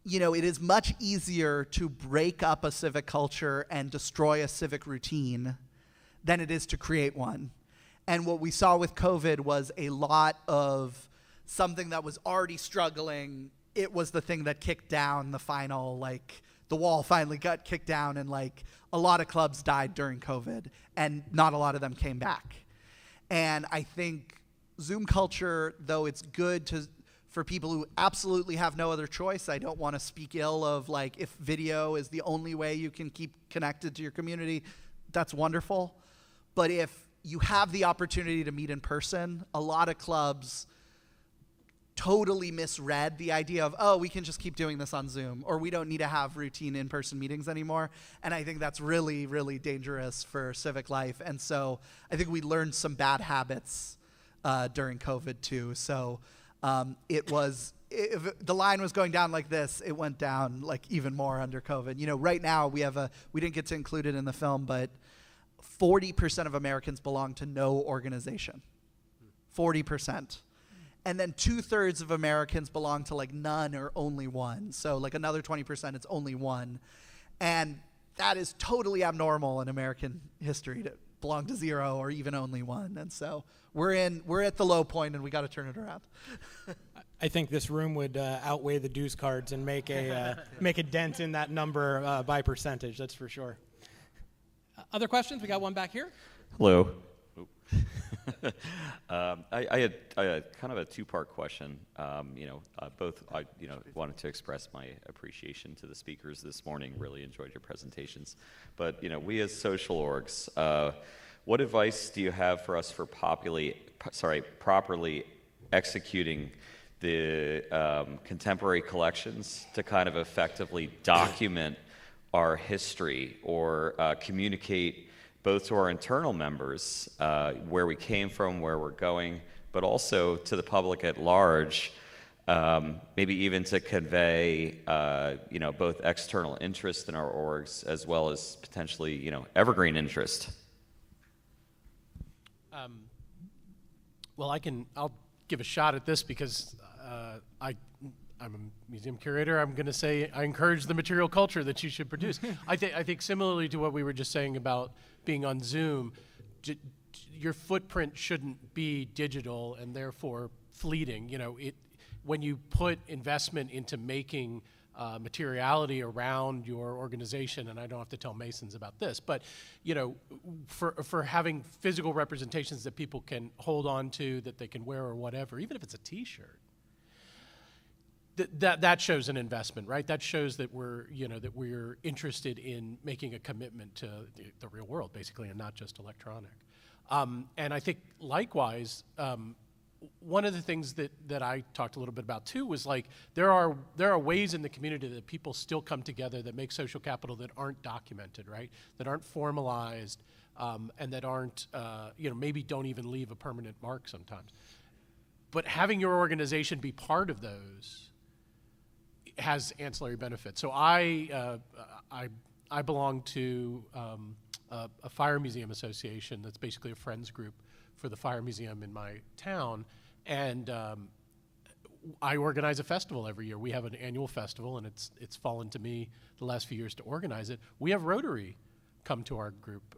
you know, it is much easier to break up a civic culture and destroy a civic routine than it is to create one. And what we saw with COVID was a lot of something that was already struggling. It was the thing that kicked down the final, like, the wall finally got kicked down, and, like, a lot of clubs died during COVID, and not a lot of them came back. And I think Zoom culture, though it's good for people who absolutely have no other choice, I don't want to speak ill of, like, if video is the only way you can keep connected to your community, that's wonderful. But if you have the opportunity to meet in person, a lot of clubs totally misread the idea of, oh, we can just keep doing this on Zoom, or we don't need to have routine in-person meetings anymore. And I think that's really, really dangerous for civic life. And so I think we learned some bad habits during COVID too. So if the line was going down like this, it went down like even more under COVID. You know, right now we didn't get to include it in the film, but 40% of Americans belong to no organization. 40%. And then 2/3 of Americans belong to like none or only one. So like another 20%, it's only one. And that is totally abnormal in American history belong to 0 or even only 1. And so we're at the low point, and we got to turn it around. I think this room would outweigh the dues cards and make a dent in that number by percentage. That's for sure. Other questions? We got one back here. Hello. I had kind of a two-part question. Both I wanted to express my appreciation to the speakers this morning. Really enjoyed your presentations. But we as social orgs, what advice do you have for us for properly executing the contemporary collections to kind of effectively document our history or communicate both to our internal members where we came from, where we're going, but also to the public at large, maybe even to convey both external interest in our orgs as well as potentially evergreen interest? Well, I'll give a shot at this because I'm a museum curator. I'm going to say I encourage the material culture that you should produce. I think similarly to what we were just saying about being on Zoom, your footprint shouldn't be digital and therefore fleeting. When you put investment into making materiality around your organization, and I don't have to tell Masons about this, but for having physical representations that people can hold on to, that they can wear or whatever, even if it's a T-shirt, that shows an investment, right? That shows that we're interested in making a commitment to the real world, basically, and not just electronic. And I think likewise, one of the things that I talked a little bit about too was like there are ways in the community that people still come together that make social capital that aren't documented, right? That aren't formalized, and that aren't maybe don't even leave a permanent mark sometimes. But having your organization be part of those has ancillary benefits. So I belong to a fire museum association that's basically a friends group for the fire museum in my town, and I organize a festival every year. We have an annual festival, and it's fallen to me the last few years to organize it. We have Rotary come to our group,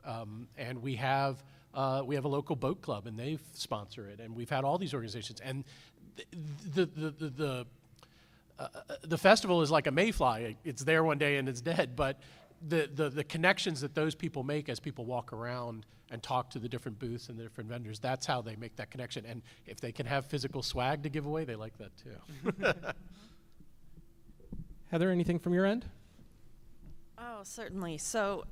and we have a local boat club, and they sponsor it, and we've had all these organizations, and the festival is like a mayfly. It's there one day and it's dead, but the connections that those people make as people walk around and talk to the different booths and the different vendors, that's how they make that connection. And if they can have physical swag to give away, they like that too. Heather, anything from your end? Oh, certainly. So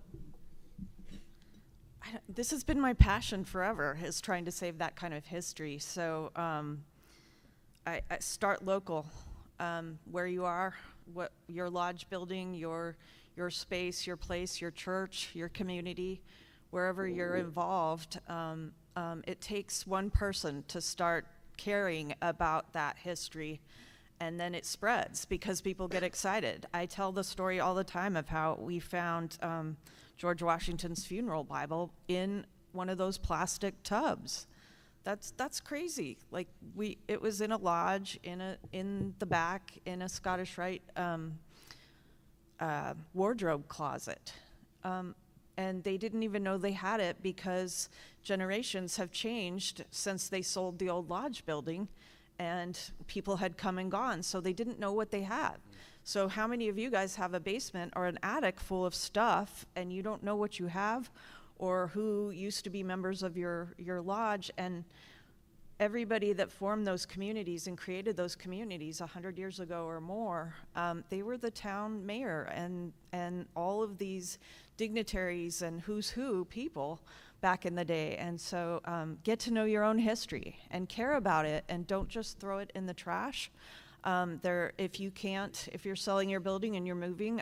this has been my passion forever, is trying to save that kind of history. So I start local, where you are, what your lodge building, your space, your place, your church, your community, wherever you're involved. It takes one person to start caring about that history, and then it spreads because people get excited. I tell the story all the time of how we found George Washington's funeral Bible in one of those plastic tubs. That's crazy. Like it was in a lodge in the back in a Scottish Rite wardrobe closet, and they didn't even know they had it because generations have changed since they sold the old lodge building, and people had come and gone, so they didn't know what they had. So how many of you guys have a basement or an attic full of stuff and you don't know what you have, or who used to be members of your lodge? And everybody that formed those communities and created those communities 100 years ago or more, they were the town mayor and all of these dignitaries and who's who people back in the day. And so get to know your own history and care about it, and don't just throw it in the trash. If you're selling your building and you're moving,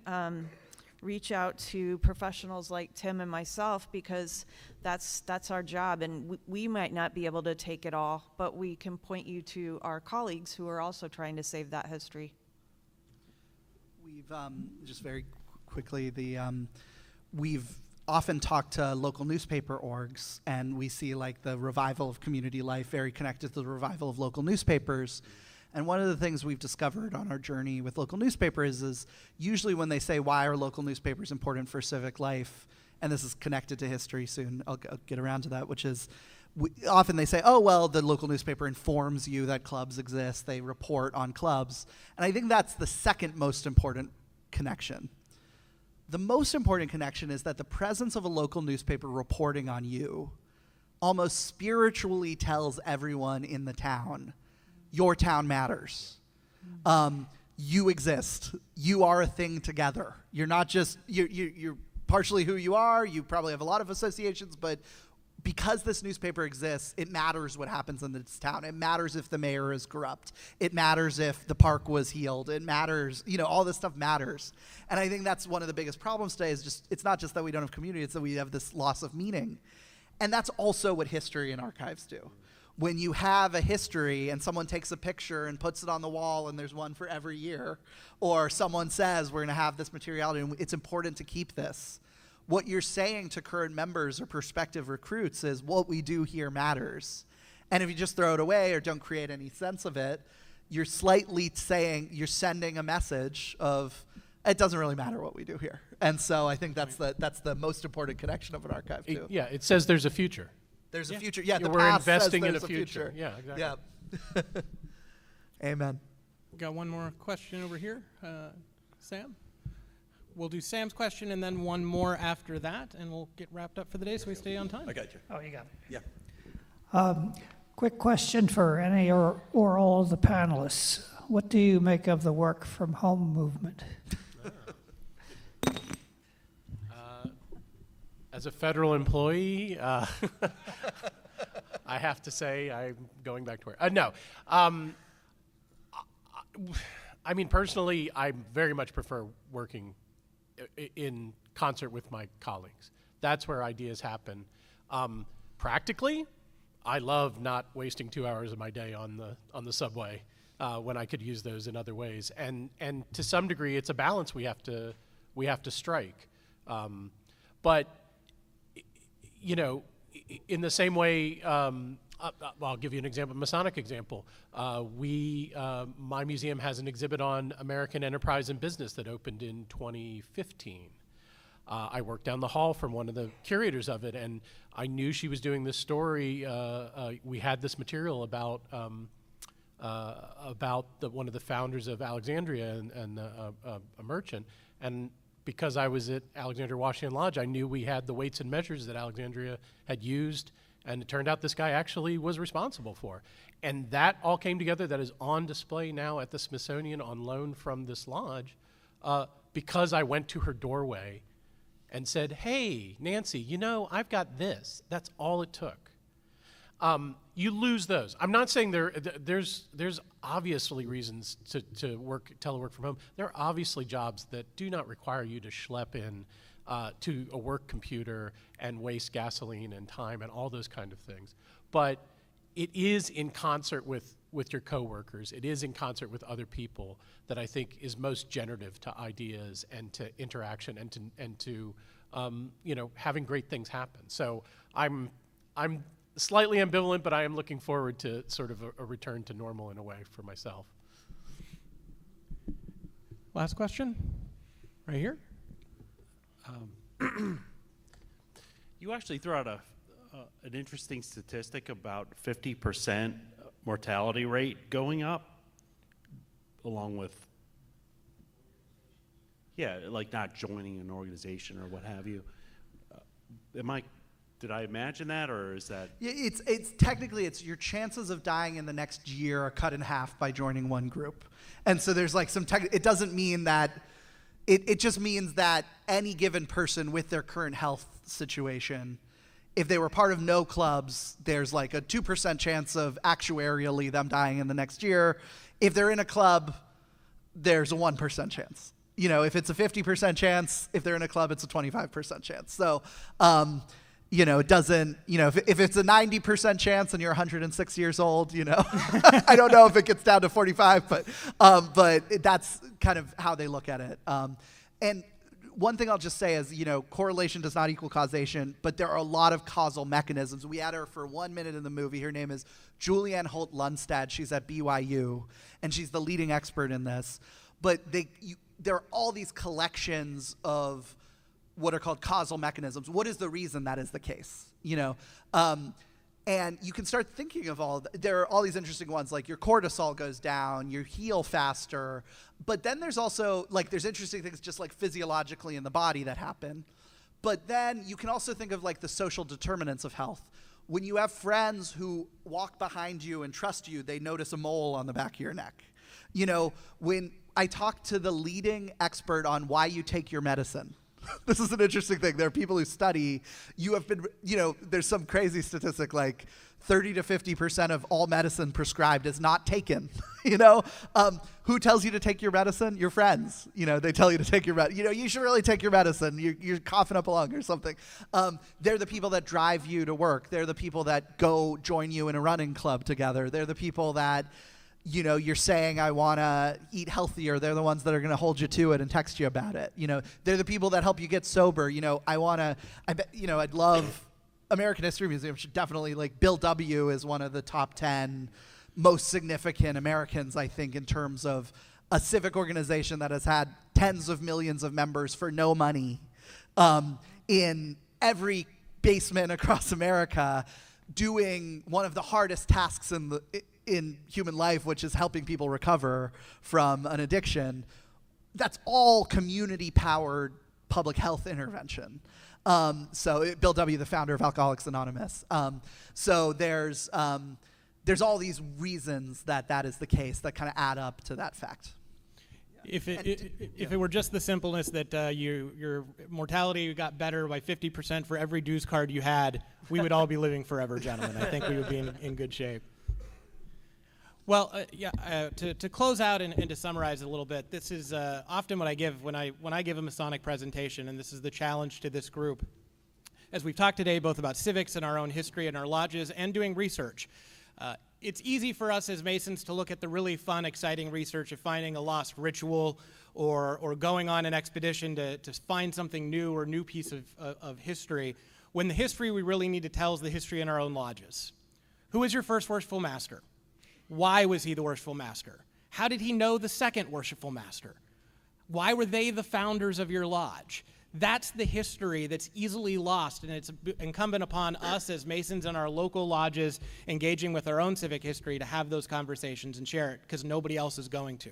reach out to professionals like Tim and myself, because that's our job, and we might not be able to take it all, but we can point you to our colleagues who are also trying to save that history. We've just very quickly, we've often talked to local newspaper orgs, and we see like the revival of community life very connected to the revival of local newspapers. And one of the things we've discovered on our journey with local newspapers is usually when they say, why are local newspapers important for civic life, and this is connected to history soon, I'll get around to that, which is, often they say, oh, well, the local newspaper informs you that clubs exist, they report on clubs, and I think that's the second most important connection. The most important connection is that the presence of a local newspaper reporting on you almost spiritually tells everyone in the town, your town matters. You exist. You are a thing together. You're not just, you're partially who you are. You probably have a lot of associations, but because this newspaper exists, it matters what happens in this town. It matters if the mayor is corrupt. It matters if the park was healed. It matters, all this stuff matters. And I think that's one of the biggest problems today is just, it's not just that we don't have community, it's that we have this loss of meaning. And that's also what history and archives do. When you have a history and someone takes a picture and puts it on the wall and there's one for every year, or someone says we're gonna have this materiality and it's important to keep this, what you're saying to current members or prospective recruits is what we do here matters. And if you just throw it away or don't create any sense of it, you're slightly saying, you're sending a message of, it doesn't really matter what we do here. And so I think that's the most important connection of an archive too. Yeah, it says there's a future. There's a future. Yeah, the we're past investing says in a there's future. Yeah, exactly. Yeah. Amen. Got one more question over here. Sam? We'll do Sam's question and then one more after that, and we'll get wrapped up for the day so we stay on time. I got you. Oh, you got it. Yeah. Quick question for any or all of the panelists. What do you make of the work from home movement? As a federal employee, I have to say I'm going back to work. No. I mean, personally, I very much prefer working in concert with my colleagues. That's where ideas happen. Practically, I love not wasting 2 hours of my day on the subway when I could use those in other ways. And to some degree, it's a balance we have to strike. But in the same way, I'll give you an example, Masonic example. My museum has an exhibit on American enterprise and business that opened in 2015. I worked down the hall from one of the curators of it, and I knew she was doing this story. We had this material about one of the founders of Alexandria and a merchant, and because I was at Alexandria Washington Lodge, I knew we had the weights and measures that Alexandria had used, and it turned out this guy actually was responsible for. And that all came together. That is on display now at the Smithsonian on loan from this lodge because I went to her doorway and said, hey, Nancy, I've got this. That's all it took. You lose those. I'm not saying there's obviously reasons to telework from home. There are obviously jobs that do not require you to schlep in to a work computer and waste gasoline and time and all those kind of things. But it is in concert with your coworkers. It is in concert with other people that I think is most generative to ideas and to interaction and to having great things happen. So I'm slightly ambivalent, but I am looking forward to sort of a return to normal in a way for myself. Last question, right here. You actually threw out an interesting statistic about 50% mortality rate going up, along with, like not joining an organization or what have you. Did I imagine that, or is that? Yeah, it's technically your chances of dying in the next year are cut in half by joining one group, and so there's like it doesn't mean that. It just means that any given person with their current health situation, if they were part of no clubs, there's like a 2% chance of actuarially them dying in the next year. If they're in a club, there's a 1% chance. If it's a 50% chance, if they're in a club, it's a 25% chance. So, it doesn't, if it's a 90% chance and you're 106 years old, I don't know if it gets down to 45, but that's kind of how they look at it. And one thing I'll just say is, correlation does not equal causation, but there are a lot of causal mechanisms. We had her for 1 minute in the movie. Her name is Julianne Holt-Lundstad. She's at BYU, and she's the leading expert in this. But there are all these collections of what are called causal mechanisms. What is the reason that is the case? And you can start thinking of there are all these interesting ones, like your cortisol goes down, you heal faster, but then there's also, like, there's interesting things just like physiologically in the body that happen. But then you can also think of like the social determinants of health. When you have friends who walk behind you and trust you, they notice a mole on the back of your neck. When I talk to the leading expert on why you take your medicine, this is an interesting thing. There are people who study, there's some crazy statistic like 30 to 50% of all medicine prescribed is not taken. Who tells you to take your medicine? Your friends. They tell you to take your medicine. You should really take your medicine. You're coughing up a lung or something. They're the people that drive you to work. They're the people that go join you in a running club together. They're the people that you're saying, I want to eat healthier. They're the ones that are going to hold you to it and text you about it. They're the people that help you get sober. I'd love, American History Museum should definitely, like, Bill W. is one of the top 10 most significant Americans, I think, in terms of a civic organization that has had tens of millions of members for no money in every basement across America, doing one of the hardest tasks in human life, which is helping people recover from an addiction. That's all community-powered public health intervention. Bill W., the founder of Alcoholics Anonymous. So there's all these reasons that is the case that kind of add up to that fact. If it were just the simpleness that your mortality got better by 50% for every dues card you had, we would all be living forever, gentlemen. I think we would be in good shape. Well, to close out and to summarize a little bit, this is often what I give when I give a Masonic presentation, and this is the challenge to this group. As we've talked today both about civics and our own history and our lodges and doing research, it's easy for us as Masons to look at the really fun, exciting research of finding a lost ritual or going on an expedition to find something new or new piece of history, when the history we really need to tell is the history in our own lodges. Who was your first worshipful master? Why was he the worshipful master? How did he know the second worshipful master? Why were they the founders of your lodge? That's the history that's easily lost, and it's incumbent upon us as Masons in our local lodges engaging with our own civic history to have those conversations and share it, because nobody else is going to.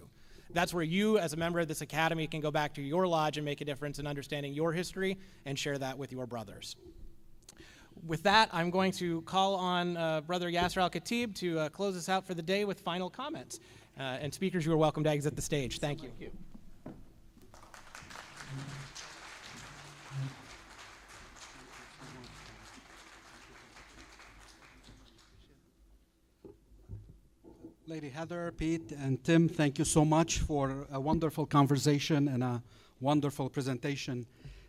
That's where you, as a member of this academy, can go back to your lodge and make a difference in understanding your history and share that with your brothers. With that, I'm going to call on Brother Yasser Al-Khatib to close us out for the day with final comments. And speakers, you are welcome to exit the stage. Thank you. Lady Heather, Pete, and Tim, thank you so much for a wonderful conversation and a wonderful presentation.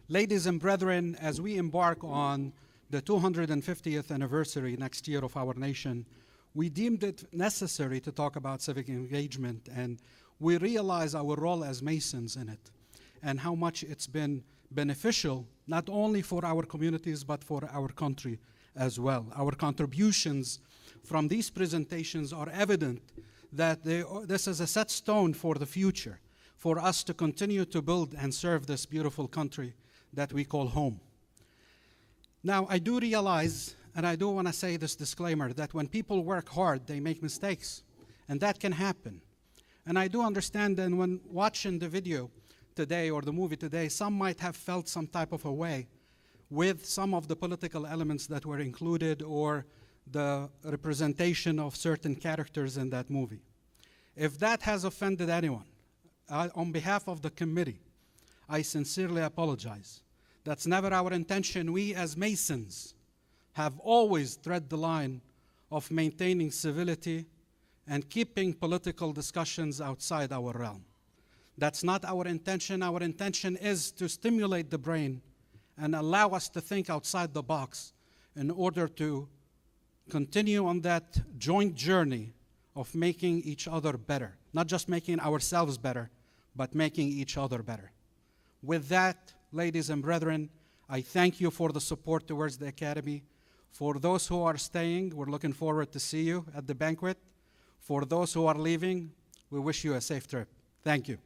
Ladies and brethren, as we embark on the 250th anniversary next year of our nation, we deemed it necessary to talk about civic engagement, and we realize our role as Masons in it and how much it's been beneficial, not only for our communities, but for our country as well. Our contributions from these presentations are evident that this is a set stone for the future, for us to continue to build and serve this beautiful country that we call home. Now, I do realize, and I do want to say this disclaimer, that when people work hard, they make mistakes, and that can happen. And I do understand that when watching the video today or the movie today, some might have felt some type of a way with some of the political elements that were included or the representation of certain characters in that movie. If that has offended anyone, on behalf of the committee, I sincerely apologize. That's never our intention. We as Masons have always tread the line of maintaining civility and keeping political discussions outside our realm. That's not our intention. Our intention is to stimulate the brain and allow us to think outside the box in order to continue on that joint journey of making each other better. Not just making ourselves better, but making each other better. With that, ladies and brethren, I thank you for the support towards the Academy. For those who are staying, we're looking forward to see you at the banquet. For those who are leaving, we wish you a safe trip. Thank you.